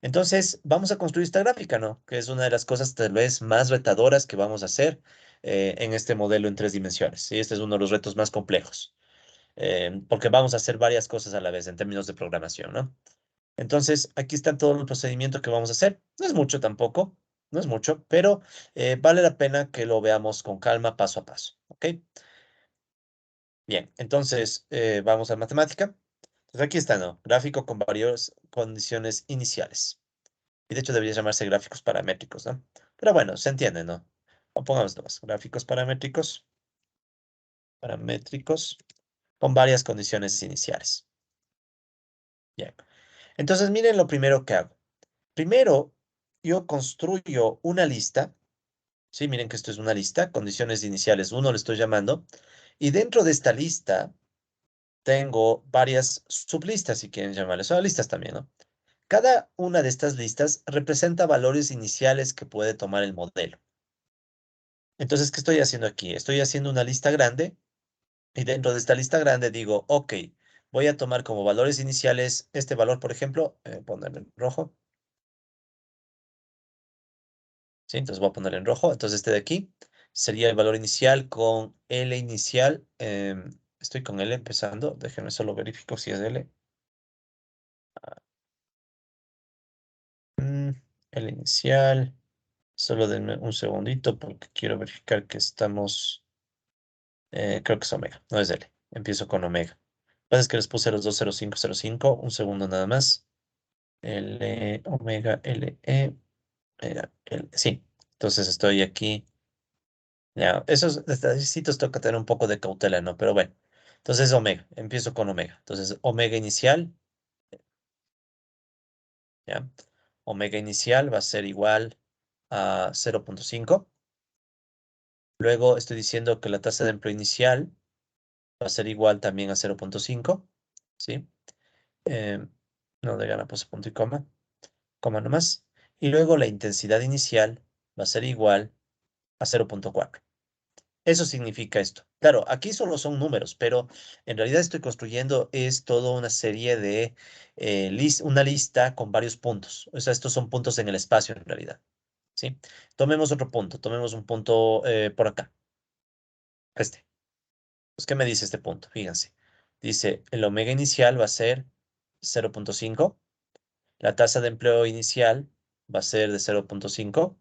Entonces, vamos a construir esta gráfica, ¿no? Que es una de las cosas tal vez más retadoras que vamos a hacer en este modelo en tres dimensiones. ¿Sí? Este es uno de los retos más complejos, porque vamos a hacer varias cosas a la vez en términos de programación, ¿no? Entonces, aquí está todo el procedimiento que vamos a hacer. No es mucho tampoco, no es mucho, pero vale la pena que lo veamos con calma, paso a paso, ¿ok? Bien, entonces vamos a matemática. Pues aquí está, ¿no? Gráfico con varias condiciones iniciales. Y de hecho debería llamarse gráficos paramétricos, ¿no? Pero bueno, se entiende, ¿no? O pongamos nomás, gráficos paramétricos con varias condiciones iniciales. Bien. Entonces, miren lo primero que hago. Primero, yo construyo una lista. Sí, miren que esto es una lista, condiciones iniciales uno le estoy llamando. Y dentro de esta lista tengo varias sublistas, si quieren llamarles, o listas también, ¿no? Cada una de estas listas representa valores iniciales que puede tomar el modelo. Entonces, ¿qué estoy haciendo aquí? Estoy haciendo una lista grande y dentro de esta lista grande digo, ok, voy a tomar como valores iniciales este valor, por ejemplo, ponerlo en rojo. Sí, entonces voy a ponerlo en rojo. Entonces este de aquí sería el valor inicial con L inicial. Estoy con L empezando. Déjenme solo verifico si es L. Mm, L inicial. Solo denme un segundito porque quiero verificar que estamos. Creo que es omega, no es L. Empiezo con omega. Lo que pasa es que les puse los 20505. Un segundo nada más. L, omega, L, E. Sí. Entonces estoy aquí. Ya, esos detallitos toca tener un poco de cautela, ¿no? Pero bueno. Entonces omega. Empiezo con omega. Entonces omega inicial, ¿ya? Omega inicial va a ser igual a 0,5. Luego estoy diciendo que la tasa de empleo inicial va a ser igual también a 0,5, ¿sí? Eh, no de gana, puse punto y coma nomás. Y luego la intensidad inicial va a ser igual a 0,4. Eso significa esto. Claro, aquí solo son números, pero en realidad estoy construyendo es toda una serie de una lista con varios puntos. O sea, estos son puntos en el espacio en realidad. ¿Sí? Tomemos otro punto. Tomemos un punto por acá. Este. Pues, ¿qué me dice este punto? Fíjense. Dice, el omega inicial va a ser 0,5. La tasa de empleo inicial va a ser de 0,5.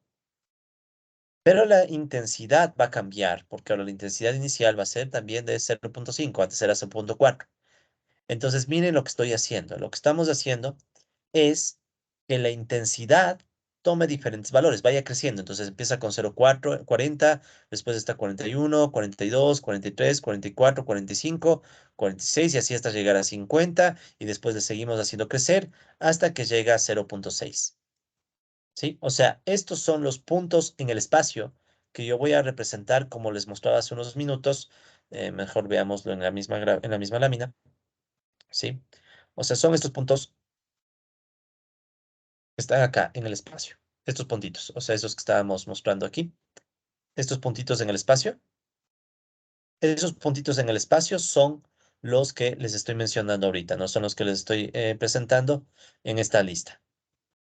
Pero la intensidad va a cambiar, porque ahora la intensidad inicial va a ser también de 0,5, antes era 0,4. Entonces, miren lo que estoy haciendo. Lo que estamos haciendo es que la intensidad tome diferentes valores, vaya creciendo. Entonces empieza con 0,4, 40, después está 41, 42, 43, 44, 45, 46 y así hasta llegar a 50 y después le seguimos haciendo crecer hasta que llega a 0,6. ¿Sí? O sea, estos son los puntos en el espacio que yo voy a representar como les mostraba hace unos minutos. Mejor veámoslo en en la misma lámina. ¿Sí? O sea, son estos puntos que están acá en el espacio. Estos puntitos, o sea, esos que estábamos mostrando aquí. Estos puntitos en el espacio. Esos puntitos en el espacio son los que les estoy mencionando ahorita, no son los que les estoy presentando en esta lista.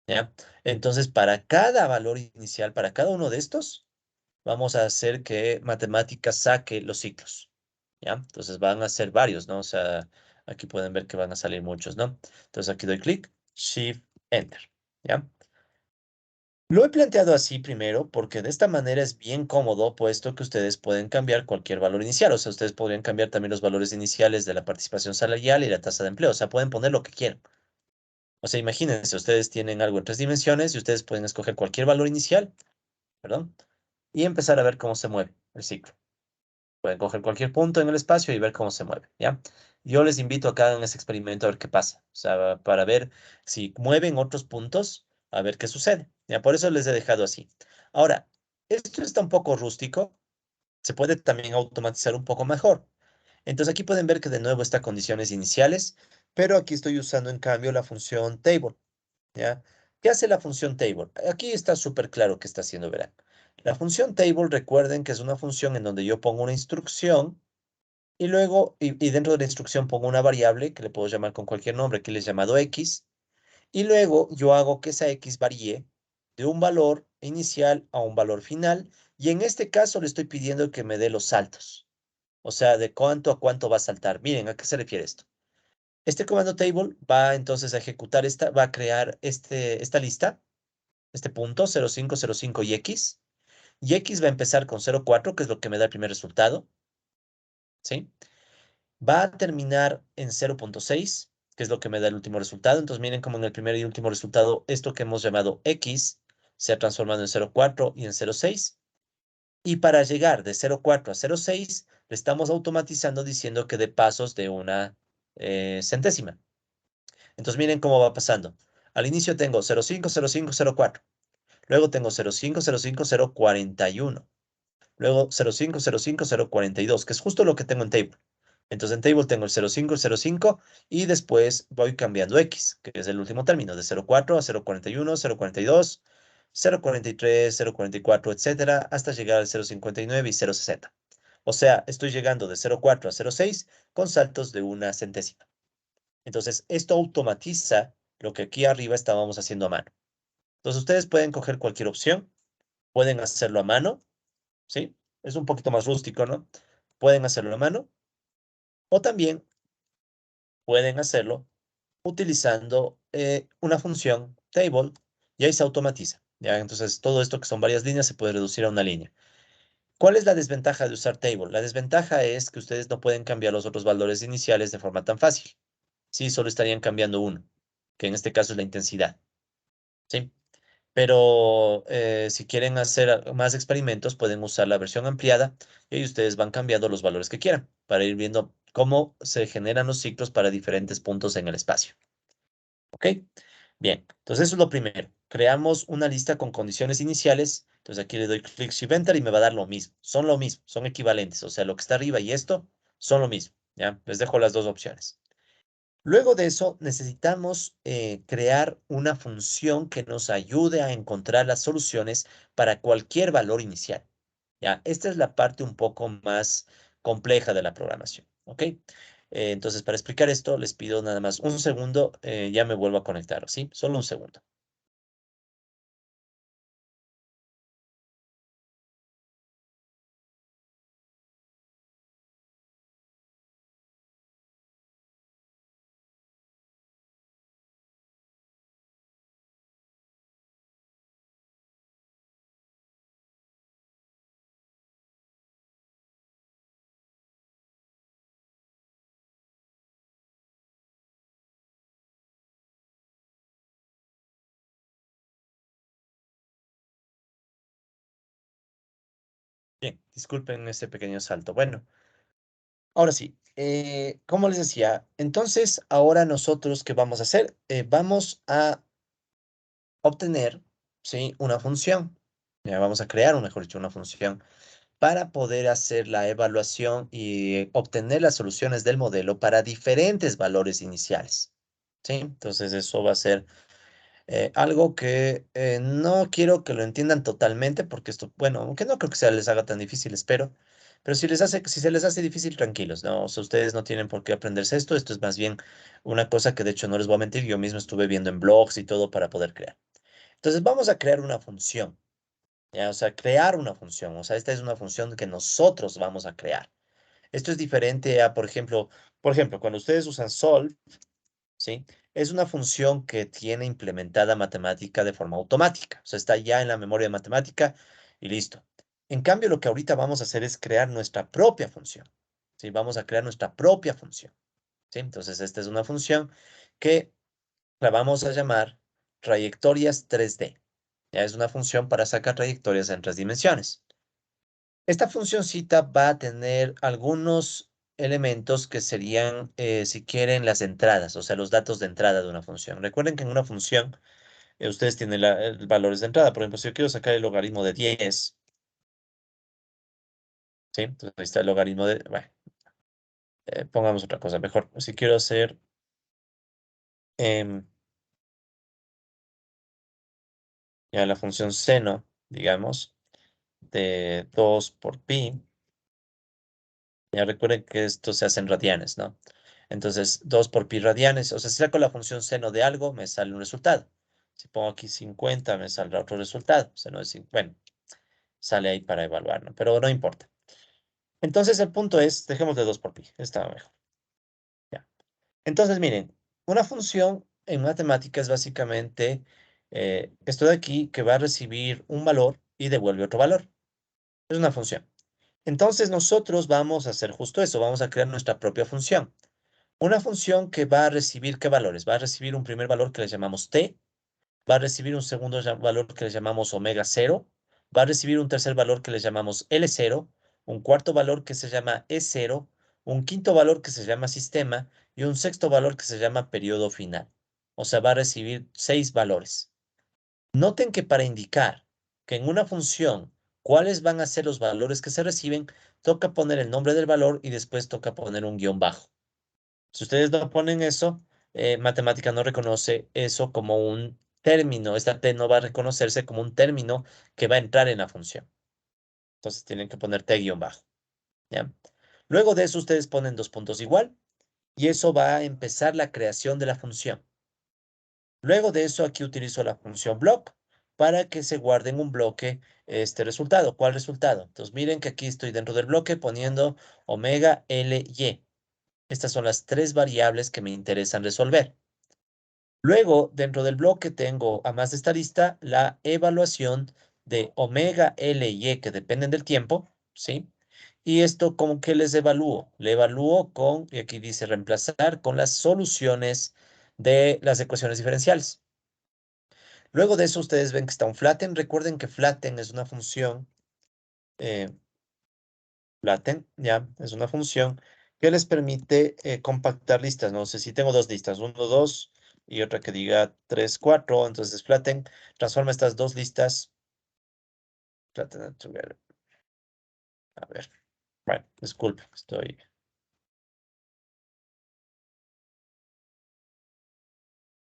¿Ya? Entonces, para cada valor inicial, para cada uno de estos, vamos a hacer que matemáticas saque los ciclos. ¿Ya? Entonces van a ser varios, ¿no? O sea, aquí pueden ver que van a salir muchos, ¿no? Entonces aquí doy clic, Shift, Enter. ¿Ya? Lo he planteado así primero porque de esta manera es bien cómodo, puesto que ustedes pueden cambiar cualquier valor inicial. O sea, ustedes podrían cambiar también los valores iniciales de la participación salarial y la tasa de empleo. O sea, pueden poner lo que quieran. O sea, imagínense, ustedes tienen algo en tres dimensiones y ustedes pueden escoger cualquier valor inicial, perdón, y empezar a ver cómo se mueve el ciclo. Pueden coger cualquier punto en el espacio y ver cómo se mueve, ¿ya? Yo les invito a que hagan ese experimento a ver qué pasa. O sea, para ver si mueven otros puntos, a ver qué sucede. Ya, por eso les he dejado así. Ahora, esto está un poco rústico. Se puede también automatizar un poco mejor. Entonces aquí pueden ver que de nuevo está condiciones iniciales, pero aquí estoy usando en cambio la función table, ¿ya? ¿Qué hace la función table? Aquí está súper claro qué está haciendo, verán. La función table, recuerden que es una función en donde yo pongo una instrucción y luego, y dentro de la instrucción pongo una variable que le puedo llamar con cualquier nombre, que le he llamado x, y luego yo hago que esa x varíe de un valor inicial a un valor final, y en este caso le estoy pidiendo que me dé los saltos, o sea, de cuánto a cuánto va a saltar. Miren, ¿a qué se refiere esto? Este comando table va entonces a ejecutar va a crear esta lista, este punto 0505 y x va a empezar con 04, que es lo que me da el primer resultado, ¿sí? Va a terminar en 0,6, que es lo que me da el último resultado. Entonces miren cómo en el primer y último resultado, esto que hemos llamado X se ha transformado en 0,4 y en 0,6. Y para llegar de 0,4 a 0,6, le estamos automatizando diciendo que de pasos de una centésima. Entonces miren cómo va pasando. Al inicio tengo 0,5, 0,5, 0,4. Luego tengo 0,5, 0,5, 0,41. Luego 0,5, 0,5, 0,42, que es justo lo que tengo en table. Entonces en table tengo el 0,5, el 0,5 y después voy cambiando X, que es el último término, de 0,4 a 0,41, 0,42, 0,43, 0,44, etcétera, hasta llegar al 0,59 y 0,60. O sea, estoy llegando de 0,4 a 0,6 con saltos de una centésima. Entonces, esto automatiza lo que aquí arriba estábamos haciendo a mano. Entonces, ustedes pueden coger cualquier opción, pueden hacerlo a mano, ¿sí? Es un poquito más rústico, ¿no? Pueden hacerlo a mano o también pueden hacerlo utilizando una función table y ahí se automatiza. ¿Ya? Entonces, todo esto que son varias líneas se puede reducir a una línea. ¿Cuál es la desventaja de usar table? La desventaja es que ustedes no pueden cambiar los otros valores iniciales de forma tan fácil. Sí, solo estarían cambiando uno, que en este caso es la intensidad. ¿Sí? Pero si quieren hacer más experimentos, pueden usar la versión ampliada y ahí ustedes van cambiando los valores que quieran para ir viendo cómo se generan los ciclos para diferentes puntos en el espacio. ¿Ok? Bien, entonces eso es lo primero. Creamos una lista con condiciones iniciales. Entonces aquí le doy clic Shift Enter y me va a dar lo mismo. Son lo mismo, son equivalentes. O sea, lo que está arriba y esto son lo mismo. ¿Ya? Les dejo las dos opciones. Luego de eso, necesitamos crear una función que nos ayude a encontrar las soluciones para cualquier valor inicial. ¿Ya? Esta es la parte un poco más compleja de la programación. ¿Ok? Entonces, para explicar esto, les pido nada más un segundo. Ya me vuelvo a conectar, ¿sí? Solo un segundo. Bien, disculpen este pequeño salto. Bueno, ahora sí, como les decía, entonces ahora nosotros, ¿qué vamos a hacer? Vamos a obtener, ¿sí? Una función. Ya vamos a crear, o mejor dicho, una función para poder hacer la evaluación y obtener las soluciones del modelo para diferentes valores iniciales. ¿Sí? Entonces eso va a ser algo que no quiero que lo entiendan totalmente porque esto, bueno, aunque no creo que se les haga tan difícil, espero. Pero si se les hace difícil, tranquilos, ¿no? O sea, ustedes no tienen por qué aprenderse esto. Esto es más bien una cosa que de hecho no les voy a mentir, yo mismo estuve viendo en blogs y todo para poder crear. Entonces vamos a crear una función, ¿ya? O sea, crear una función. O sea, esta es una función que nosotros vamos a crear. Esto es diferente a, por ejemplo, cuando ustedes usan solve, ¿sí? Es una función que tiene implementada matemática de forma automática. O sea, está ya en la memoria de matemática y listo. En cambio, lo que ahorita vamos a hacer es crear nuestra propia función, ¿sí? Vamos a crear nuestra propia función, ¿sí? Entonces, esta es una función que la vamos a llamar trayectorias 3D. Ya es una función para sacar trayectorias en 3 dimensiones. Esta funcioncita va a tener algunos elementos que serían, si quieren, las entradas, o sea, los datos de entrada de una función. Recuerden que en una función ustedes tienen valores de entrada. Por ejemplo, si yo quiero sacar el logaritmo de 10, ¿sí? Entonces ahí está el logaritmo de, bueno, pongamos otra cosa mejor. Si quiero hacer em, ya la función seno, digamos, de 2 por pi. Ya recuerden que esto se hace en radianes, ¿no? Entonces, 2 por pi radianes. O sea, si saco la función seno de algo, me sale un resultado. Si pongo aquí 50, me saldrá otro resultado. Seno de bueno, sale ahí para evaluar, ¿no? Pero no importa. Entonces, el punto es, dejemos de 2 por pi. Está mejor. Ya. Entonces, miren, una función en matemáticas es básicamente esto de aquí que va a recibir un valor y devuelve otro valor. Es una función. Entonces, nosotros vamos a hacer justo eso. Vamos a crear nuestra propia función. Una función que va a recibir, ¿qué valores? Va a recibir un primer valor que le llamamos t, va a recibir un segundo valor que le llamamos omega 0, va a recibir un tercer valor que le llamamos L0, un cuarto valor que se llama E0, un quinto valor que se llama sistema y un sexto valor que se llama periodo final. O sea, va a recibir 6 valores. Noten que para indicar que en una función cuáles van a ser los valores que se reciben, toca poner el nombre del valor y después toca poner un guión bajo. Si ustedes no ponen eso, matemática no reconoce eso como un término. Esta T no va a reconocerse como un término que va a entrar en la función. Entonces tienen que poner T guión bajo. ¿Ya? Luego de eso, ustedes ponen dos puntos igual y eso va a empezar la creación de la función. Luego de eso, aquí utilizo la función block para que se guarde en un bloque este resultado. ¿Cuál resultado? Entonces miren que aquí estoy dentro del bloque poniendo omega L, Y. Estas son las tres variables que me interesan resolver. Luego, dentro del bloque tengo, a más de esta lista, la evaluación de omega L y E que dependen del tiempo, ¿sí? Y esto, ¿cómo que les evalúo? Le evalúo con, y aquí dice reemplazar, con las soluciones de las ecuaciones diferenciales. Luego de eso, ustedes ven que está un flatten. Recuerden que flatten es una función, eh, flatten, ya, es una función que les permite compactar listas. No sé si tengo dos listas, uno, dos, y otra que diga 3, 4. Entonces, flatten transforma estas dos listas. Flatten together. A ver, bueno, disculpe,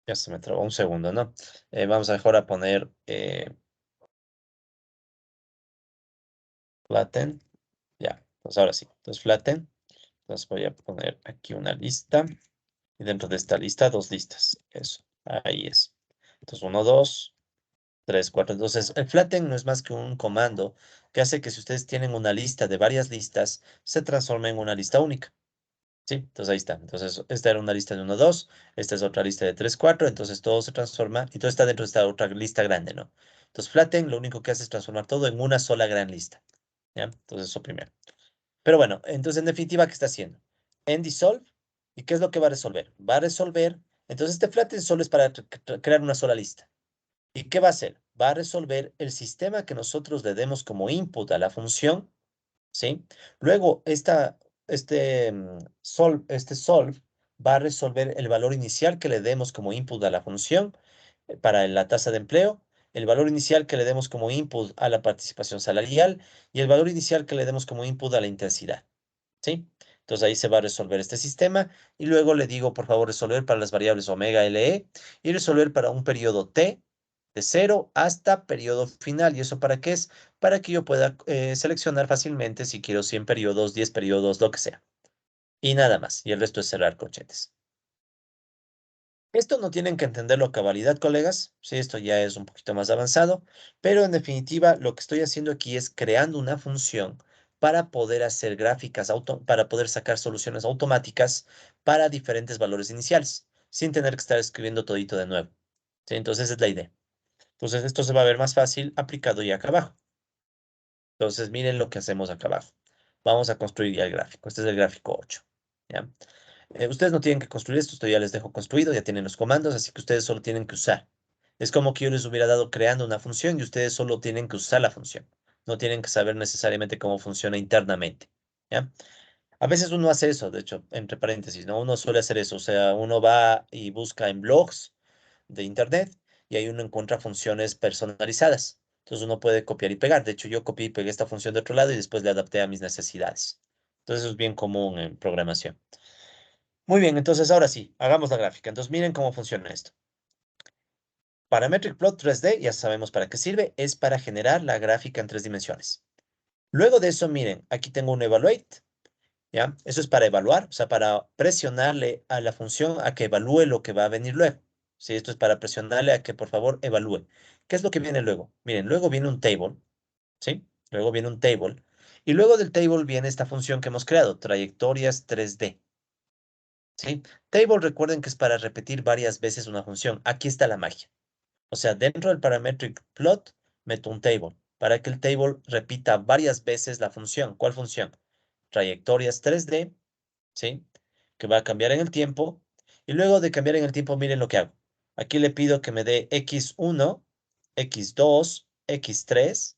ya se me trabó un segundo, ¿no? Vamos a mejor a poner flatten. Ya, pues ahora sí. Entonces, flatten. Entonces voy a poner aquí una lista. Y dentro de esta lista, dos listas. Eso, ahí es. Entonces, uno, dos, tres, cuatro. Entonces, el flatten no es más que un comando que hace que si ustedes tienen una lista de varias listas, se transforme en una lista única. ¿Sí? Entonces, ahí está. Entonces, esta era una lista de uno, dos. Esta es otra lista de tres, cuatro. Entonces, todo se transforma y todo está dentro de esta otra lista grande, ¿no? Entonces, flatten lo único que hace es transformar todo en una sola gran lista. ¿Ya? Entonces, eso primero. Pero bueno, entonces en definitiva, ¿qué está haciendo? En Dissolve, ¿y qué es lo que va a resolver? Va a resolver, entonces este flatten solo es para crear una sola lista. ¿Y qué va a hacer? Va a resolver el sistema que nosotros le demos como input a la función, ¿sí? Luego, este solve va a resolver el valor inicial que le demos como input a la función para la tasa de empleo, el valor inicial que le demos como input a la participación salarial y el valor inicial que le demos como input a la intensidad. ¿Sí? Entonces ahí se va a resolver este sistema y luego le digo, por favor, resolver para las variables omega, LE y resolver para un periodo T de 0 hasta periodo final. ¿Y eso para qué es? Para que yo pueda seleccionar fácilmente si quiero 100 periodos, 10 periodos, lo que sea. Y nada más. Y el resto es cerrar corchetes. Esto no tienen que entenderlo a cabalidad, colegas. Sí, esto ya es un poquito más avanzado, pero en definitiva lo que estoy haciendo aquí es creando una función para poder hacer gráficas, para poder sacar soluciones automáticas para diferentes valores iniciales, sin tener que estar escribiendo todito de nuevo. ¿Sí? Entonces esa es la idea. Entonces esto se va a ver más fácil aplicado ya acá abajo. Entonces miren lo que hacemos acá abajo. Vamos a construir ya el gráfico. Este es el gráfico 8. ¿Ya? Ustedes no tienen que construir esto, esto ya les dejo construido, ya tienen los comandos, así que ustedes solo tienen que usar. Es como que yo les hubiera dado creando una función y ustedes solo tienen que usar la función. No tienen que saber necesariamente cómo funciona internamente. ¿Ya? A veces uno hace eso, de hecho, entre paréntesis, ¿no? Uno suele hacer eso, o sea, uno va y busca en blogs de internet y ahí uno encuentra funciones personalizadas. Entonces uno puede copiar y pegar. De hecho, yo copié y pegué esta función de otro lado y después le adapté a mis necesidades. Entonces eso es bien común en programación. Muy bien, entonces ahora sí, hagamos la gráfica. Entonces miren cómo funciona esto. Parametric Plot 3D, ya sabemos para qué sirve, es para generar la gráfica en tres dimensiones. Luego de eso, miren, aquí tengo un evaluate, ¿ya? Eso es para evaluar, o sea, para presionarle a la función a que evalúe lo que va a venir luego. Sí, esto es para presionarle a que por favor evalúe. ¿Qué es lo que viene luego? Miren, luego viene un table, ¿sí? Luego viene un table. Y luego del table viene esta función que hemos creado, trayectorias 3D. ¿Sí? Table, recuerden que es para repetir varias veces una función. Aquí está la magia. O sea, dentro del parametric plot, meto un table para que el table repita varias veces la función. ¿Cuál función? Trayectorias 3D, ¿sí? que va a cambiar en el tiempo. Y luego de cambiar en el tiempo, miren lo que hago. Aquí le pido que me dé x1, x2, x3.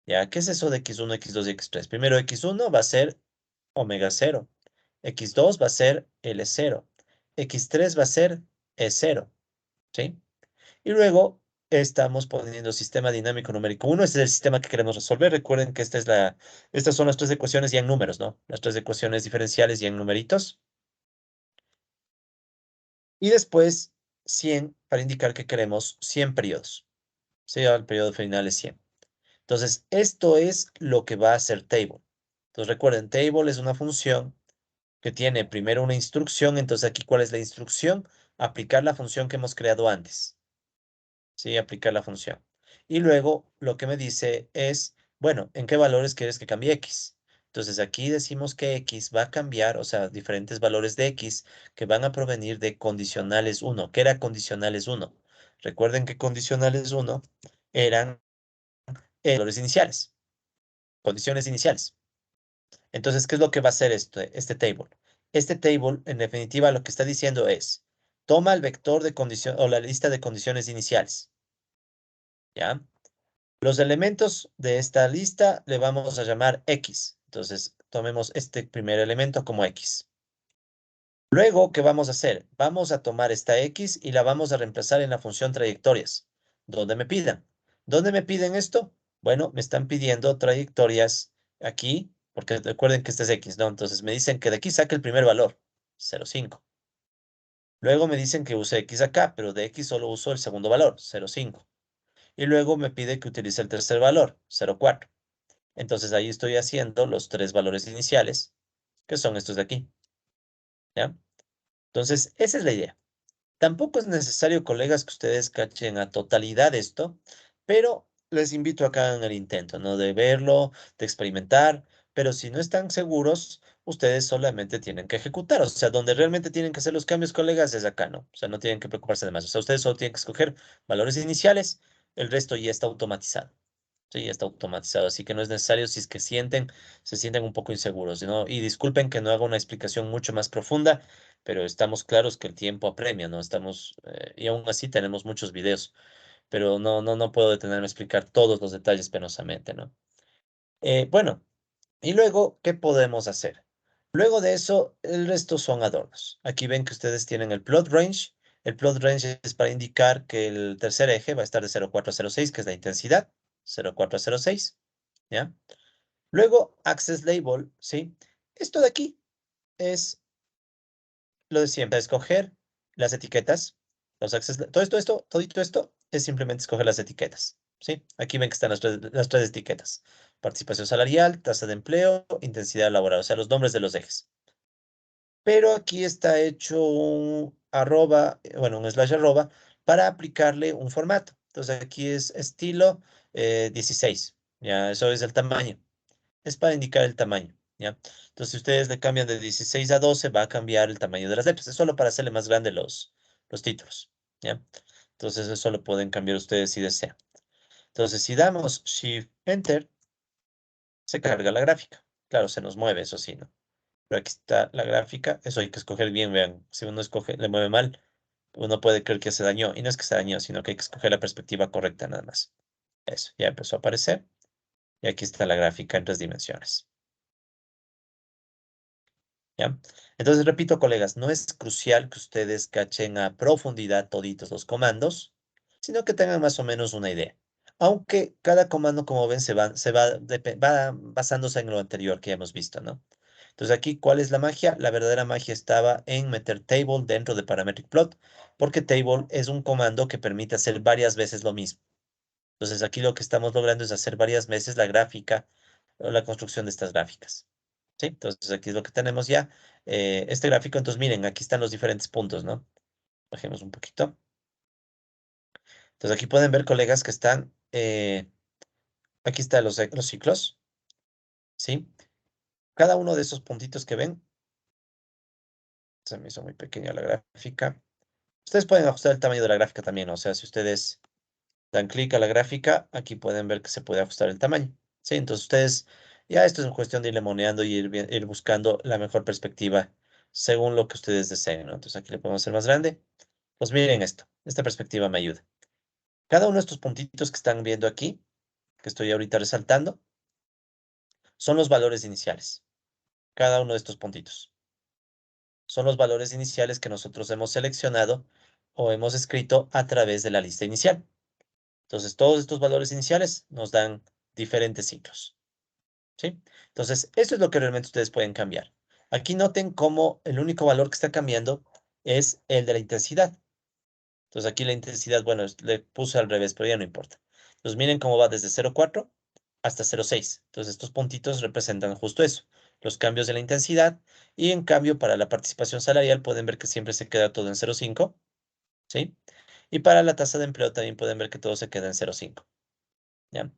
¿Ya? ¿Qué es eso de x1, x2 y x3? Primero, x1 va a ser omega cero. X2 va a ser L0. X3 va a ser E0. ¿Sí? Y luego estamos poniendo sistema dinámico numérico 1. Este es el sistema que queremos resolver. Recuerden que estas son las tres ecuaciones ya en números, ¿no? Las tres ecuaciones diferenciales ya en numeritos. Y después 100 para indicar que queremos 100 periodos. ¿Sí? El periodo final es 100. Entonces, esto es lo que va a hacer table. Entonces, recuerden, table es una función que tiene primero una instrucción. Entonces, aquí, ¿cuál es la instrucción? Aplicar la función que hemos creado antes. ¿Sí? Aplicar la función. Y luego, lo que me dice es, bueno, ¿en qué valores quieres que cambie x? Entonces, aquí decimos que x va a cambiar, o sea, diferentes valores de x que van a provenir de condicionales 1. ¿Qué era condicionales 1? Recuerden que condicionales 1 eran valores iniciales, condiciones iniciales. Entonces, ¿qué es lo que va a hacer este table? Este table, en definitiva, lo que está diciendo es, toma el vector de condición o la lista de condiciones iniciales, ¿ya? Los elementos de esta lista le vamos a llamar X. Entonces, tomemos este primer elemento como X. Luego, ¿qué vamos a hacer? Vamos a tomar esta X y la vamos a reemplazar en la función trayectorias, donde me pidan. ¿Dónde me piden esto? Bueno, me están pidiendo trayectorias aquí, porque recuerden que este es X, ¿no? Entonces me dicen que de aquí saque el primer valor, 0,5. Luego me dicen que use X acá, pero de X solo uso el segundo valor, 0,5. Y luego me pide que utilice el tercer valor, 0,4. Entonces ahí estoy haciendo los tres valores iniciales, que son estos de aquí, ¿ya? Entonces, esa es la idea. Tampoco es necesario, colegas, que ustedes cachen a totalidad esto, pero les invito a que hagan el intento, ¿no? De verlo, de experimentar, pero si no están seguros, ustedes solamente tienen que ejecutar. O sea, donde realmente tienen que hacer los cambios, colegas, es acá, ¿no? O sea, no tienen que preocuparse de más. O sea, ustedes solo tienen que escoger valores iniciales, el resto ya está automatizado. Sí, ya está automatizado, así que no es necesario si es que se sienten un poco inseguros, ¿no? Y disculpen que no haga una explicación mucho más profunda, pero estamos claros que el tiempo apremia, ¿no? Y aún así tenemos muchos videos, pero no puedo detenerme a explicar todos los detalles penosamente, ¿no? Bueno, y luego, ¿qué podemos hacer? Luego de eso, el resto son adornos. Aquí ven que ustedes tienen el plot range. El plot range es para indicar que el tercer eje va a estar de 0,4 a 0,6, que es la intensidad, 0,4 a 0,6, ¿ya? Luego, access label, ¿sí? Esto de aquí es lo de siempre, escoger las etiquetas, todito esto es simplemente escoger las etiquetas, ¿sí? Aquí ven que están las tres etiquetas. Participación salarial, tasa de empleo, intensidad laboral, o sea, los nombres de los ejes. Pero aquí está hecho un arroba, bueno, un slash arroba, para aplicarle un formato. Entonces aquí es estilo 16, ya, eso es el tamaño. Es para indicar el tamaño, ¿ya? Entonces, si ustedes le cambian de 16 a 12, va a cambiar el tamaño de las letras. Es solo para hacerle más grande los títulos, ¿ya? Entonces, eso lo pueden cambiar ustedes si desean. Entonces, si damos Shift Enter, se carga la gráfica. Claro, se nos mueve, eso sí, ¿no? Pero aquí está la gráfica. Eso hay que escoger bien, vean. Si uno escoge, le mueve mal, uno puede creer que se dañó. Y no es que se dañó, sino que hay que escoger la perspectiva correcta nada más. Eso, ya empezó a aparecer. Y aquí está la gráfica en 3 dimensiones. ¿Ya? Entonces, repito, colegas, no es crucial que ustedes cachen a profundidad toditos los comandos, sino que tengan más o menos una idea. Aunque cada comando, como ven, va basándose en lo anterior que ya hemos visto, ¿no? Entonces, aquí, ¿cuál es la magia? La verdadera magia estaba en meter table dentro de parametric plot, porque table es un comando que permite hacer varias veces lo mismo. Entonces, aquí lo que estamos logrando es hacer varias veces la gráfica o la construcción de estas gráficas. ¿Sí? Entonces aquí es lo que tenemos ya. Este gráfico, entonces miren, aquí están los diferentes puntos, ¿no? Bajemos un poquito. Entonces aquí pueden ver, colegas, que están, aquí están los ciclos, ¿sí? Cada uno de esos puntitos que ven, se me hizo muy pequeña la gráfica. Ustedes pueden ajustar el tamaño de la gráfica también, o sea, si ustedes dan clic a la gráfica, aquí pueden ver que se puede ajustar el tamaño, ¿sí? Entonces ustedes, ya esto es cuestión de ir moneando y ir buscando la mejor perspectiva según lo que ustedes deseen, ¿no? Entonces aquí le podemos hacer más grande. Pues miren esto, esta perspectiva me ayuda. Cada uno de estos puntitos que están viendo aquí, que estoy ahorita resaltando, son los valores iniciales. Cada uno de estos puntitos son los valores iniciales que nosotros hemos seleccionado o hemos escrito a través de la lista inicial. Entonces, todos estos valores iniciales nos dan diferentes ciclos, ¿sí? Entonces, esto es lo que realmente ustedes pueden cambiar. Aquí noten cómo el único valor que está cambiando es el de la intensidad. Entonces, aquí la intensidad, bueno, le puse al revés, pero ya no importa. Entonces, miren cómo va desde 0,4 hasta 0,6. Entonces, estos puntitos representan justo eso, los cambios de la intensidad. Y en cambio, para la participación salarial, pueden ver que siempre se queda todo en 0,5, ¿sí? Y para la tasa de empleo también pueden ver que todo se queda en 0,5, ¿ya?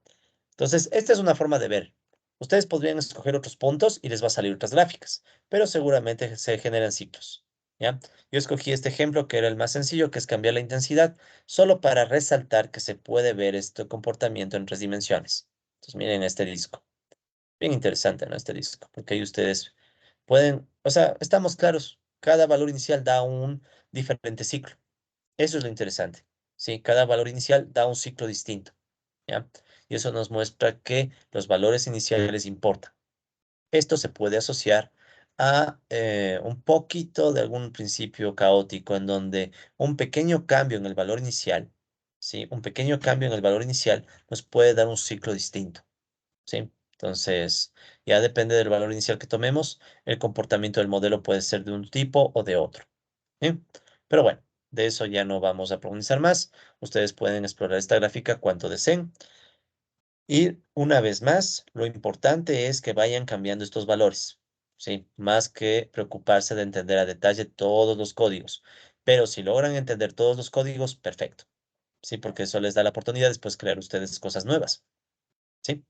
Entonces, esta es una forma de ver. Ustedes podrían escoger otros puntos y les va a salir otras gráficas, pero seguramente se generan ciclos, ¿ya? Yo escogí este ejemplo que era el más sencillo, que es cambiar la intensidad, solo para resaltar que se puede ver este comportamiento en 3 dimensiones. Entonces, miren este disco. Bien interesante, ¿no? Este disco, porque ahí ustedes pueden, o sea, estamos claros, cada valor inicial da un diferente ciclo. Eso es lo interesante, ¿sí? Cada valor inicial da un ciclo distinto, ¿ya? Y eso nos muestra que los valores iniciales importan. Esto se puede asociar a un poquito de algún principio caótico en donde un pequeño cambio en el valor inicial, ¿sí? Un pequeño cambio en el valor inicial nos puede dar un ciclo distinto, ¿sí? Entonces, ya depende del valor inicial que tomemos, el comportamiento del modelo puede ser de un tipo o de otro, ¿sí? Pero bueno, de eso ya no vamos a profundizar más. Ustedes pueden explorar esta gráfica cuanto deseen. Y una vez más, lo importante es que vayan cambiando estos valores, ¿sí? Más que preocuparse de entender a detalle todos los códigos. Pero si logran entender todos los códigos, perfecto, ¿sí? Porque eso les da la oportunidad después de crear ustedes cosas nuevas, ¿sí?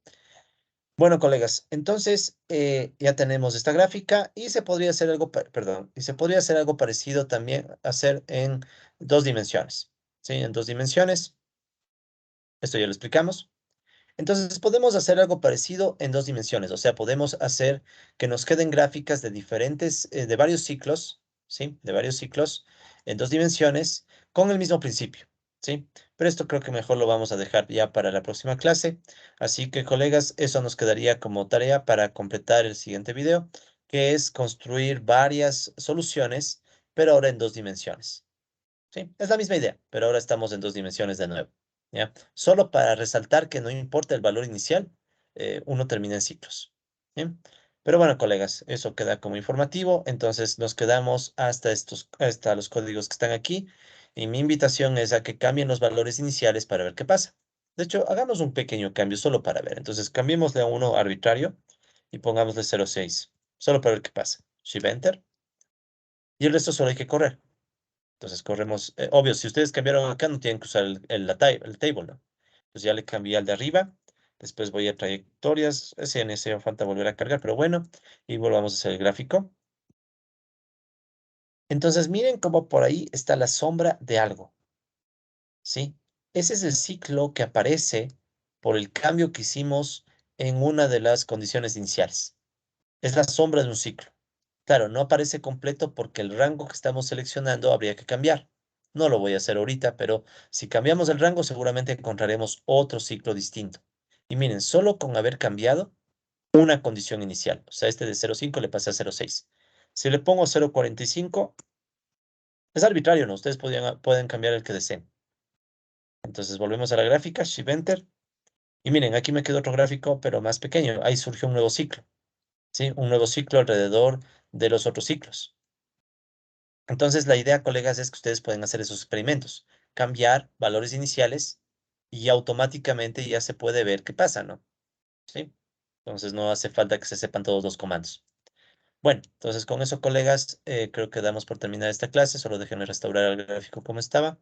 Bueno, colegas, entonces ya tenemos esta gráfica y se podría hacer algo, perdón, y se podría hacer algo parecido también, hacer en 2 dimensiones, ¿sí? En 2 dimensiones, esto ya lo explicamos. Entonces podemos hacer algo parecido en 2 dimensiones, o sea, podemos hacer que nos queden gráficas de diferentes, de varios ciclos, ¿sí? De varios ciclos en 2 dimensiones con el mismo principio, ¿sí? Pero esto creo que mejor lo vamos a dejar ya para la próxima clase. Así que, colegas, eso nos quedaría como tarea para completar el siguiente video, que es construir varias soluciones, pero ahora en 2 dimensiones. Sí, es la misma idea, pero ahora estamos en 2 dimensiones de nuevo, ¿ya? Solo para resaltar que no importa el valor inicial, uno termina en ciclos, ¿bien? Pero bueno, colegas, eso queda como informativo, entonces nos quedamos hasta los códigos que están aquí, y mi invitación es a que cambien los valores iniciales para ver qué pasa. De hecho, hagamos un pequeño cambio solo para ver. Entonces, cambiémosle a uno arbitrario y pongámosle 0,6, solo para ver qué pasa. Shift Enter, y el resto solo hay que correr. Entonces corremos, obvio, si ustedes cambiaron acá no tienen que usar el table, ¿no? Pues ya le cambié al de arriba, después voy a trayectorias, ese en ese falta volver a cargar, pero bueno, y volvamos a hacer el gráfico. Entonces miren cómo por ahí está la sombra de algo, ¿sí? Ese es el ciclo que aparece por el cambio que hicimos en una de las condiciones iniciales. Es la sombra de un ciclo. Claro, no aparece completo porque el rango que estamos seleccionando habría que cambiar. No lo voy a hacer ahorita, pero si cambiamos el rango seguramente encontraremos otro ciclo distinto. Y miren, solo con haber cambiado una condición inicial, o sea, este de 0,5 le pasé a 0,6. Si le pongo 0,45, es arbitrario, ¿no? Ustedes pueden cambiar el que deseen. Entonces volvemos a la gráfica, Shift Enter. Y miren, aquí me quedó otro gráfico, pero más pequeño. Ahí surgió un nuevo ciclo, ¿sí? Un nuevo ciclo alrededor de los otros ciclos. Entonces, la idea, colegas, es que ustedes pueden hacer esos experimentos, cambiar valores iniciales y automáticamente ya se puede ver qué pasa, ¿no? ¿Sí? Entonces, no hace falta que se sepan todos los comandos. Bueno, entonces con eso, colegas, creo que damos por terminar esta clase. Solo déjenme restaurar el gráfico como estaba.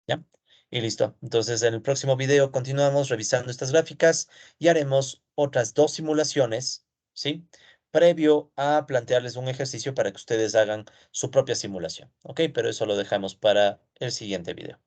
¿Ya? Y listo. Entonces, en el próximo video continuamos revisando estas gráficas y haremos otras 2 simulaciones, ¿sí? Previo a plantearles un ejercicio para que ustedes hagan su propia simulación, ¿ok? Pero eso lo dejamos para el siguiente video.